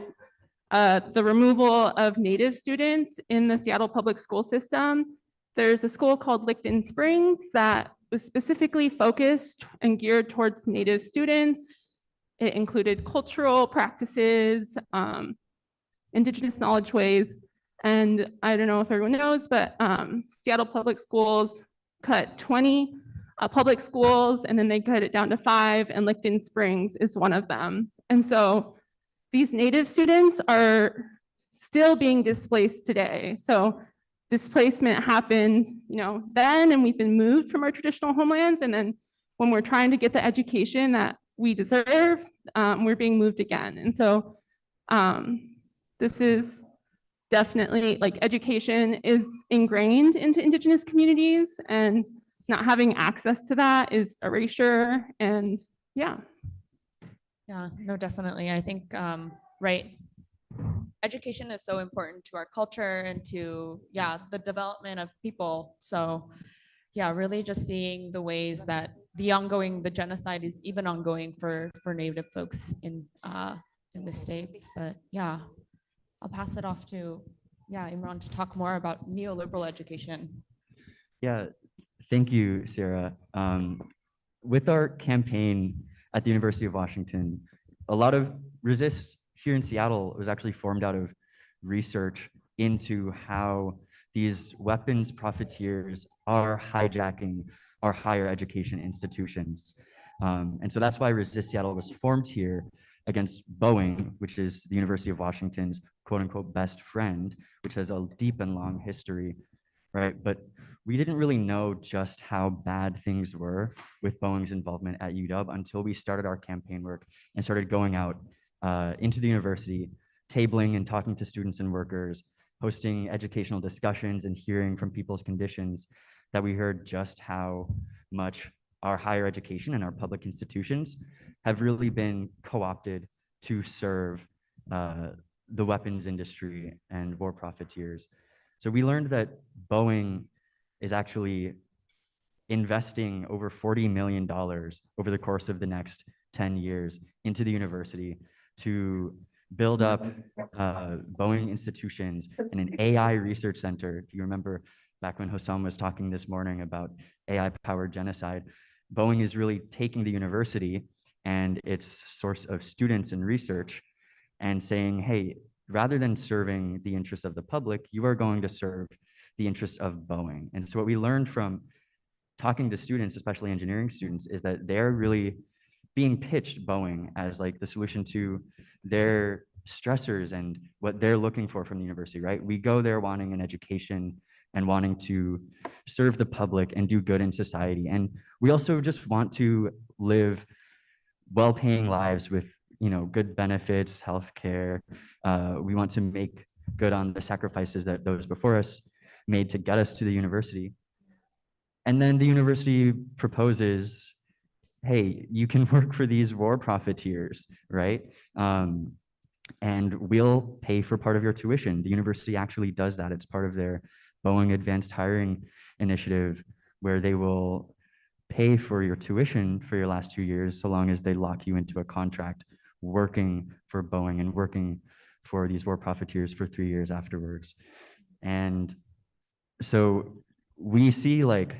the removal of Native students in the Seattle public school system. There's a school called Licton Springs that was specifically focused and geared towards Native students. It included cultural practices, Indigenous knowledge ways, and I don't know if everyone knows, but Seattle public schools cut 20 public schools, and then they cut it down to 5, and Licton Springs is one of them. And so these Native students are still being displaced today. So displacement happened, then, and we've been moved from our traditional homelands. And then when we're trying to get the education that we deserve, we're being moved again. And so this is definitely like education is ingrained into Indigenous communities, and not having access to that is erasure. And yeah.
Yeah, no, definitely. I think, right, education is so important to our culture and to, yeah, the development of people. So yeah, really just seeing the ways that the genocide is even ongoing for Native folks in the States. But yeah, I'll pass it off to, yeah, Imran to talk more about neoliberal education.
Yeah, thank you, Sarah. With our campaign at the University of Washington, a lot of Resist here in Seattle was actually formed out of research into how these weapons profiteers are hijacking our higher education institutions. And so that's why Resist Seattle was formed here against Boeing, which is the University of Washington's quote unquote best friend, which has a deep and long history, right? But we didn't really know just how bad things were with Boeing's involvement at UW until we started our campaign work and started going out into the university, tabling and talking to students and workers, hosting educational discussions and hearing from people's conditions, that we heard just how much our higher education and our public institutions have really been co-opted to serve the weapons industry and war profiteers. So we learned that Boeing is actually investing over $40 million over the course of the next 10 years into the university to build up Boeing institutions and an AI research center. If you remember back when Hossam was talking this morning about AI-powered genocide, Boeing is really taking the university and its source of students and research and saying, hey, rather than serving the interests of the public, you are going to serve the interests of Boeing. And so what we learned from talking to students, especially engineering students, is that they're really being pitched Boeing as like the solution to their stressors and what they're looking for from the university, right? We go there wanting an education and wanting to serve the public and do good in society. And we also just want to live well-paying lives with good benefits, healthcare. We want to make good on the sacrifices that those before us made to get us to the university. And then the university proposes, hey, you can work for these war profiteers, right? And we'll pay for part of your tuition. The university actually does that. It's part of their Boeing Advanced Hiring Initiative, where they will pay for your tuition for your last 2 years, so long as they lock you into a contract working for Boeing and working for these war profiteers for 3 years afterwards. And so we see like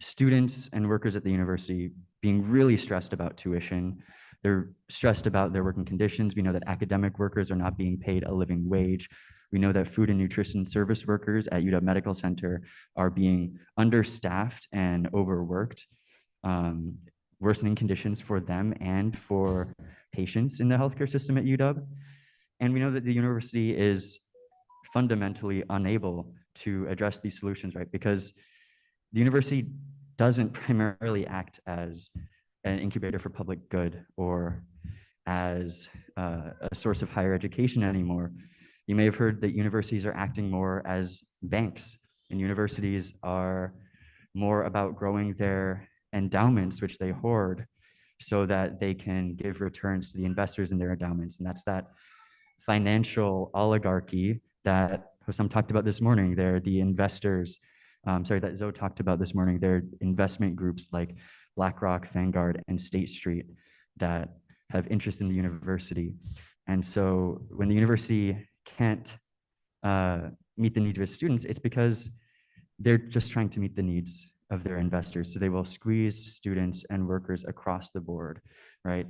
students and workers at the university being really stressed about tuition. They're stressed about their working conditions. We know that academic workers are not being paid a living wage. We know that food and nutrition service workers at UW Medical Center are being understaffed and overworked, worsening conditions for them and for patients in the healthcare system at UW. And we know that the university is fundamentally unable to address these solutions, right? Because the university doesn't primarily act as an incubator for public good or as a source of higher education anymore. You may have heard that universities are acting more as banks, and universities are more about growing their endowments, which they hoard, so that they can give returns to the investors in their endowments. And that's that financial oligarchy that Hossam talked about this morning. They're the investors, that Zoe talked about this morning. They're investment groups like BlackRock, Vanguard, and State Street that have interest in the university. And so when the university can't meet the needs of its students, it's because they're just trying to meet the needs of their investors. So they will squeeze students and workers across the board, right?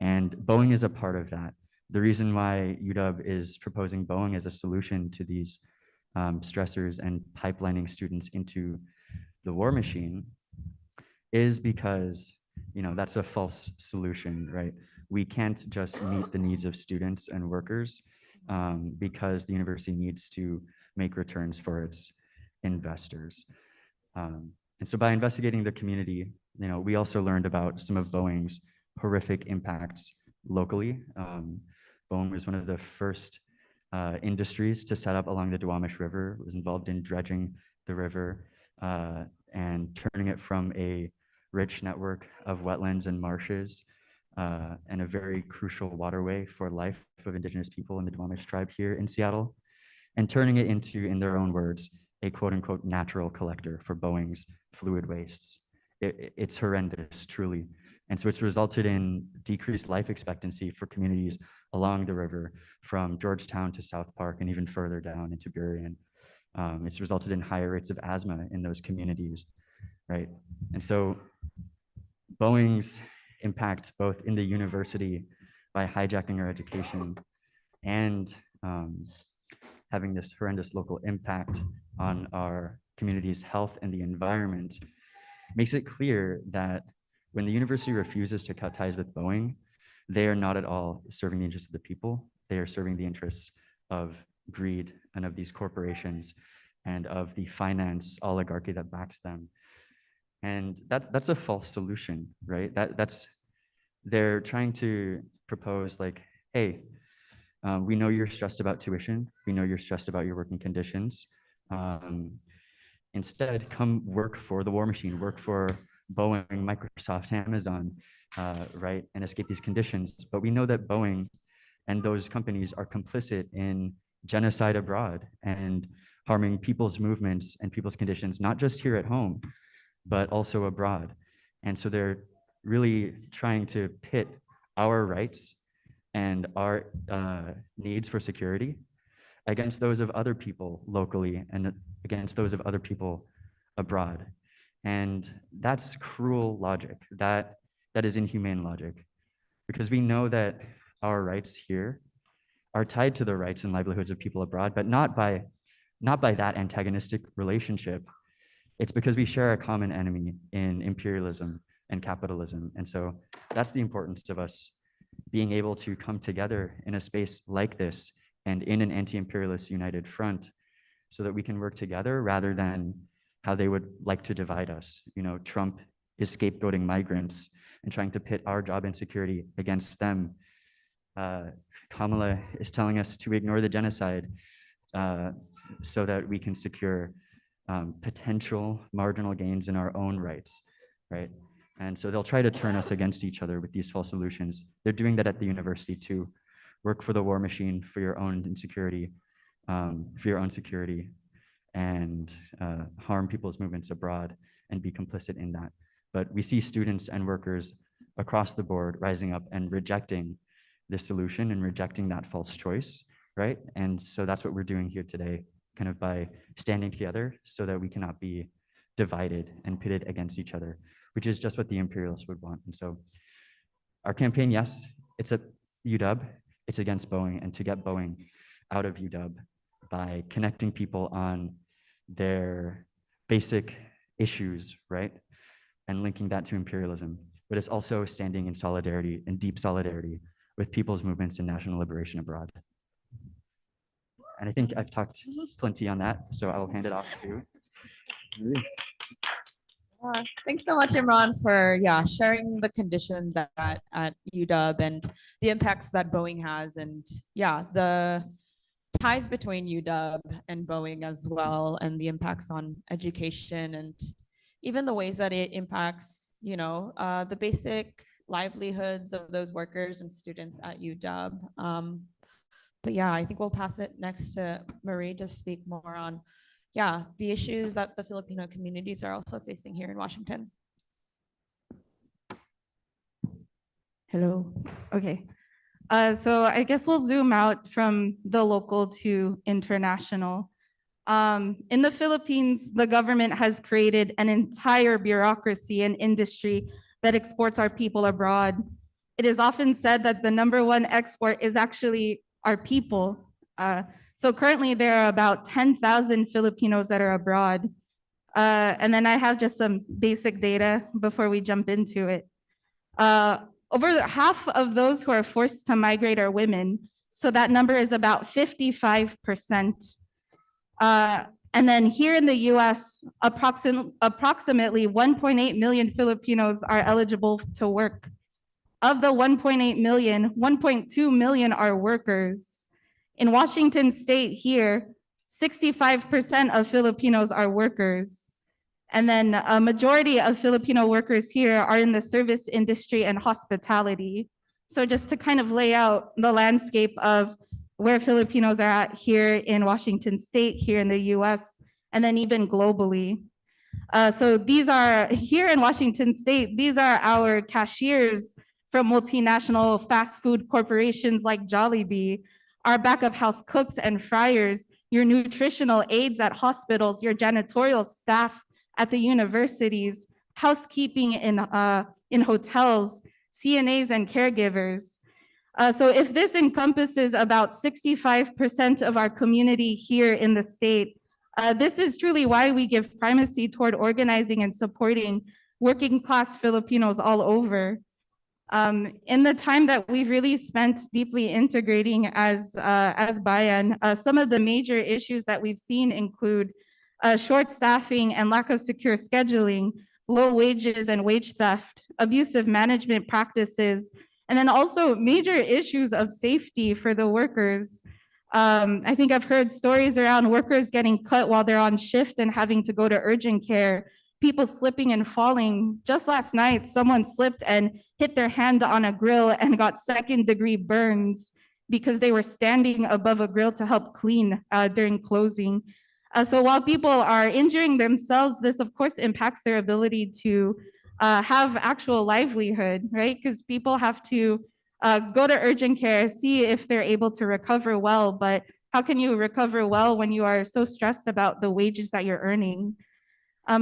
And Boeing is a part of that. The reason why UW is proposing Boeing as a solution to these stressors and pipelining students into the war machine is because, that's a false solution, right? We can't just meet the needs of students and workers because the university needs to make returns for its investors. And so by investigating the community, we also learned about some of Boeing's horrific impacts locally. Boeing was one of the first industries to set up along the Duwamish River. It was involved in dredging the river and turning it from a rich network of wetlands and marshes and a very crucial waterway for life of Indigenous people in the Duwamish tribe here in Seattle, and turning it into, in their own words, a quote unquote natural collector for Boeing's fluid wastes. It's horrendous, truly. And so it's resulted in decreased life expectancy for communities along the river from Georgetown to South Park and even further down into Burien. It's resulted in higher rates of asthma in those communities, right? And so Boeing's impact both in the university by hijacking our education and having this horrendous local impact on our community's health and the environment makes it clear that when the university refuses to cut ties with Boeing, they are not at all serving the interests of the people. They are serving the interests of greed and of these corporations and of the finance oligarchy that backs them. And that's a false solution, right? They're trying to propose like, hey, we know you're stressed about tuition. We know you're stressed about your working conditions. Instead, come work for the war machine, work for Boeing, Microsoft, Amazon, right? And escape these conditions. But we know that Boeing and those companies are complicit in genocide abroad and harming people's movements and people's conditions, not just here at home, but also abroad. And so they're really trying to pit our rights and our needs for security against those of other people locally and against those of other people abroad. And that's cruel logic. That is inhumane logic, because we know that our rights here are tied to the rights and livelihoods of people abroad, but not by that antagonistic relationship. It's because we share a common enemy in imperialism and capitalism. And so that's the importance of us being able to come together in a space like this and in an anti-imperialist united front so that we can work together rather than how they would like to divide us. Trump is scapegoating migrants and trying to pit our job insecurity against them. Kamala is telling us to ignore the genocide so that we can secure potential marginal gains in our own rights, right? And so they'll try to turn us against each other with these false solutions. They're doing that at the university too. Work for the war machine for your own insecurity, for your own security, and harm people's movements abroad and be complicit in that. But we see students and workers across the board rising up and rejecting this solution and rejecting that false choice, right? And so that's what we're doing here today, kind of by standing together so that we cannot be divided and pitted against each other, which is just what the imperialists would want. And so our campaign, yes, it's at UW, it's against Boeing, and to get Boeing out of UW by connecting people on their basic issues, right? And linking that to imperialism. But it's also standing in solidarity, in deep solidarity with people's movements in national liberation abroad. And I think I've talked plenty on that, so I will hand it off to Marie.
Thanks so much, Imran, for sharing the conditions at UW and the impacts that Boeing has, and the ties between UW and Boeing as well, and the impacts on education and even the ways that it impacts, the basic livelihoods of those workers and students at UW. But I think we'll pass it next to Marie to speak more on the issues that the Filipino communities are also facing here in Washington.
Hello. Okay. So I guess we'll zoom out from the local to international. In the Philippines, the government has created an entire bureaucracy and industry that exports our people abroad. It is often said that the #1 export is actually our people. So currently there are about 10,000 Filipinos that are abroad. And then I have just some basic data before we jump into it. Over half of those who are forced to migrate are women. So that number is about 55%. And then here in the US, approximately 1.8 million Filipinos are eligible to work. Of the 1.8 million, 1.2 million are workers. In Washington state here, 65% of Filipinos are workers. And then a majority of Filipino workers here are in the service industry and hospitality. So just to kind of lay out the landscape of where Filipinos are at here in Washington state, here in the US, and then even globally. So these are, here in Washington state, these are our cashiers from multinational fast food corporations like Jollibee, our back of house cooks and fryers, your nutritional aides at hospitals, your janitorial staff at the universities, housekeeping in hotels, CNAs and caregivers. So if this encompasses about 65% of our community here in the state, this is truly why we give primacy toward organizing and supporting working class Filipinos all over. In the time that we've really spent deeply integrating as Bayan, some of the major issues that we've seen include short staffing and lack of secure scheduling, low wages and wage theft, abusive management practices, and then also major issues of safety for the workers. I think I've heard stories around workers getting cut while they're on shift and having to go to urgent care, people slipping and falling. Just last night, someone slipped and hit their hand on a grill and got second-degree burns because they were standing above a grill to help clean during closing. So while people are injuring themselves, this of course impacts their ability to have actual livelihood, right? Because people have to go to urgent care, see if they're able to recover well, but how can you recover well when you are so stressed about the wages that you're earning?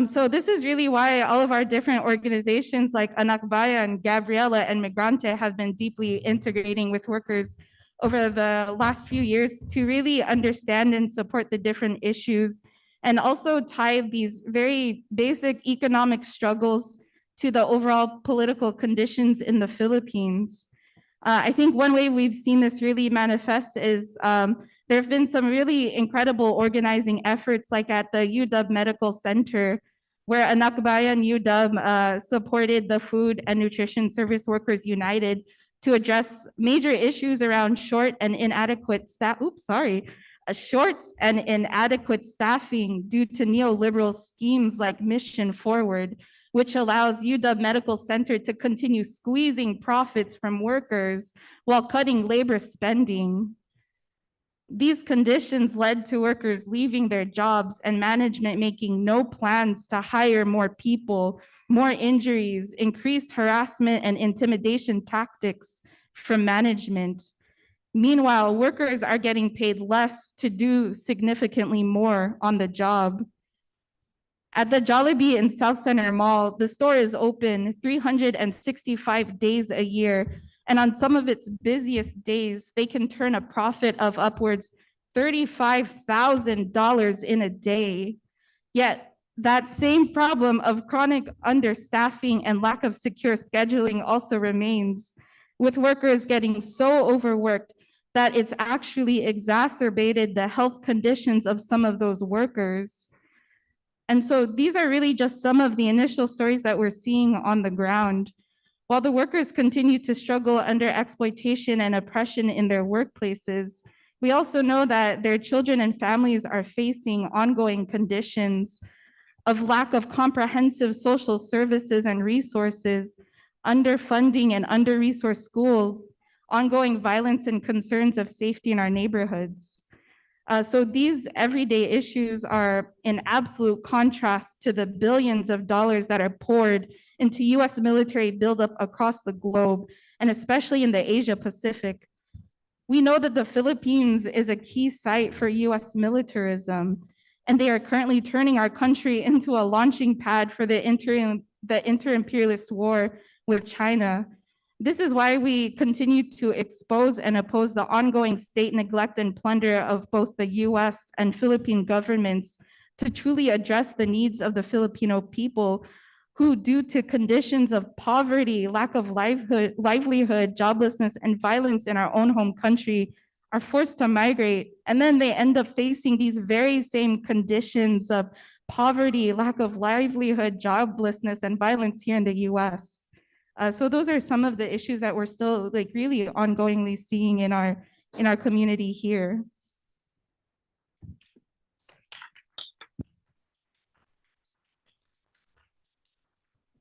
So this is really why all of our different organizations like Anak Bayan, Gabriela, and Migrante have been deeply integrating with workers over the last few years to really understand and support the different issues and also tie these very basic economic struggles to the overall political conditions in the Philippines. I think one way we've seen this really manifest is there have been some really incredible organizing efforts like at the UW Medical Center, where Anak Bayan UW supported the Food and Nutrition Service Workers United to address major issues around short and inadequate staffing due to neoliberal schemes like Mission Forward, which allows UW Medical Center to continue squeezing profits from workers while cutting labor spending. These conditions led to workers leaving their jobs and management making no plans to hire more people, more injuries, increased harassment and intimidation tactics from management. Meanwhile, workers are getting paid less to do significantly more on the job. At the Jollibee in South Center Mall, the store is open 365 days a year, and on some of its busiest days, they can turn a profit of upwards $35,000 in a day. Yet that same problem of chronic understaffing and lack of secure scheduling also remains, with workers getting so overworked that it's actually exacerbated the health conditions of some of those workers. And so these are really just some of the initial stories that we're seeing on the ground. While the workers continue to struggle under exploitation and oppression in their workplaces, we also know that their children and families are facing ongoing conditions of lack of comprehensive social services and resources, underfunding and under-resourced schools, ongoing violence and concerns of safety in our neighborhoods. So these everyday issues are in absolute contrast to the billions of dollars that are poured into US military buildup across the globe, and especially in the Asia Pacific. We know that the Philippines is a key site for US militarism, and they are currently turning our country into a launching pad for the inter-imperialist war with China. This is why we continue to expose and oppose the ongoing state neglect and plunder of both the US and Philippine governments to truly address the needs of the Filipino people who, due to conditions of poverty, lack of livelihood, joblessness, and violence in our own home country, are forced to migrate, and then they end up facing these very same conditions of poverty, lack of livelihood, joblessness, and violence here in the US. So those are some of the issues that we're still like really ongoingly seeing in our community here.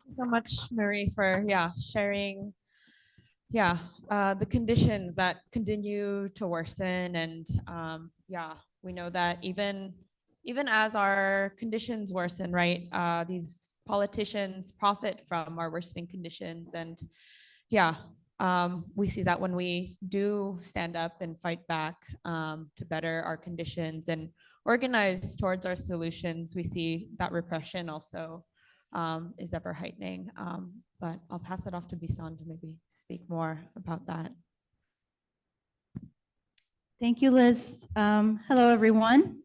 So much, Marie, for sharing the conditions that continue to worsen. And we know that even as our conditions worsen, right, these politicians profit from our worsening conditions. And we see that when we do stand up and fight back to better our conditions and organize towards our solutions, we see that repression also is ever heightening. But I'll pass it off to Bisan to maybe speak more about that.
Thank you, Liz. Hello, everyone.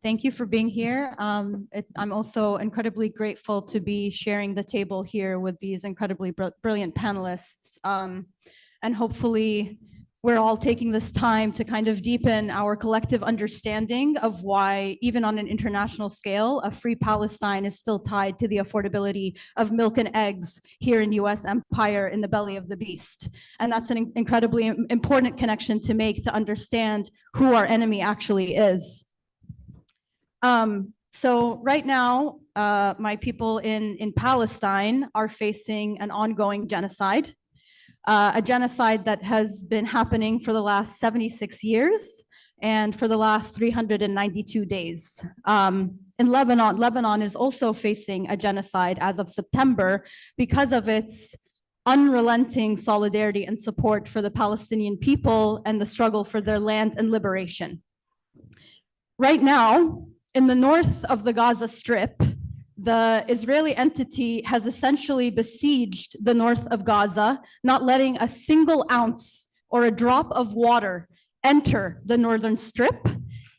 Thank you for being here. I'm also incredibly grateful to be sharing the table here with these incredibly brilliant panelists. And hopefully we're all taking this time to kind of deepen our collective understanding of why, even on an international scale, a free Palestine is still tied to the affordability of milk and eggs here in US empire in the belly of the beast. And that's an incredibly important connection to make to understand who our enemy actually is. So right now, my people in Palestine are facing an ongoing genocide. A genocide that has been happening for the last 76 years and for the last 392 days. In Lebanon is also facing a genocide as of September because of its unrelenting solidarity and support for the Palestinian people and the struggle for their land and liberation. Right now, in the north of the Gaza Strip, the Israeli entity has essentially besieged the north of Gaza, not letting a single ounce or a drop of water enter the northern strip.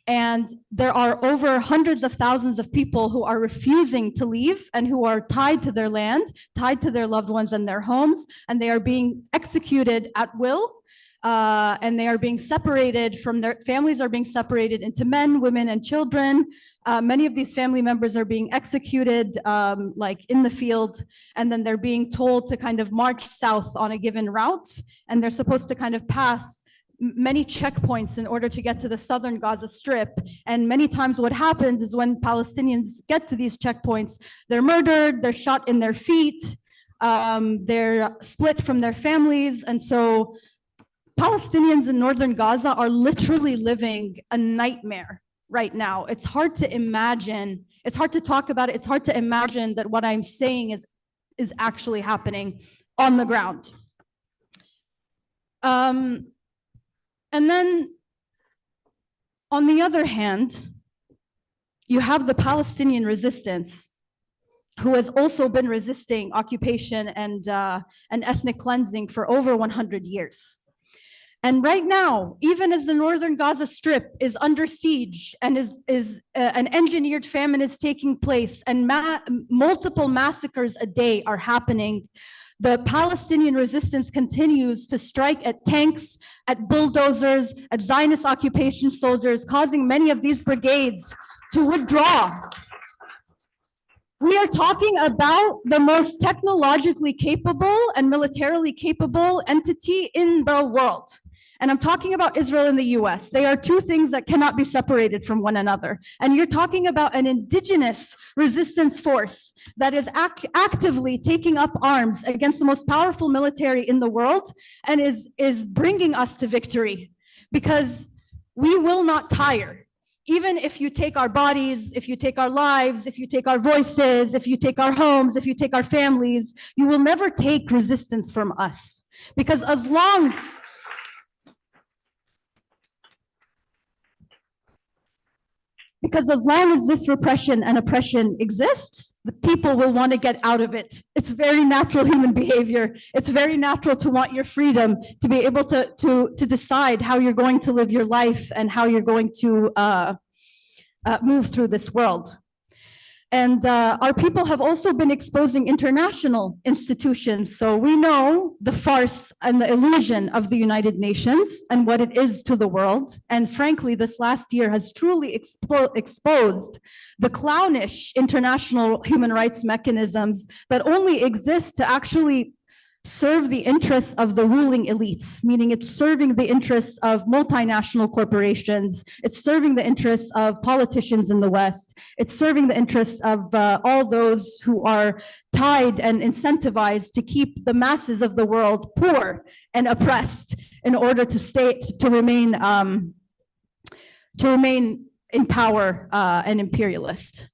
And there are over hundreds of thousands of people who are refusing to leave and who are tied to their land, tied to their loved ones and their homes, and they are being executed at will. And they are being separated from their families, are being separated into men, women, and children. Many of these family members are being executed like in the field, and then they're being told to kind of march south on a given route, and they're supposed to kind of pass many checkpoints in order to get to the southern Gaza Strip. And many times what happens is when Palestinians get to these checkpoints, they're murdered, they're shot in their feet, they're split from their families. And so Palestinians in northern Gaza are literally living a nightmare right now. It's hard to imagine, it's hard to talk about it, it's hard to imagine that what I'm saying is actually happening on the ground. And then on the other hand, you have the Palestinian resistance, who has also been resisting occupation and ethnic cleansing for over 100 years. And right now, even as the northern Gaza Strip is under siege and an engineered famine is taking place and multiple massacres a day are happening, the Palestinian resistance continues to strike at tanks, at bulldozers, at Zionist occupation soldiers, causing many of these brigades to withdraw. We are talking about the most technologically capable and militarily capable entity in the world. And I'm talking about Israel and the US. They are two things that cannot be separated from one another. And you're talking about an indigenous resistance force that is actively taking up arms against the most powerful military in the world and is bringing us to victory, because we will not tire. Even if you take our bodies, if you take our lives, if you take our voices, if you take our homes, if you take our families, you will never take resistance from us. Because as long as this repression and oppression exists, the people will want to get out of it. It's very natural human behavior. It's very natural to want your freedom, to be able to decide how you're going to live your life and how you're going to move through this world. And our people have also been exposing international institutions. So we know the farce and the illusion of the United Nations and what it is to the world. And frankly, this last year has truly exposed the clownish international human rights mechanisms that only exist to actually serve the interests of the ruling elites, meaning it's serving the interests of multinational corporations, it's serving the interests of politicians in the West, it's serving the interests of all those who are tied and incentivized to keep the masses of the world poor and oppressed in order to remain in power and imperialist.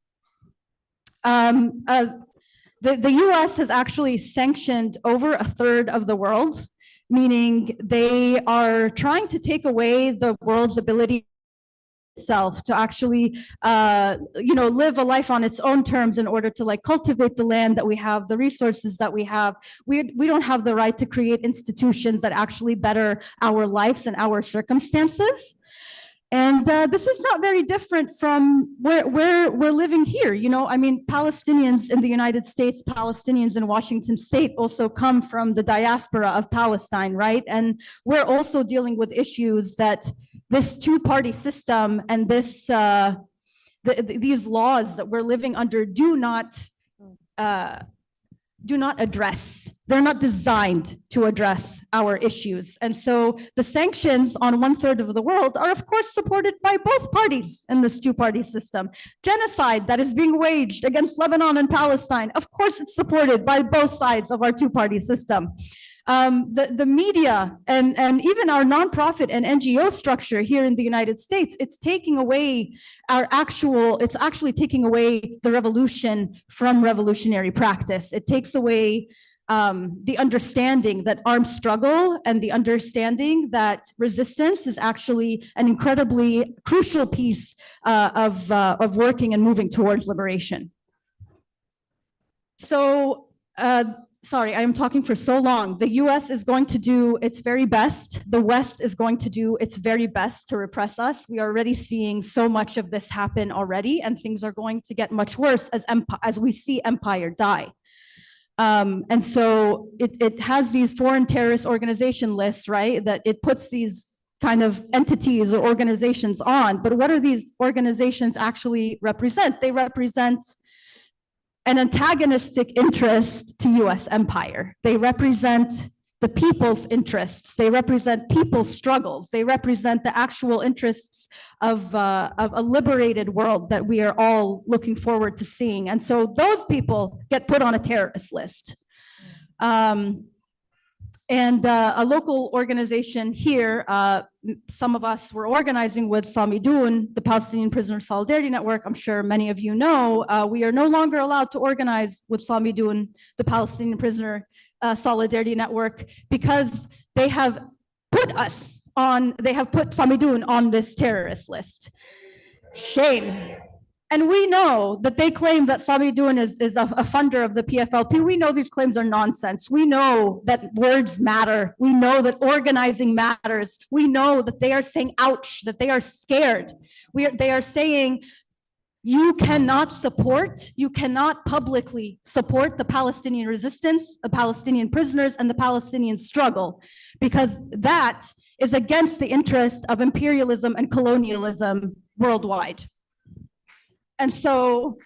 The US has actually sanctioned over a third of the world, meaning they are trying to take away the world's ability itself to actually live a life on its own terms in order to like cultivate the land that we have, the resources that we have. We don't have the right to create institutions that actually better our lives and our circumstances. And this is not very different from where we're living here. I mean, Palestinians in the United States, Palestinians in Washington State also come from the diaspora of Palestine, right? And we're also dealing with issues that this two-party system and this these laws that we're living under do not address. They're not designed to address our issues. And so the sanctions on 1/3 of the world are of course supported by both parties in this two-party system. Genocide that is being waged against Lebanon and Palestine, of course it's supported by both sides of our two-party system. The media and even our nonprofit and NGO structure here in the United States, it's actually taking away the revolution from revolutionary practice. It takes away the understanding that armed struggle and the understanding that resistance is actually an incredibly crucial piece of working and moving towards liberation. So, sorry, I am talking for so long. The US is going to do its very best. The West is going to do its very best to repress us. We are already seeing so much of this happen already, and things are going to get much worse as we see empire die. And so it has these foreign terrorist organization lists, right? That it puts these kind of entities or organizations on. But what are these organizations actually represent? They represent an antagonistic interest to US empire. They represent the people's interests. They represent people's struggles. They represent the actual interests of a liberated world that we are all looking forward to seeing. And so those people get put on a terrorist list. And a local organization here, some of us were organizing with Samidun, the Palestinian Prisoner Solidarity Network. I'm sure many of you know, we are no longer allowed to organize with Samidun, the Palestinian Prisoner Solidarity Network, because they have put Samidun on this terrorist list. Shame. And we know that they claim that Samidun is a funder of the PFLP. We know these claims are nonsense. We know that words matter. We know that organizing matters. We know that they are saying, ouch, that they are scared. They are saying, you cannot publicly support the Palestinian resistance, the Palestinian prisoners, and the Palestinian struggle, because that is against the interest of imperialism and colonialism worldwide. And so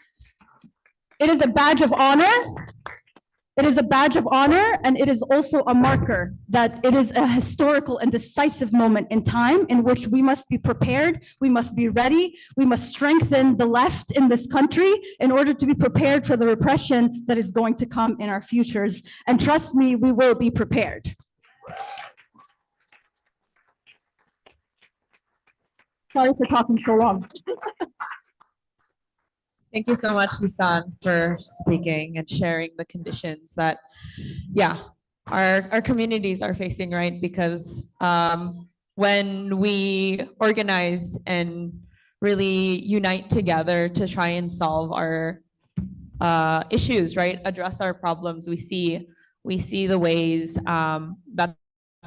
it is a badge of honor. It is a badge of honor, and it is also a marker that it is a historical and decisive moment in time in which we must be prepared, we must be ready, we must strengthen the left in this country in order to be prepared for the repression that is going to come in our futures. And trust me, we will be prepared. Sorry for talking so long.
Thank you so much, Lisan, for speaking and sharing the conditions that, our communities are facing, right? Because when we organize and really unite together to try and solve our issues, right? Address our problems, we see the ways that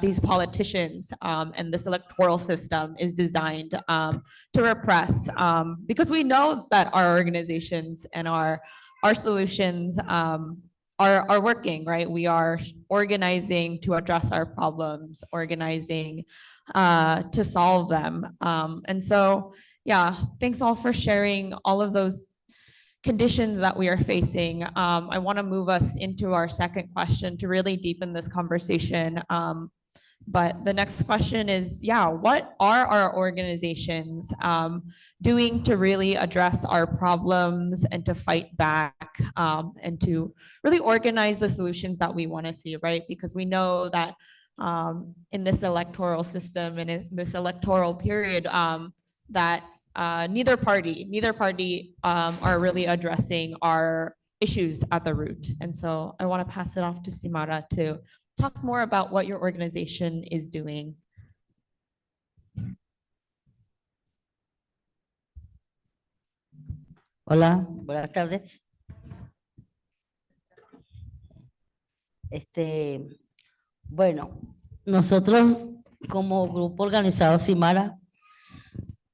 these politicians and this electoral system is designed to repress, because we know that our organizations and our solutions are working, right? We are organizing to address our problems, organizing to solve them. And so, yeah, thanks all for sharing all of those conditions that we are facing. I want to move us into our second question to really deepen this conversation. But the next question is, yeah, what are our organizations doing to really address our problems and to fight back and to really organize the solutions that we want to see, right? Because we know that in this electoral system and in this electoral period, that neither party are really addressing our issues at the root. And so I want to pass it off to Simara to talk more about what your organization is doing.
Hola, buenas tardes. Bueno, nosotros como grupo organizado Simara,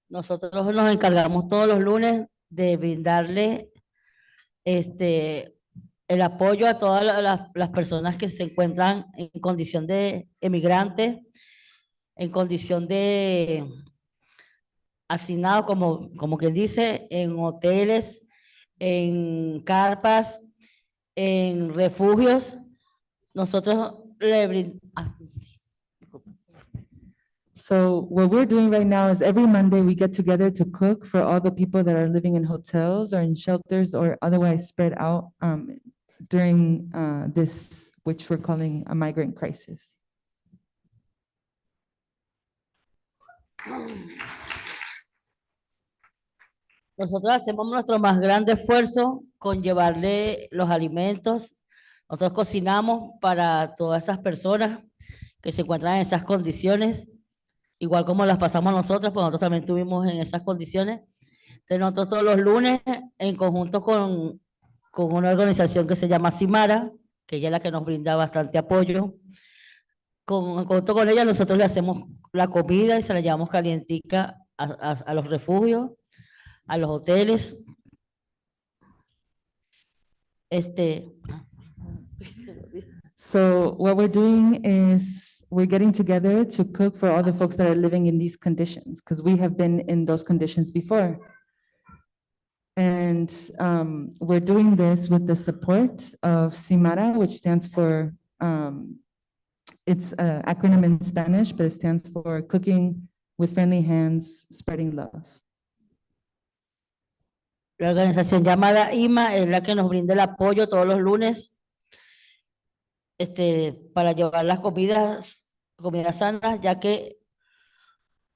nosotros nos encargamos todos los lunes de brindarle el apoyo a todas las personas que se encuentran en condición de emigrante, en condición de asignado, como quien dice, en hoteles, en carpas, en refugios. Nosotros le brindamos.
So what we're doing right now is every Monday we get together to cook for all the people that are living in hotels or in shelters or otherwise spread out during this, which we're calling a migrant crisis.
Nosotros hacemos nuestro más grande esfuerzo con llevarle los alimentos. Nosotros cocinamos para todas esas personas que se encuentran en esas condiciones, igual como las pasamos nosotros, pues nosotros también estuvimos en esas condiciones. Entonces nosotros todos los lunes, en conjunto con una organización que se llama Simara, que ella es la que nos brinda bastante apoyo, en conjunto con ella nosotros le hacemos la comida y se la llevamos calientica a los refugios, a los hoteles.
So what we're doing is we're getting together to cook for all the folks that are living in these conditions, because we have been in those conditions before. And we're doing this with the support of CIMARA, which stands for, it's an acronym in Spanish, but it stands for Cooking with Friendly Hands, Spreading Love.
La organización llamada IMA es la que nos brinda el apoyo todos los lunes para llevar las comidas sanas, ya que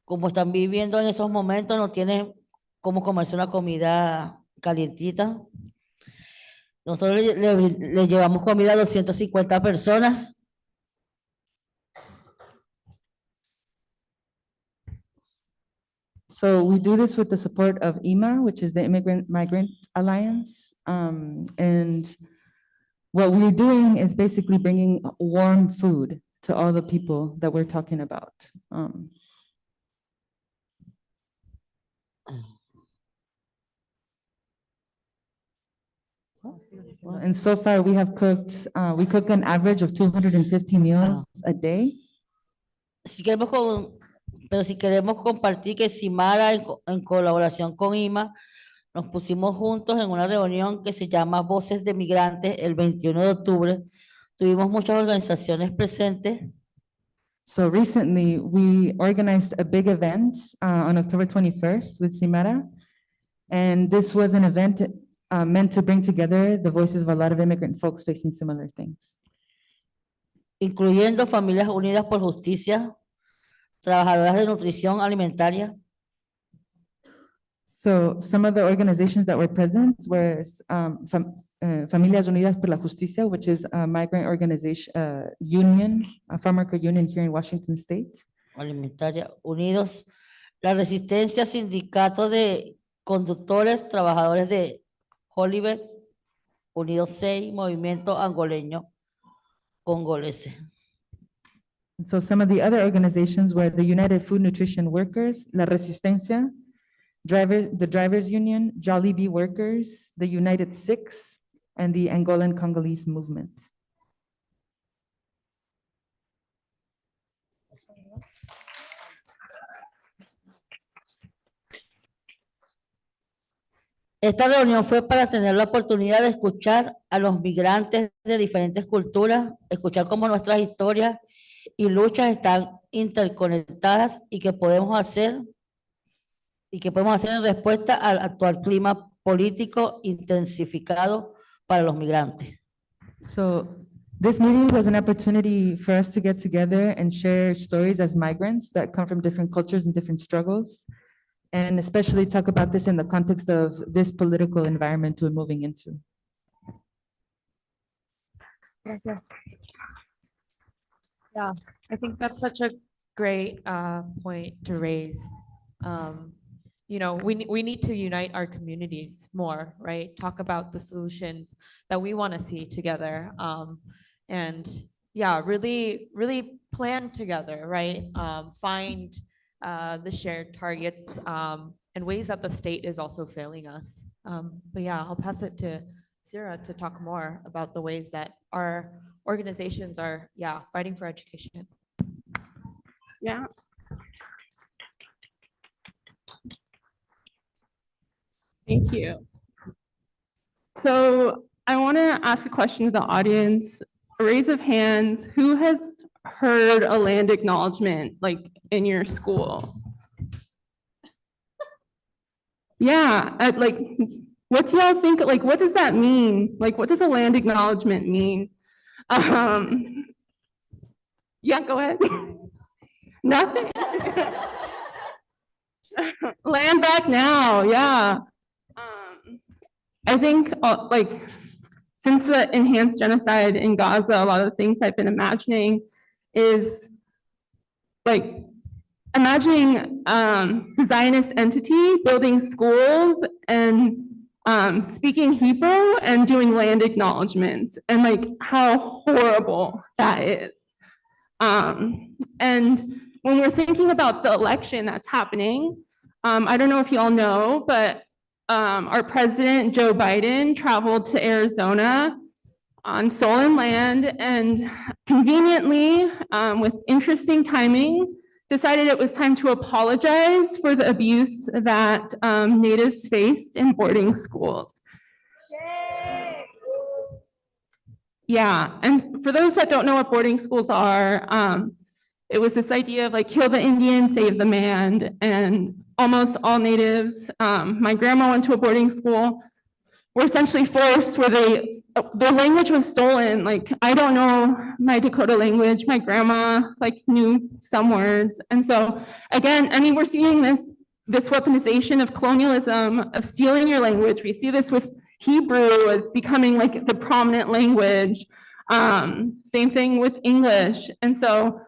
como están viviendo en esos momentos no tienen cómo comerse una comida calientita. Nosotros le llevamos comida a 250 personas.
So we do this with the support of IMA, which is the Migrant Alliance. And what we're doing is basically bringing warm food to all the people that we're talking about. And so far we have cooked, we cook an average of 250 meals a day.
Pero si queremos compartir que Simara en colaboración con IMA nos pusimos juntos en una reunión que se llama Voces de Migrantes el 21 de octubre. Tuvimos muchas organizaciones presentes.
So recently we organized a big event on October 21st with Simara. And this was an event meant to bring together the voices of a lot of immigrant folks facing similar things.
Incluyendo Familias Unidas por Justicia, trabajadoras de nutrición alimentaria.
So some of the organizations that were present were Familias Unidas por la Justicia, which is a migrant organization, union, a farm worker union here in Washington State.
Alimentaria, Unidos, la Resistencia, Sindicato de Conductores, Trabajadores de Hollywood, Unidos 6, Movimiento Angoleño Congolese.
And so some of the other organizations were the United Food Nutrition Workers, La Resistencia, the Drivers Union, Jollibee Workers, the United Six, and the Angolan Congolese Movement.
Esta reunión fue para tener la oportunidad de escuchar a los migrantes de diferentes culturas, escuchar cómo nuestras historias y luchas están interconectadas y que podemos hacer en respuesta al actual clima político intensificado para los migrantes.
So this meeting was an opportunity for us to get together and share stories as migrants that come from different cultures and different struggles, and especially talk about this in the context of this political environment we're moving into.
Gracias. Yeah, I think that's such a great point to raise. You know, we need to unite our communities more, right? Talk about the solutions that we want to see together. And yeah, really plan together, right? Find the shared targets and ways that the state is also failing us. But yeah, I'll pass it to Sarah to talk more about the ways that our organizations are, fighting for education.
Yeah. Thank you. So I want to ask a question to the audience. A raise of hands, who has heard a land acknowledgement like in your school? Yeah, like what do y'all think, like what does that mean? Like what does a land acknowledgement mean? Yeah, go ahead. Nothing? Land back now, yeah. I think like since the enhanced genocide in Gaza, a lot of the things I've been imagining is like imagining the Zionist entity building schools and speaking Hebrew and doing land acknowledgements, and like how horrible that is. And when we're thinking about the election that's happening, I don't know if you all know, but our president, Joe Biden, traveled to Arizona on stolen land and conveniently, with interesting timing, decided it was time to apologize for the abuse that Natives faced in boarding schools. Yeah, and for those that don't know what boarding schools are, it was this idea of like kill the Indian, save the man, and almost all Natives, my grandma went to a boarding school, were essentially forced where their language was stolen. Like, I don't know my Dakota language, my grandma like knew some words. And so again, I mean, we're seeing this weaponization of colonialism, of stealing your language. We see this with Hebrew as becoming like the prominent language. Same thing with English. And so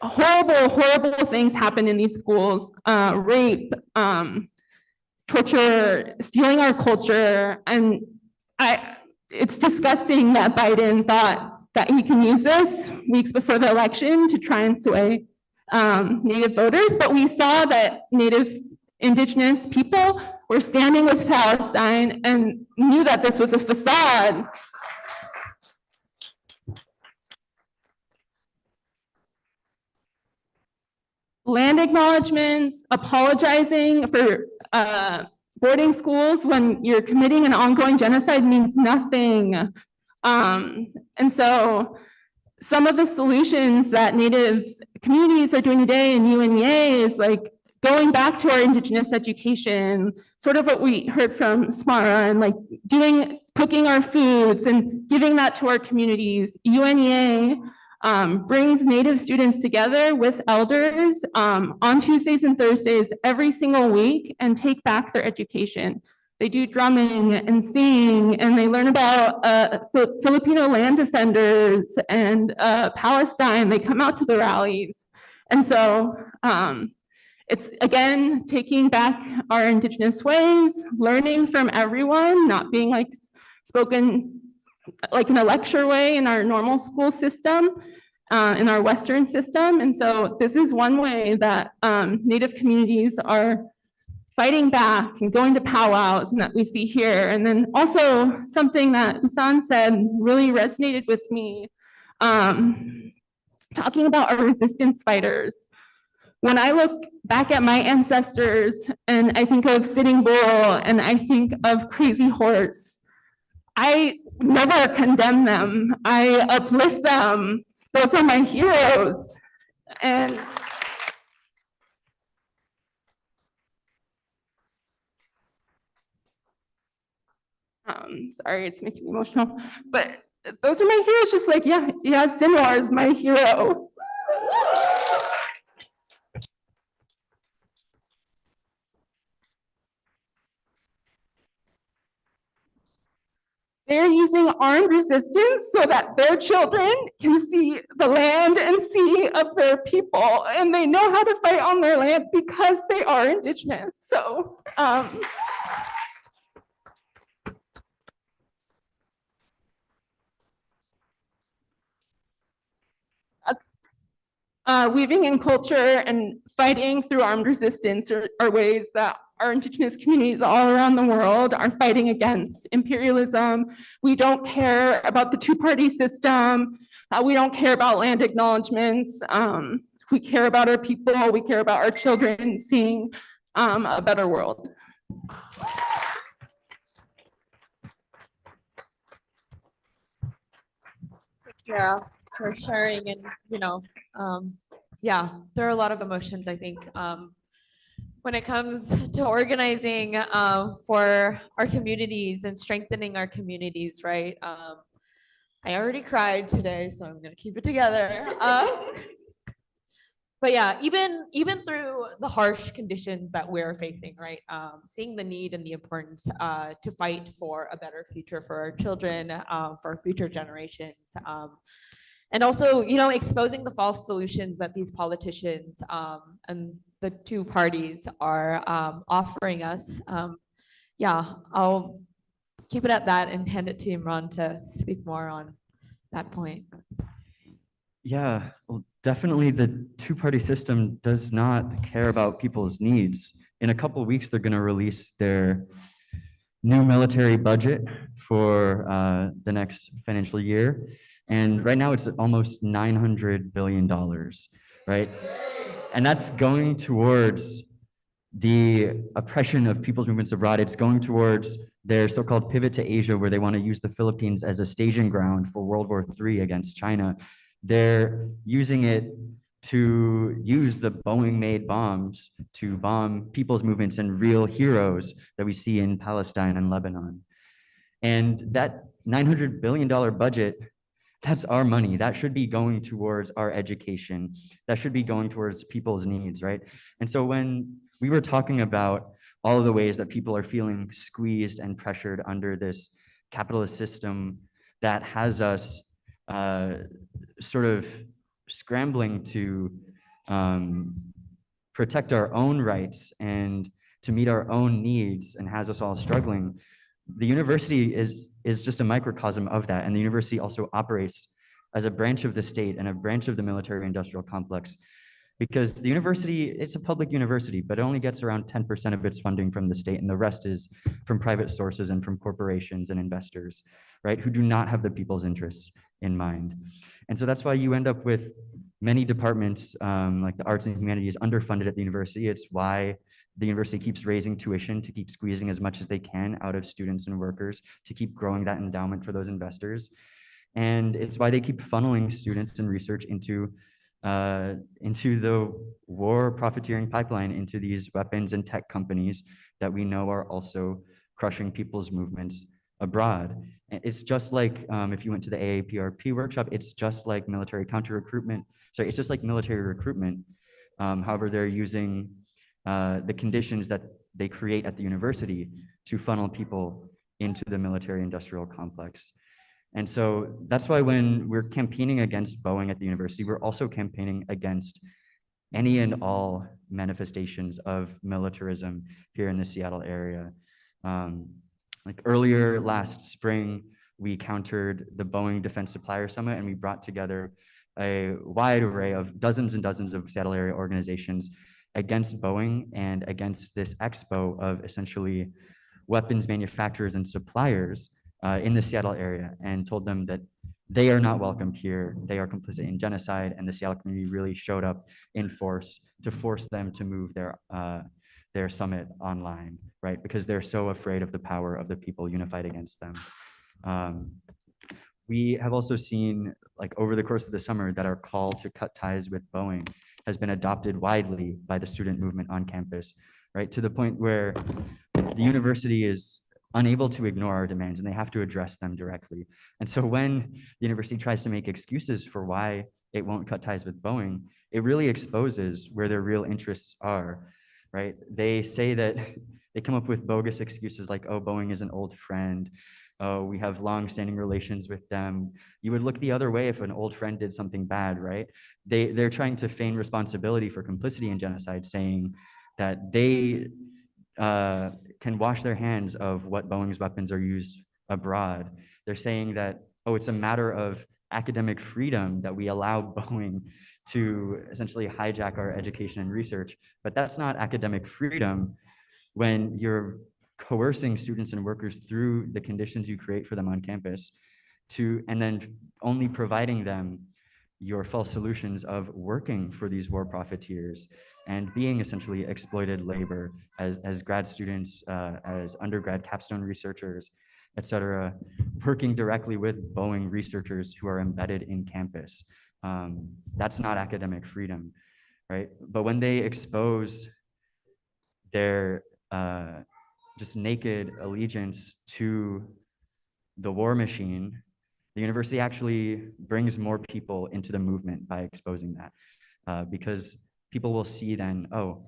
horrible things happen in these schools, rape, torture, stealing our culture. And it's disgusting that Biden thought that he can use this weeks before the election to try and sway Native voters. But we saw that Native Indigenous people were standing with Palestine and knew that this was a facade. Land acknowledgements, apologizing for boarding schools when you're committing an ongoing genocide means nothing. And so some of the solutions that Natives communities are doing today in UNEA is like going back to our Indigenous education, sort of what we heard from Smara, and like cooking our foods and giving that to our communities. UNEA brings Native students together with elders on Tuesdays and Thursdays every single week and take back their education. They do drumming and singing, and they learn about Filipino land defenders and Palestine. They come out to the rallies. And so it's, again, taking back our Indigenous ways, learning from everyone, not being like spoken like in a lecture way in our normal school system, in our Western system. And so this is one way that Native communities are fighting back and going to powwows and that we see here. And then also something that Hassan said really resonated with me, talking about our resistance fighters. When I look back at my ancestors and I think of Sitting Bull and I think of Crazy Horse, I never condemn them. I uplift them. Those are my heroes. And sorry, it's making me emotional, but those are my heroes. Just like, yeah, Sinwar is my hero. They're using armed resistance so that their children can see the land and sea of their people, and they know how to fight on their land because they are Indigenous. So, weaving in culture and fighting through armed resistance are ways that our Indigenous communities all around the world are fighting against imperialism. We don't care about the two-party system. We don't care about land acknowledgements. We care about our people. We care about our children seeing a better world.
Yeah, for sharing. And yeah, there are a lot of emotions, I think, when it comes to organizing for our communities and strengthening our communities, right? I already cried today, so I'm gonna keep it together. But yeah, even through the harsh conditions that we're facing, right? Seeing the need and the importance to fight for a better future for our children, for future generations. And also, exposing the false solutions that these politicians and the two parties are offering us. Yeah, I'll keep it at that and hand it to Imran to speak more on that point.
Yeah, well, definitely the two-party system does not care about people's needs. In a couple of weeks, they're going to release their new military budget for the next financial year. And right now it's almost $900 billion, right? And that's going towards the oppression of people's movements abroad. It's going towards their so-called pivot to Asia, where they want to use the Philippines as a staging ground for World War III against China. They're using it to use the Boeing-made bombs to bomb people's movements and real heroes that we see in Palestine and Lebanon. And that $900 billion budget, that's our money. That should be going towards our education. That should be going towards people's needs, right? And so when we were talking about all of the ways that people are feeling squeezed and pressured under this capitalist system that has us sort of scrambling to protect our own rights and to meet our own needs and has us all struggling, the university is just a microcosm of that. And the university also operates as a branch of the state and a branch of the military industrial complex, because the university, it's a public university, but it only gets around 10% of its funding from the state, and the rest is from private sources and from corporations and investors, right, who do not have the people's interests in mind. And so that's why you end up with many departments like the arts and humanities underfunded at the university. It's why the university keeps raising tuition to keep squeezing as much as they can out of students and workers to keep growing that endowment for those investors. And it's why they keep funneling students and research into the war profiteering pipeline, into these weapons and tech companies that we know are also crushing people's movements abroad. It's just like if you went to the AAPRP workshop, it's just like military counter recruitment. So it's just like military recruitment. However, they're using the conditions that they create at the university to funnel people into the military industrial complex. And so that's why when we're campaigning against Boeing at the university, we're also campaigning against any and all manifestations of militarism here in the Seattle area. Like earlier last spring, we countered the Boeing Defense Supplier Summit, and we brought together a wide array of dozens and dozens of Seattle area organizations against Boeing and against this expo of essentially weapons manufacturers and suppliers in the Seattle area, and told them that they are not welcome here. They are complicit in genocide, and the Seattle community really showed up in force to force them to move their summit online, right? Because they're so afraid of the power of the people unified against them. We have also seen, like over the course of the summer, that our call to cut ties with Boeing has been adopted widely by the student movement on campus, right? To the point where the university is unable to ignore our demands and they have to address them directly. And so when the university tries to make excuses for why it won't cut ties with Boeing, it really exposes where their real interests are, right? They say that they come up with bogus excuses like, oh, Boeing is an old friend. Oh, we have long-standing relations with them. You would look the other way if an old friend did something bad, right? They're trying to feign responsibility for complicity in genocide, saying that they can wash their hands of what Boeing's weapons are used abroad. They're saying that, oh, it's a matter of academic freedom that we allow Boeing to essentially hijack our education and research. But that's not academic freedom when you're coercing students and workers through the conditions you create for them on campus and then only providing them your false solutions of working for these war profiteers and being essentially exploited labor as grad students, as undergrad capstone researchers, et cetera, working directly with Boeing researchers who are embedded in campus. That's not academic freedom, right? But when they expose their just naked allegiance to the war machine, the university actually brings more people into the movement by exposing that, because people will see then, oh,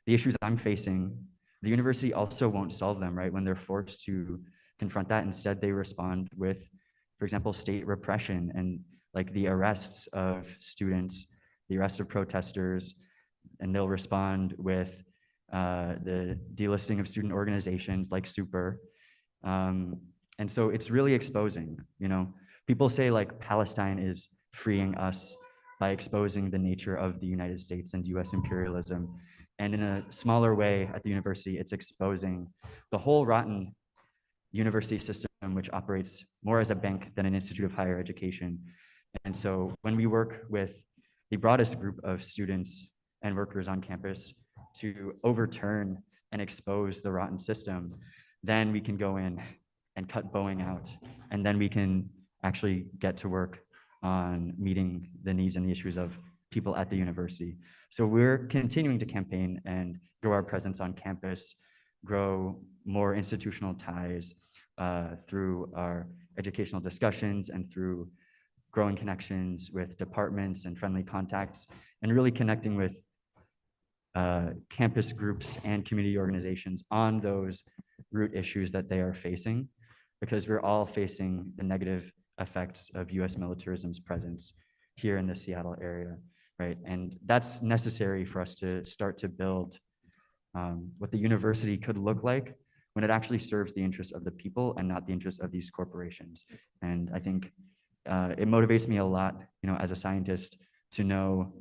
the issues I'm facing, the university also won't solve them, right? When they're forced to confront that, instead they respond with, for example, state repression and like the arrests of students, the arrest of protesters, and they'll respond with the delisting of student organizations like Super. And so it's really exposing, you know, people say like Palestine is freeing us by exposing the nature of the United States and US imperialism. And in a smaller way at the university, it's exposing the whole rotten university system, which operates more as a bank than an institute of higher education. And so when we work with the broadest group of students and workers on campus to overturn and expose the rotten system, then we can go in and cut Boeing out. And then we can actually get to work on meeting the needs and the issues of people at the university. So we're continuing to campaign and grow our presence on campus, grow more institutional ties through our educational discussions and through growing connections with departments and friendly contacts, and really connecting with campus groups and community organizations on those root issues that they are facing, because we're all facing the negative effects of US militarism's presence here in the Seattle area, right? And that's necessary for us to start to build what the university could look like when it actually serves the interests of the people and not the interests of these corporations. And I think it motivates me a lot, you know, as a scientist, to know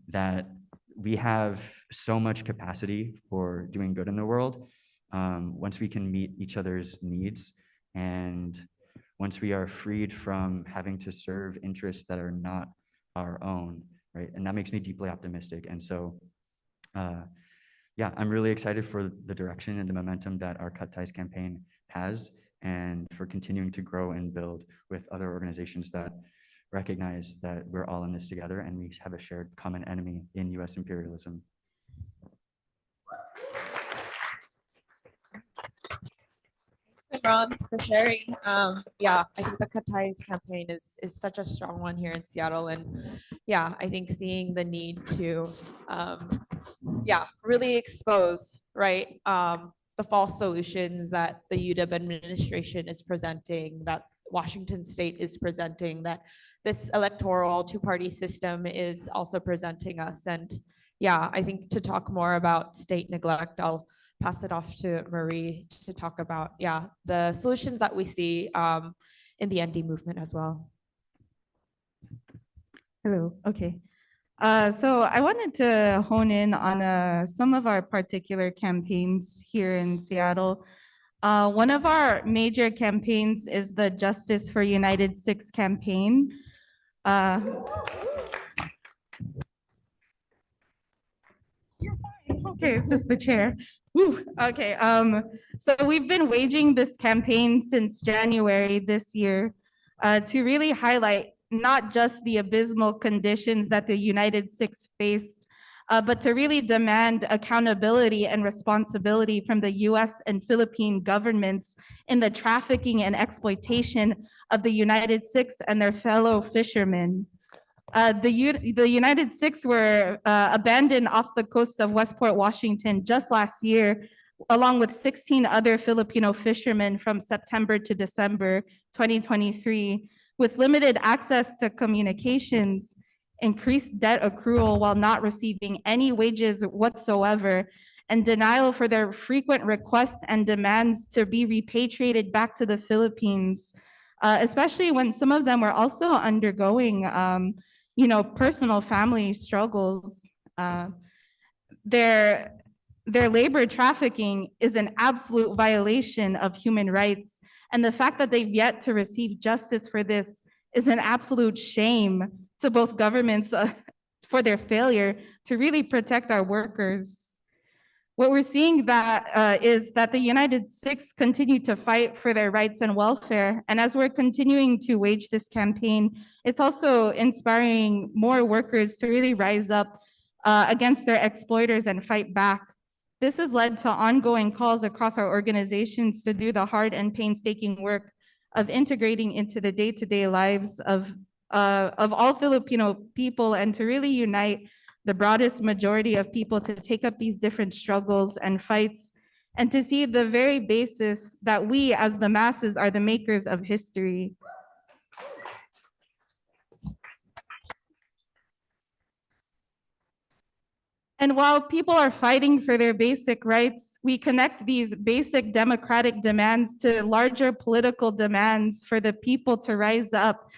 that we have so much capacity for doing good in the world once we can meet each other's needs, and once we are freed from having to serve interests that are not our own, right? And that makes me deeply optimistic. And so, yeah, I'm really excited for the direction and the momentum that our Cut Ties campaign has, and for continuing to grow and build with other organizations that recognize that we're all in this together and we have a shared common enemy in US imperialism.
Ron, for sharing. Yeah, I think the Cut Ties campaign is such a strong one here in Seattle, and yeah, I think seeing the need to, yeah, really expose, right, the false solutions that the UW administration is presenting, that Washington State is presenting, that this electoral two-party system is also presenting us, and yeah, I think to talk more about state neglect, I'll pass it off to Marie to talk about, yeah, the solutions that we see in the ND movement as well.
Hello. Okay. So I wanted to hone in on some of our particular campaigns here in Seattle. One of our major campaigns is the Justice for United Six campaign. Okay, it's just the chair. Whew, okay, so we've been waging this campaign since January this year to really highlight not just the abysmal conditions that the United Six faced, but to really demand accountability and responsibility from the US and Philippine governments in the trafficking and exploitation of the United Six and their fellow fishermen. The United Six were abandoned off the coast of Westport, Washington just last year, along with 16 other Filipino fishermen from September to December 2023, with limited access to communications, increased debt accrual while not receiving any wages whatsoever, and denial for their frequent requests and demands to be repatriated back to the Philippines, especially when some of them were also undergoing personal family struggles. Their labor trafficking is an absolute violation of human rights. And the fact that they've yet to receive justice for this is an absolute shame to both governments for their failure to really protect our workers. What we're seeing is that the United Six continue to fight for their rights and welfare. And as we're continuing to wage this campaign, it's also inspiring more workers to really rise up against their exploiters and fight back. This has led to ongoing calls across our organizations to do the hard and painstaking work of integrating into the day-to-day lives of all Filipino people and to really unite the broadest majority of people to take up these different struggles and fights and to see the very basis that we as the masses are the makers of history. And while people are fighting for their basic rights, we connect these basic democratic demands to larger political demands for the people to rise up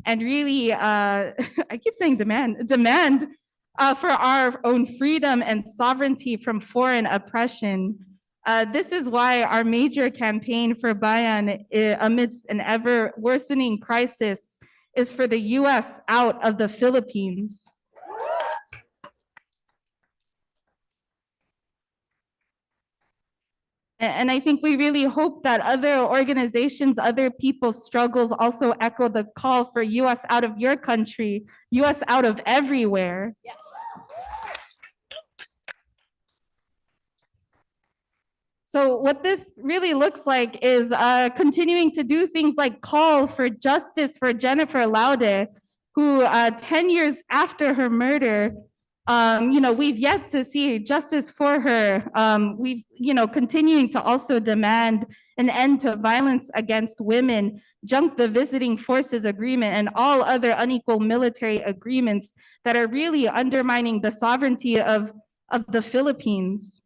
and really, I keep saying demand for our own freedom and sovereignty from foreign oppression. This is why our major campaign for Bayan amidst an ever worsening crisis is for the US out of the Philippines. And I think we really hope that other organizations, other people's struggles also echo the call for US out of your country, US out of everywhere.
Yes.
So what this really looks like is continuing to do things like call for justice for Jennifer Laude, who 10 years after her murder, we've yet to see justice for her. We've, continuing to also demand an end to violence against women, junk the visiting forces agreement and all other unequal military agreements that are really undermining the sovereignty of the Philippines.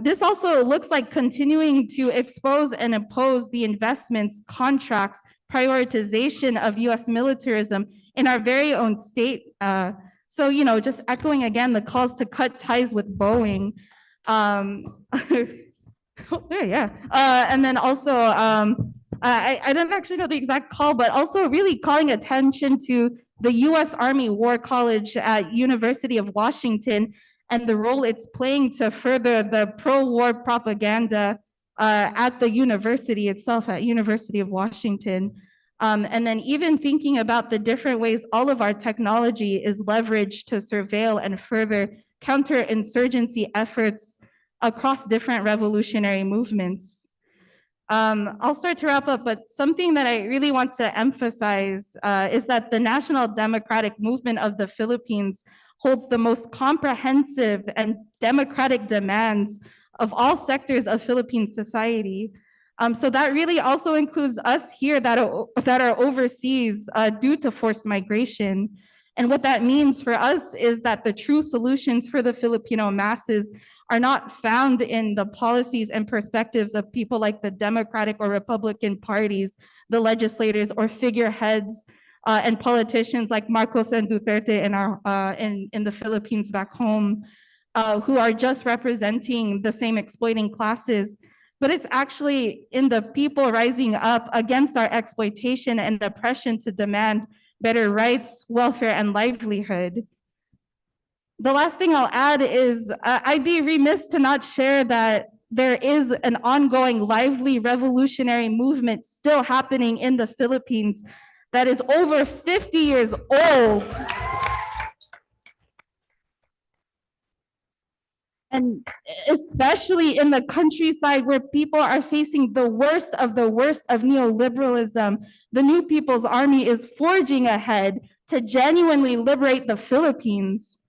This also looks like continuing to expose and oppose the investments, contracts, prioritization of US militarism in our very own state. So, just echoing again the calls to cut ties with Boeing. And then also, I don't actually know the exact call, but also really calling attention to the US Army War College at University of Washington and the role it's playing to further the pro-war propaganda at the university itself, at University of Washington. And then even thinking about the different ways all of our technology is leveraged to surveil and further counterinsurgency efforts across different revolutionary movements. I'll start to wrap up, but something that I really want to emphasize is that the National Democratic Movement of the Philippines holds the most comprehensive and democratic demands of all sectors of Philippine society. So that really also includes us here that are overseas due to forced migration. And what that means for us is that the true solutions for the Filipino masses are not found in the policies and perspectives of people like the Democratic or Republican parties, the legislators or figureheads and politicians like Marcos and Duterte in the Philippines back home, who are just representing the same exploiting classes, but it's actually in the people rising up against our exploitation and oppression to demand better rights, welfare, and livelihood. The last thing I'll add is I'd be remiss to not share that there is an ongoing lively revolutionary movement still happening in the Philippines that is over 50 years old. And especially in the countryside where people are facing the worst of neoliberalism, the New People's Army is forging ahead to genuinely liberate the Philippines.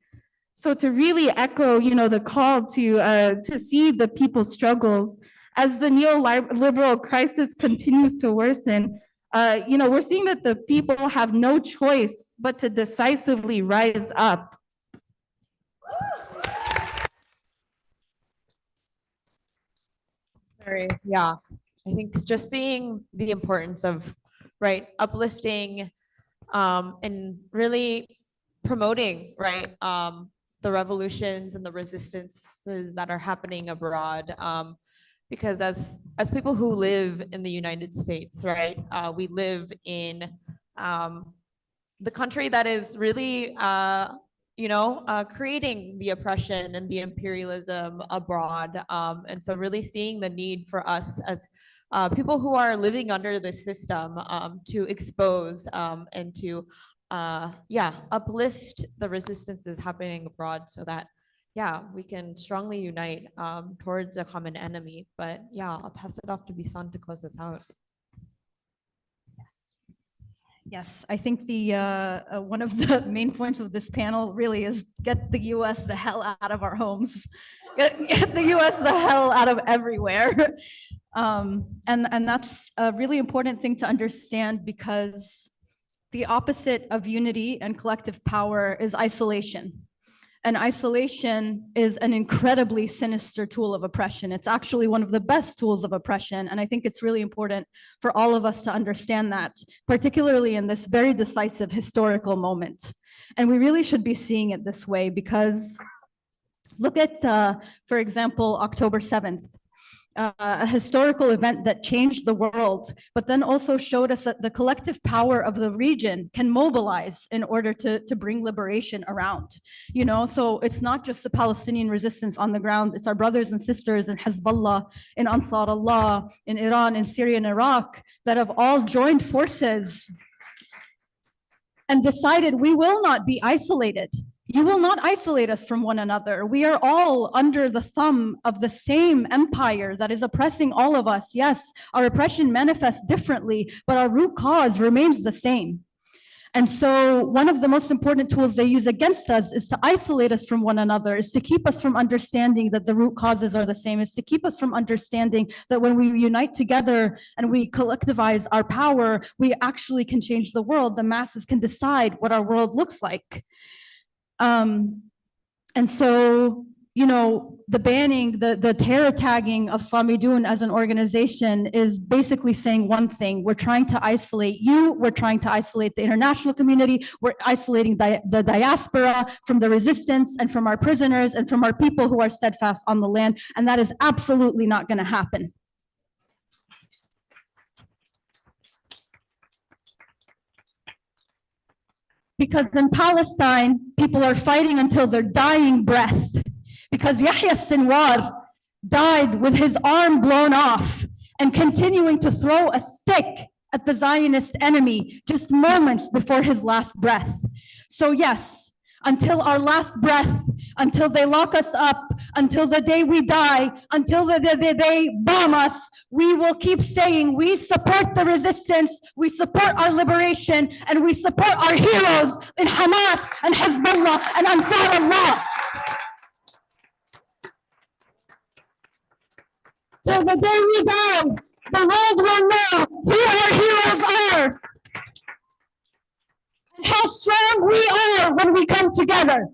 So to really echo, the call to see the people's struggles as the neoliberal crisis continues to worsen, we're seeing that the people have no choice but to decisively rise up.
Yeah, I think it's just seeing the importance of, right, uplifting and really promoting, right, the revolutions and the resistances that are happening abroad. Because as people who live in the United States, right, we live in the country that is really creating the oppression and the imperialism abroad. And so really seeing the need for us as people who are living under the system to expose and to uplift the resistances happening abroad so that, we can strongly unite towards a common enemy. But I'll pass it off to Bisan to close us out.
Yes, I think the one of the main points of this panel really is get the US the hell out of our homes. Get the US the hell out of everywhere. And that's a really important thing to understand, because the opposite of unity and collective power is isolation. And isolation is an incredibly sinister tool of oppression. It's actually one of the best tools of oppression. And I think it's really important for all of us to understand that, particularly in this very decisive historical moment. And we really should be seeing it this way, because look at, for example, October 7th. A historical event that changed the world, but then also showed us that the collective power of the region can mobilize in order to bring liberation around. So it's not just the Palestinian resistance on the ground, it's our brothers and sisters in Hezbollah, in Ansar Allah, in Iran, in Syria, and Iraq that have all joined forces and decided we will not be isolated. You will not isolate us from one another. We are all under the thumb of the same empire that is oppressing all of us. Yes, our oppression manifests differently, but our root cause remains the same. And so one of the most important tools they use against us is to isolate us from one another, is to keep us from understanding that the root causes are the same, is to keep us from understanding that when we unite together and we collectivize our power, we actually can change the world. The masses can decide what our world looks like. And so, the banning, the terror tagging of Samidun as an organization is basically saying one thing: we're trying to isolate you, we're trying to isolate the international community, we're isolating the diaspora from the resistance and from our prisoners and from our people who are steadfast on the land, and that is absolutely not going to happen. Because in Palestine, people are fighting until their dying breath. Because Yahya Sinwar died with his arm blown off and continuing to throw a stick at the Zionist enemy just moments before his last breath. So yes, until our last breath, until they lock us up, until the day we die, until the day they bomb us, we will keep saying we support the resistance, we support our liberation, and we support our heroes in Hamas and Hezbollah and Ansar Allah. Till the day we die, the world will know who our heroes are and how strong we are when we come together.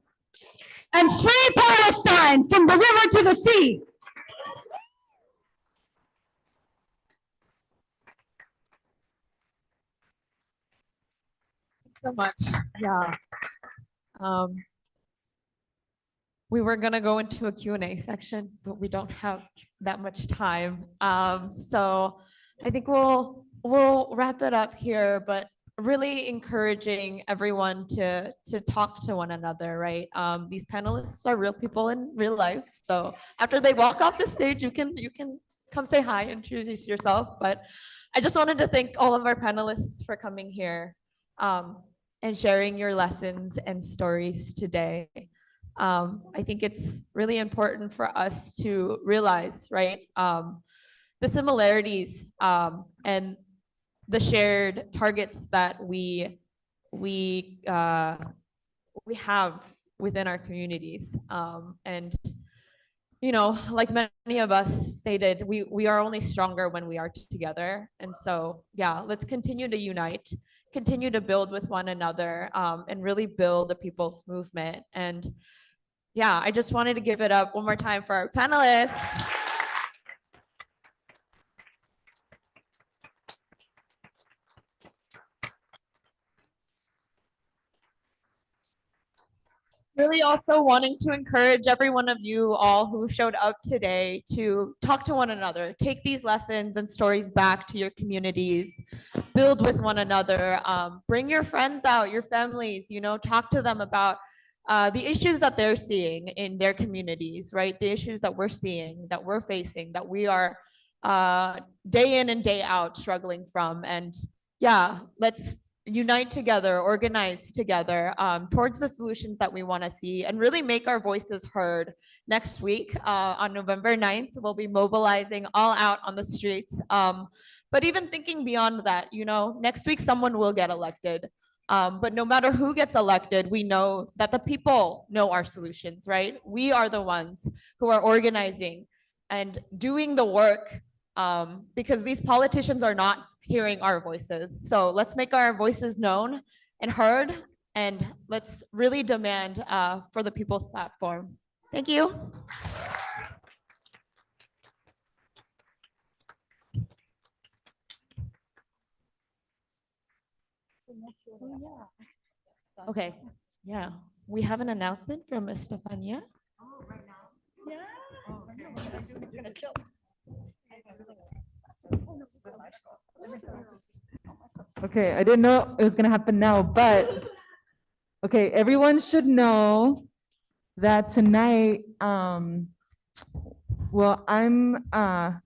And free Palestine from the river to the sea.
so much. Yeah. Um, we were gonna go into a Q&A section, but we don't have that much time. So I think we'll wrap it up here, but really encouraging everyone to talk to one another, right? These panelists are real people in real life. So after they walk off the stage, you can come say hi, introduce yourself. But I just wanted to thank all of our panelists for coming here and sharing your lessons and stories today. I think it's really important for us to realize, right, the similarities and the shared targets that we have within our communities. And you know, like many of us stated, we are only stronger when we are together. And so, yeah, let's continue to unite, continue to build with one another, and really build a people's movement. And yeah, I just wanted to give it up one more time for our panelists. Really also wanting to encourage every one of you all who showed up today to talk to one another, take these lessons and stories back to your communities, build with one another, bring your friends out, your families, you know, talk to them about the issues that they're seeing in their communities, right? The issues that we're seeing, that we're facing, that we are day in and day out struggling from. And yeah, let's unite together, organize together towards the solutions that we want to see and really make our voices heard. Next week on November 9th, we'll be mobilizing all out on the streets. But even thinking beyond that, you know, next week someone will get elected. But no matter who gets elected, we know that the people know our solutions, right? We are the ones who are organizing and doing the work because these politicians are not hearing our voices. So let's make our voices known and heard, and let's really demand for the people's platform. Thank you. Okay, yeah, we have an announcement from Estefania.
Oh, right now? Yeah. We're gonna chill.
Okay, I didn't know it was gonna happen now, but okay, everyone should know that tonight, well, I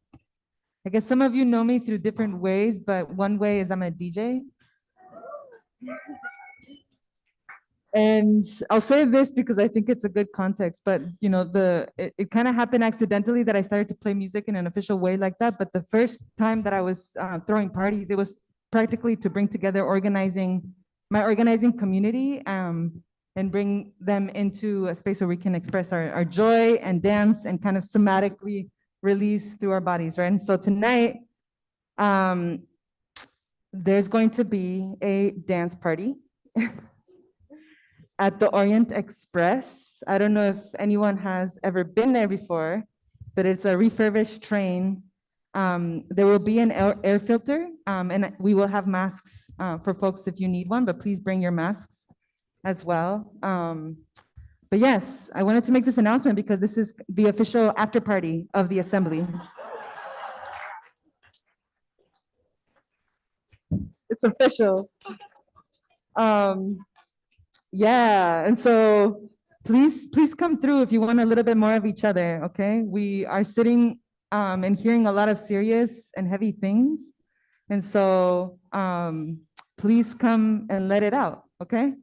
guess some of you know me through different ways, but one way is I'm a DJ. And I'll say this because I think it's a good context, but you know, it kind of happened accidentally that I started to play music in an official way like that. But the first time that I was throwing parties, it was practically to bring together my organizing community and bring them into a space where we can express our joy and dance and kind of somatically release through our bodies, right? And so tonight, there's going to be a dance party at the Orient Express. I don't know if anyone has ever been there before, but it's a refurbished train. There will be an air filter, and we will have masks for folks if you need one, but please bring your masks as well. But yes, I wanted to make this announcement because this is the official after party of the assembly. It's official. Yeah, and so please come through if you want a little bit more of each other, okay? We are sitting and hearing a lot of serious and heavy things. And so please come and let it out, okay?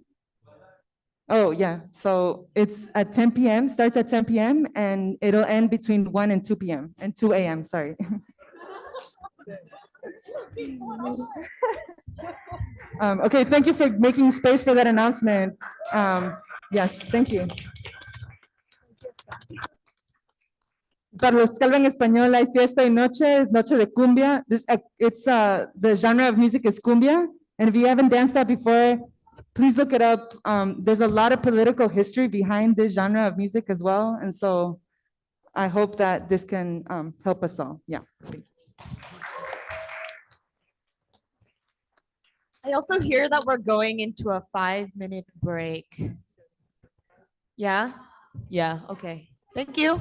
Oh, yeah, so it's at 10 p.m., starts at 10 p.m., and it'll end between 1 and 2 p.m., and 2 a.m., sorry. Okay, thank you for making space for that announcement. Yes, thank you. Para los que hablan español, hay fiesta y noche, es noche de cumbia. The genre of music is cumbia. And if you haven't danced that before, please look it up. There's a lot of political history behind this genre of music as well. And so I hope that this can help us all. Yeah. Thank you.
I also hear that we're going into a 5-minute break. Yeah? Yeah, okay. Thank you.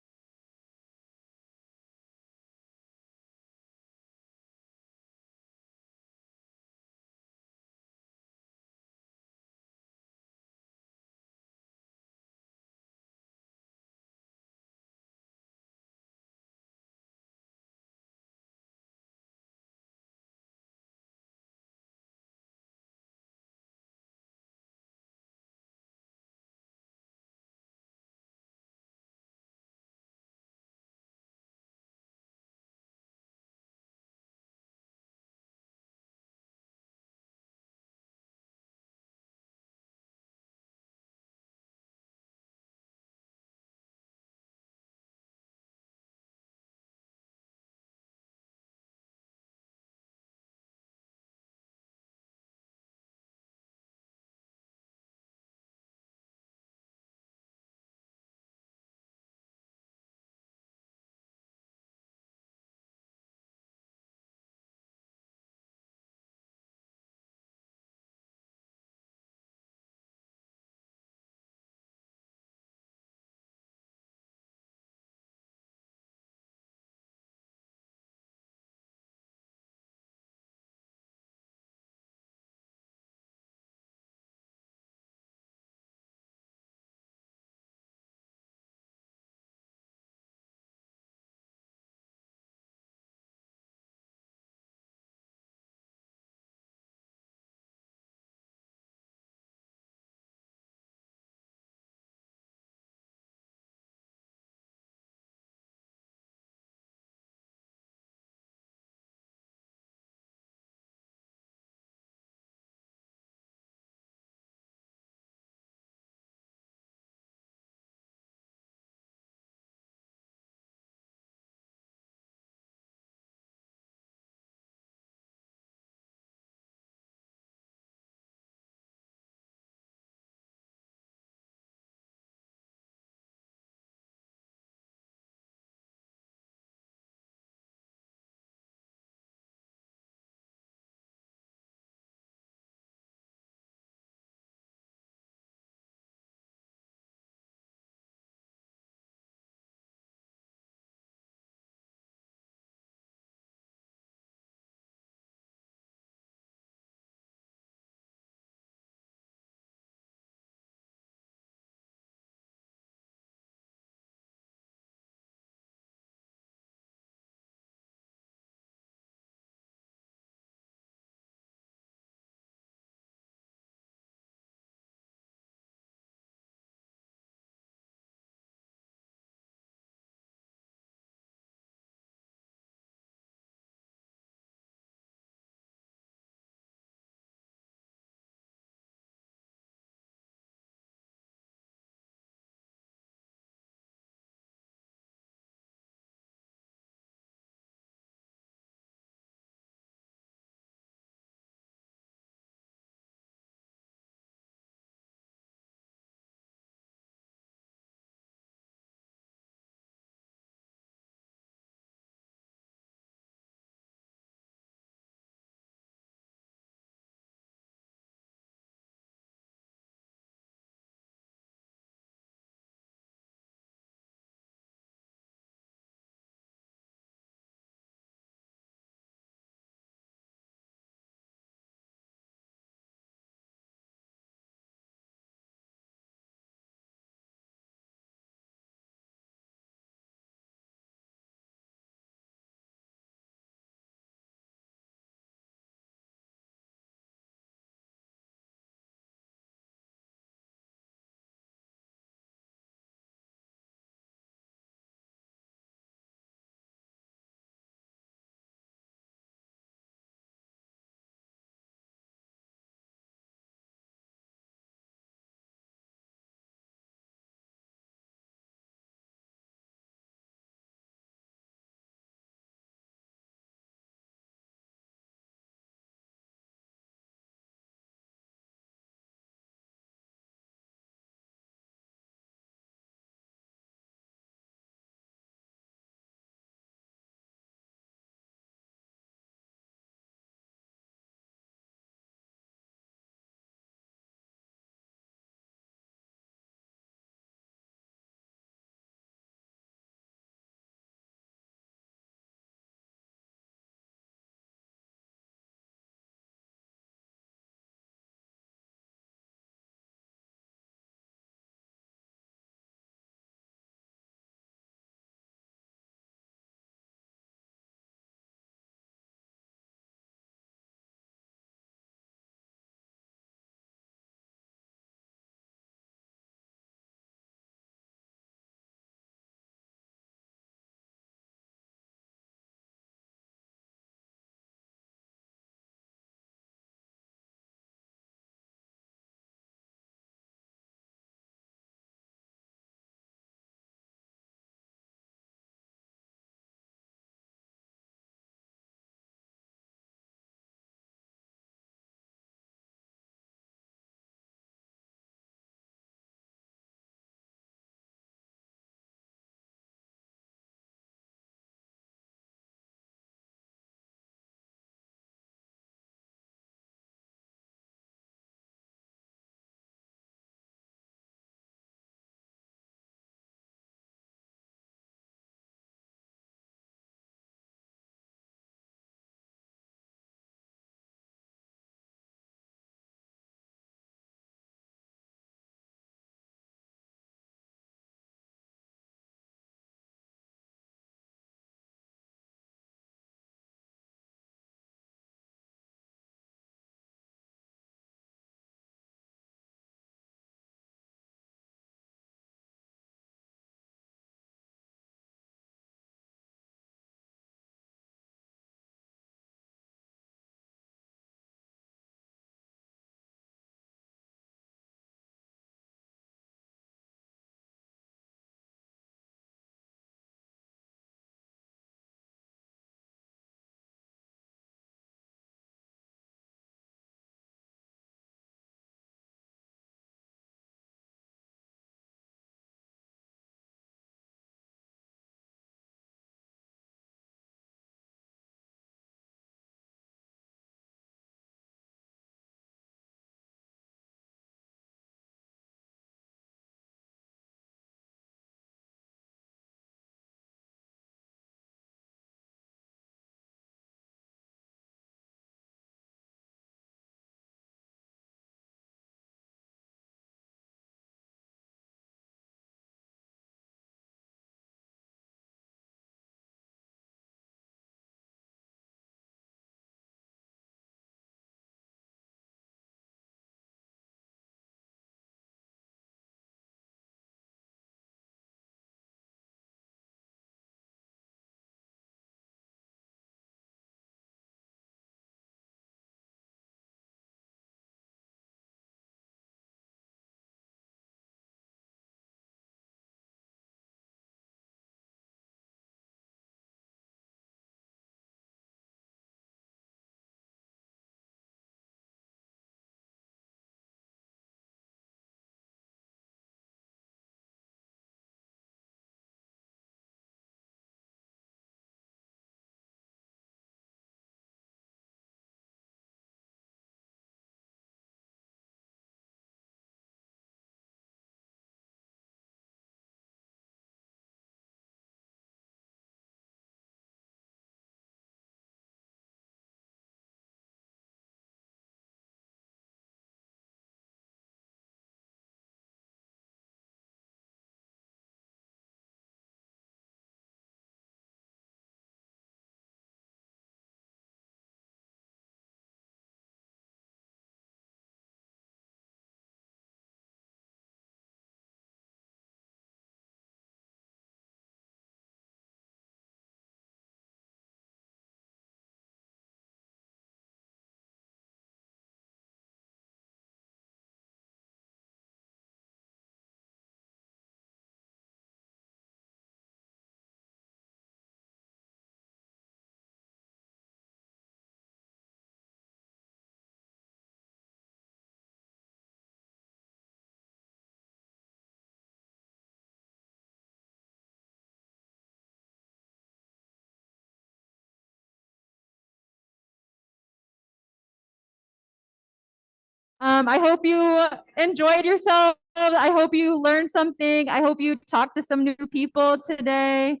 I hope you enjoyed yourself. I hope you learned something. I hope you talked to some new people today.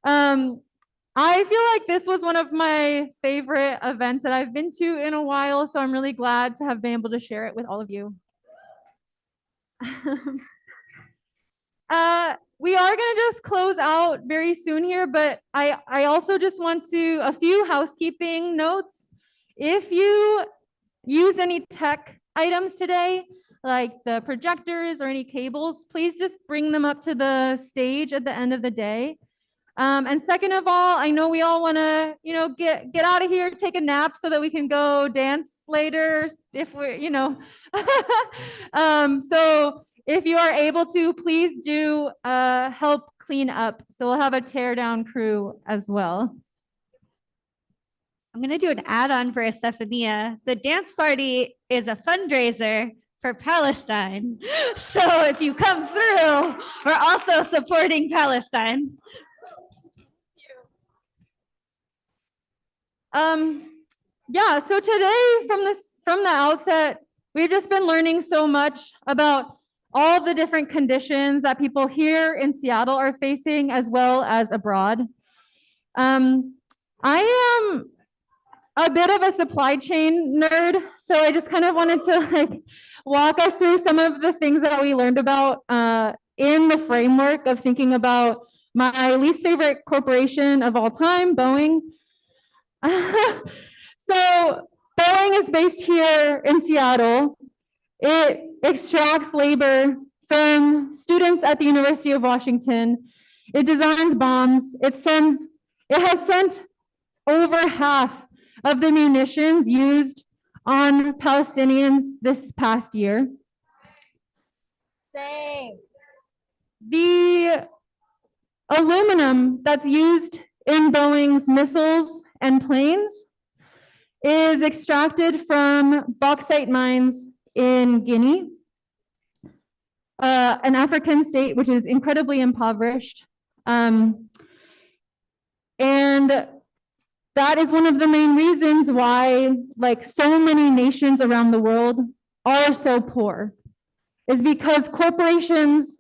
I feel like this was one of my favorite events that I've been to in a while, so I'm really glad to have been able to share it with all of you. We are gonna just close out very soon here, but I also just want to, a few housekeeping notes. If you use any tech items today, like the projectors or any cables, please just bring them up to the stage at the end of the day. And second of all, I know we all want to, get out of here, take a nap so that we can go dance later if we're, so if you are able to, please do help clean up. So we'll have a tear down crew as well.
I'm going to do an add-on for Estefania. The dance party is a fundraiser for Palestine. So if you come through, we're also supporting Palestine.
Yeah, so today from the outset, we've just been learning so much about all the different conditions that people here in Seattle are facing as well as abroad. I am a bit of a supply chain nerd, so I just kind of wanted to walk us through some of the things that we learned about in the framework of thinking about my least favorite corporation of all time, Boeing. So Boeing is based here in Seattle. It extracts labor from students at the University of Washington. It designs bombs. It has sent over half of the munitions used on Palestinians this past year.
Same.
The aluminum that's used in Boeing's missiles and planes is extracted from bauxite mines in Guinea, an African state which is incredibly impoverished. And that is one of the main reasons why so many nations around the world are so poor, is because corporations,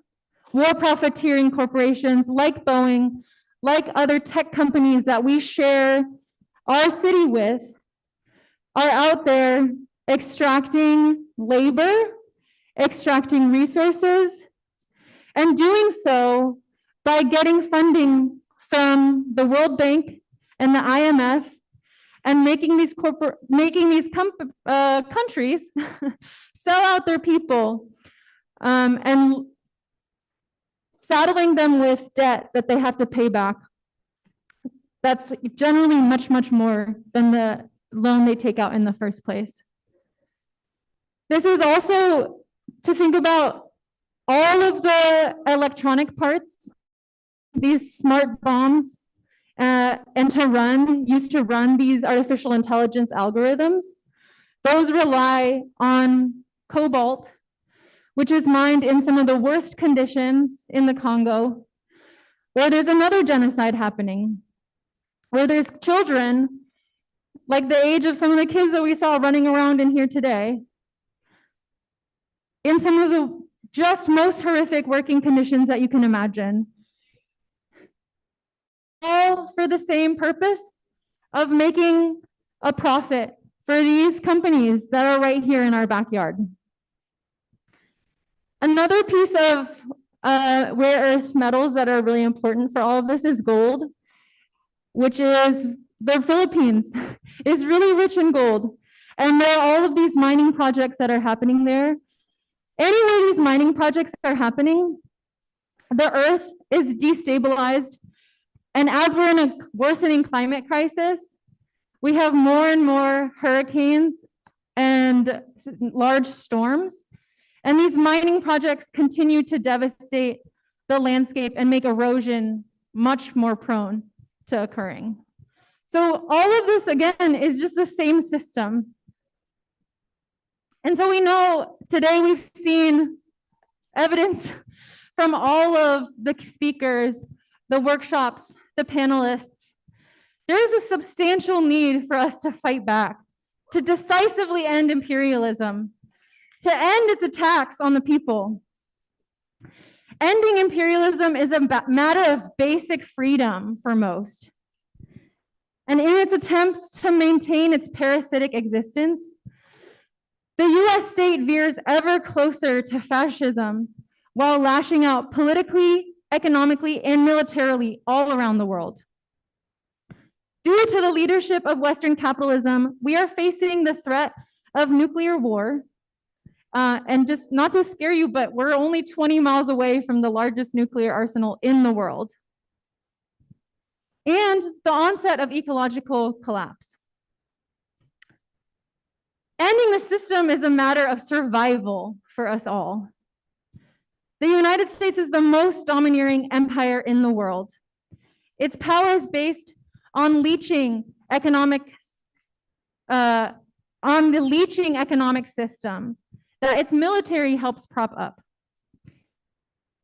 war profiteering corporations like Boeing, like other tech companies that we share our city with, are out there extracting labor, extracting resources, and doing so by getting funding from the World Bank and the IMF, and making these countries sell out their people and saddling them with debt that they have to pay back. That's generally much, much more than the loan they take out in the first place. This is also to think about all of the electronic parts, these smart bombs, and used to run these artificial intelligence algorithms. Those rely on cobalt, which is mined in some of the worst conditions in the Congo, where there's another genocide happening, where there's children like the age of some of the kids that we saw running around in here today, in some of the just most horrific working conditions that you can imagine. All for the same purpose of making a profit for these companies that are right here in our backyard. Another piece of rare earth metals that are really important for all of this is gold, which is the Philippines is really rich in gold. And there are all of these mining projects that are happening there. Anywhere these mining projects are happening, the earth is destabilized. And as we're in a worsening climate crisis, we have more and more hurricanes and large storms. And these mining projects continue to devastate the landscape and make erosion much more prone to occurring. So all of this, again, is just the same system. And so we know today we've seen evidence from all of the speakers, the workshops, the panelists. There is a substantial need for us to fight back to decisively end imperialism, to end its attacks on the people. Ending imperialism is a matter of basic freedom for most. And in its attempts to maintain its parasitic existence, the US state veers ever closer to fascism while lashing out politically, economically, and militarily all around the world. Due to the leadership of Western capitalism, we are facing the threat of nuclear war. And just not to scare you, but we're only 20 miles away from the largest nuclear arsenal in the world. And the onset of ecological collapse. Ending the system is a matter of survival for us all. The United States is the most domineering empire in the world. Its power is based on leeching economic, on the leeching economic system that its military helps prop up.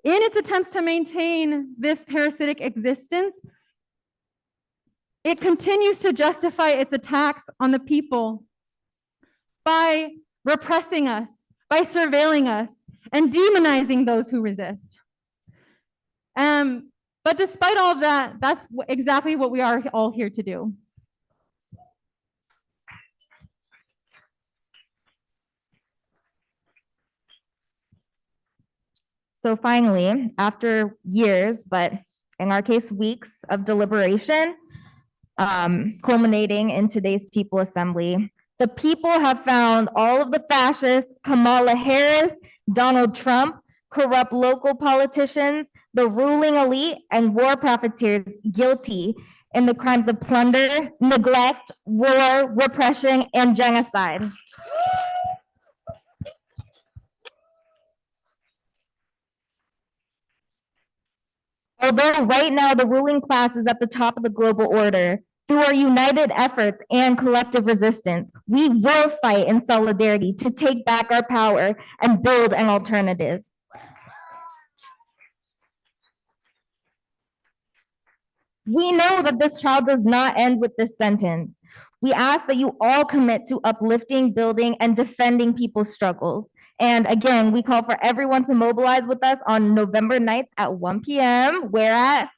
In its attempts to maintain this parasitic existence, it continues to justify its attacks on the people by repressing us, by surveilling us, and demonizing those who resist. But despite all of that, that's exactly what we are all here to do.
So finally, after years, but in our case, weeks of deliberation, culminating in today's People Assembly, the people have found all of the fascists, Kamala Harris, Donald Trump, corrupt local politicians, the ruling elite, and war profiteers guilty in the crimes of plunder, neglect, war, repression, and genocide. Although right now the ruling class is at the top of the global order, through our united efforts and collective resistance, we will fight in solidarity to take back our power and build an alternative. We know that this trial does not end with this sentence. We ask that you all commit to uplifting, building, and defending people's struggles. And again, we call for everyone to mobilize with us on November 9th at 1 p.m. We're at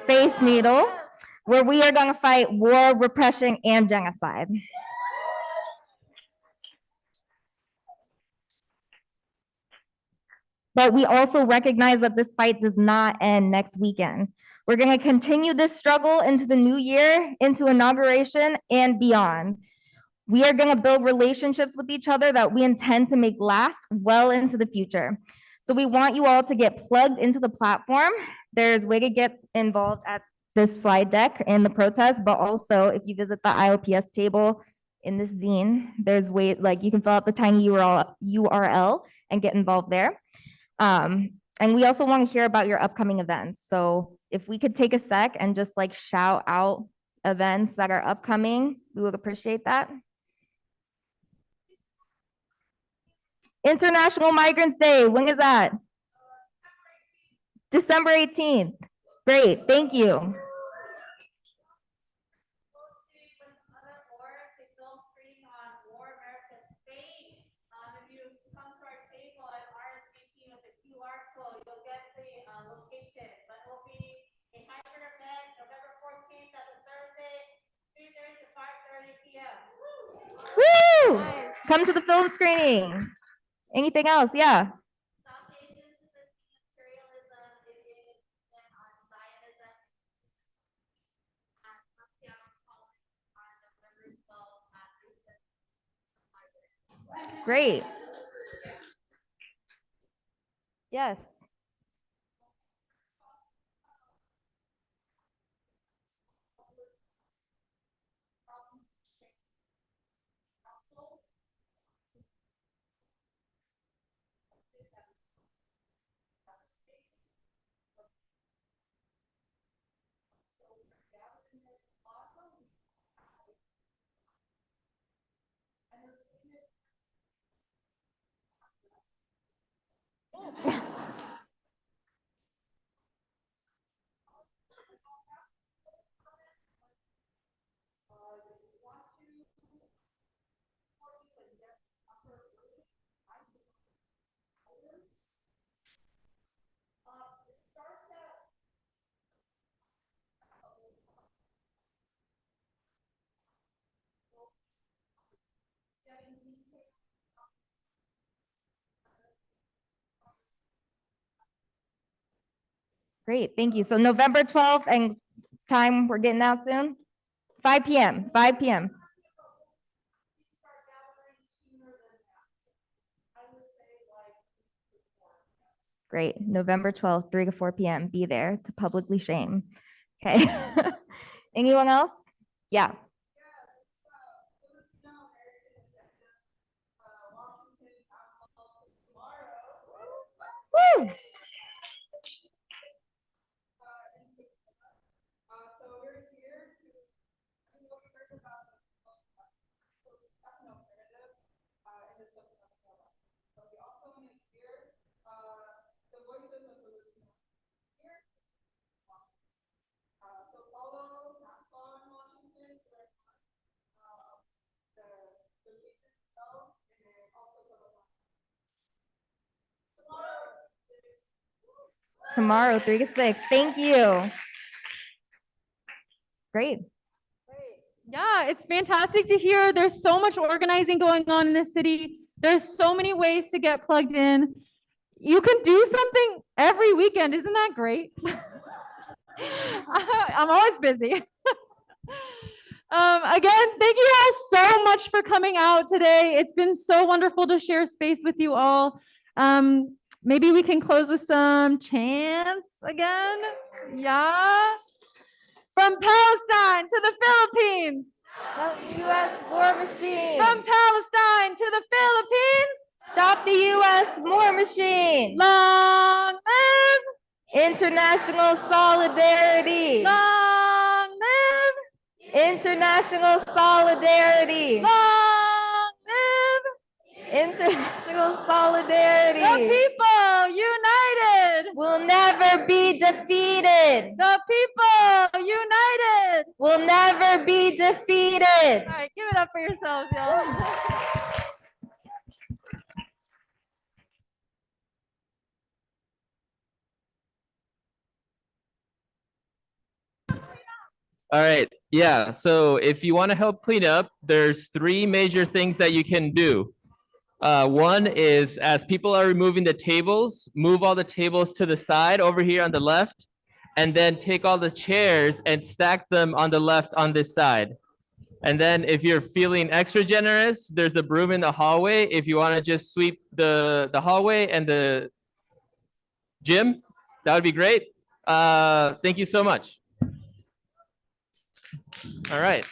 Space Needle, where we are going to fight war, repression, and genocide. But we also recognize that this fight does not end next weekend. We're going to continue this struggle into the new year, into inauguration, and beyond. We are going to build relationships with each other that we intend to make last well into the future. So we want you all to get plugged into the platform. There's a way to get involved at this slide deck in the protest, but also if you visit the ILPS table in this zine, there's way, like you can fill out the tiny URL and get involved there. And we also want to hear about your upcoming events. So if we could take a sec and just like shout out events that are upcoming, we would appreciate that. International Migrants Day, when is that? December 18th. Great, thank you. Woo! Come to the film screening. Anything else? Yeah. Great. Yes. Great, thank you. So November 12th and time, we're getting out soon? 5 p.m., 5 p.m. Great, November 12th, 3 to 4 p.m. Be there to publicly shame. Okay. Anyone else? Yeah. Woo! Tomorrow, 3 to 6. Thank you. Great.
Yeah, it's fantastic to hear. There's so much organizing going on in the city. There's so many ways to get plugged in. You can do something every weekend. Isn't that great? I'm always busy. Again, thank you all so much for coming out today. It's been so wonderful to share space with you all. Maybe we can close with some chants again. Yeah. From Palestine to the Philippines.
The U.S. war machine.
From Palestine to the Philippines.
Stop the U.S. war machine.
Long live
international solidarity.
Long live
international solidarity.
Long live
international solidarity.
The people united
will never be defeated.
The people united
will never be defeated.
All right, give it up for yourselves, y'all.
All right. Yeah. So if you want to help clean up, there's 3 major things that you can do. One is, as people are removing the tables, move all the tables to the side over here on the left, and then take all the chairs and stack them on the left on this side. And then if you're feeling extra generous, there's a broom in the hallway. If you want to just sweep the hallway and the gym, that would be great. Thank you so much. All right.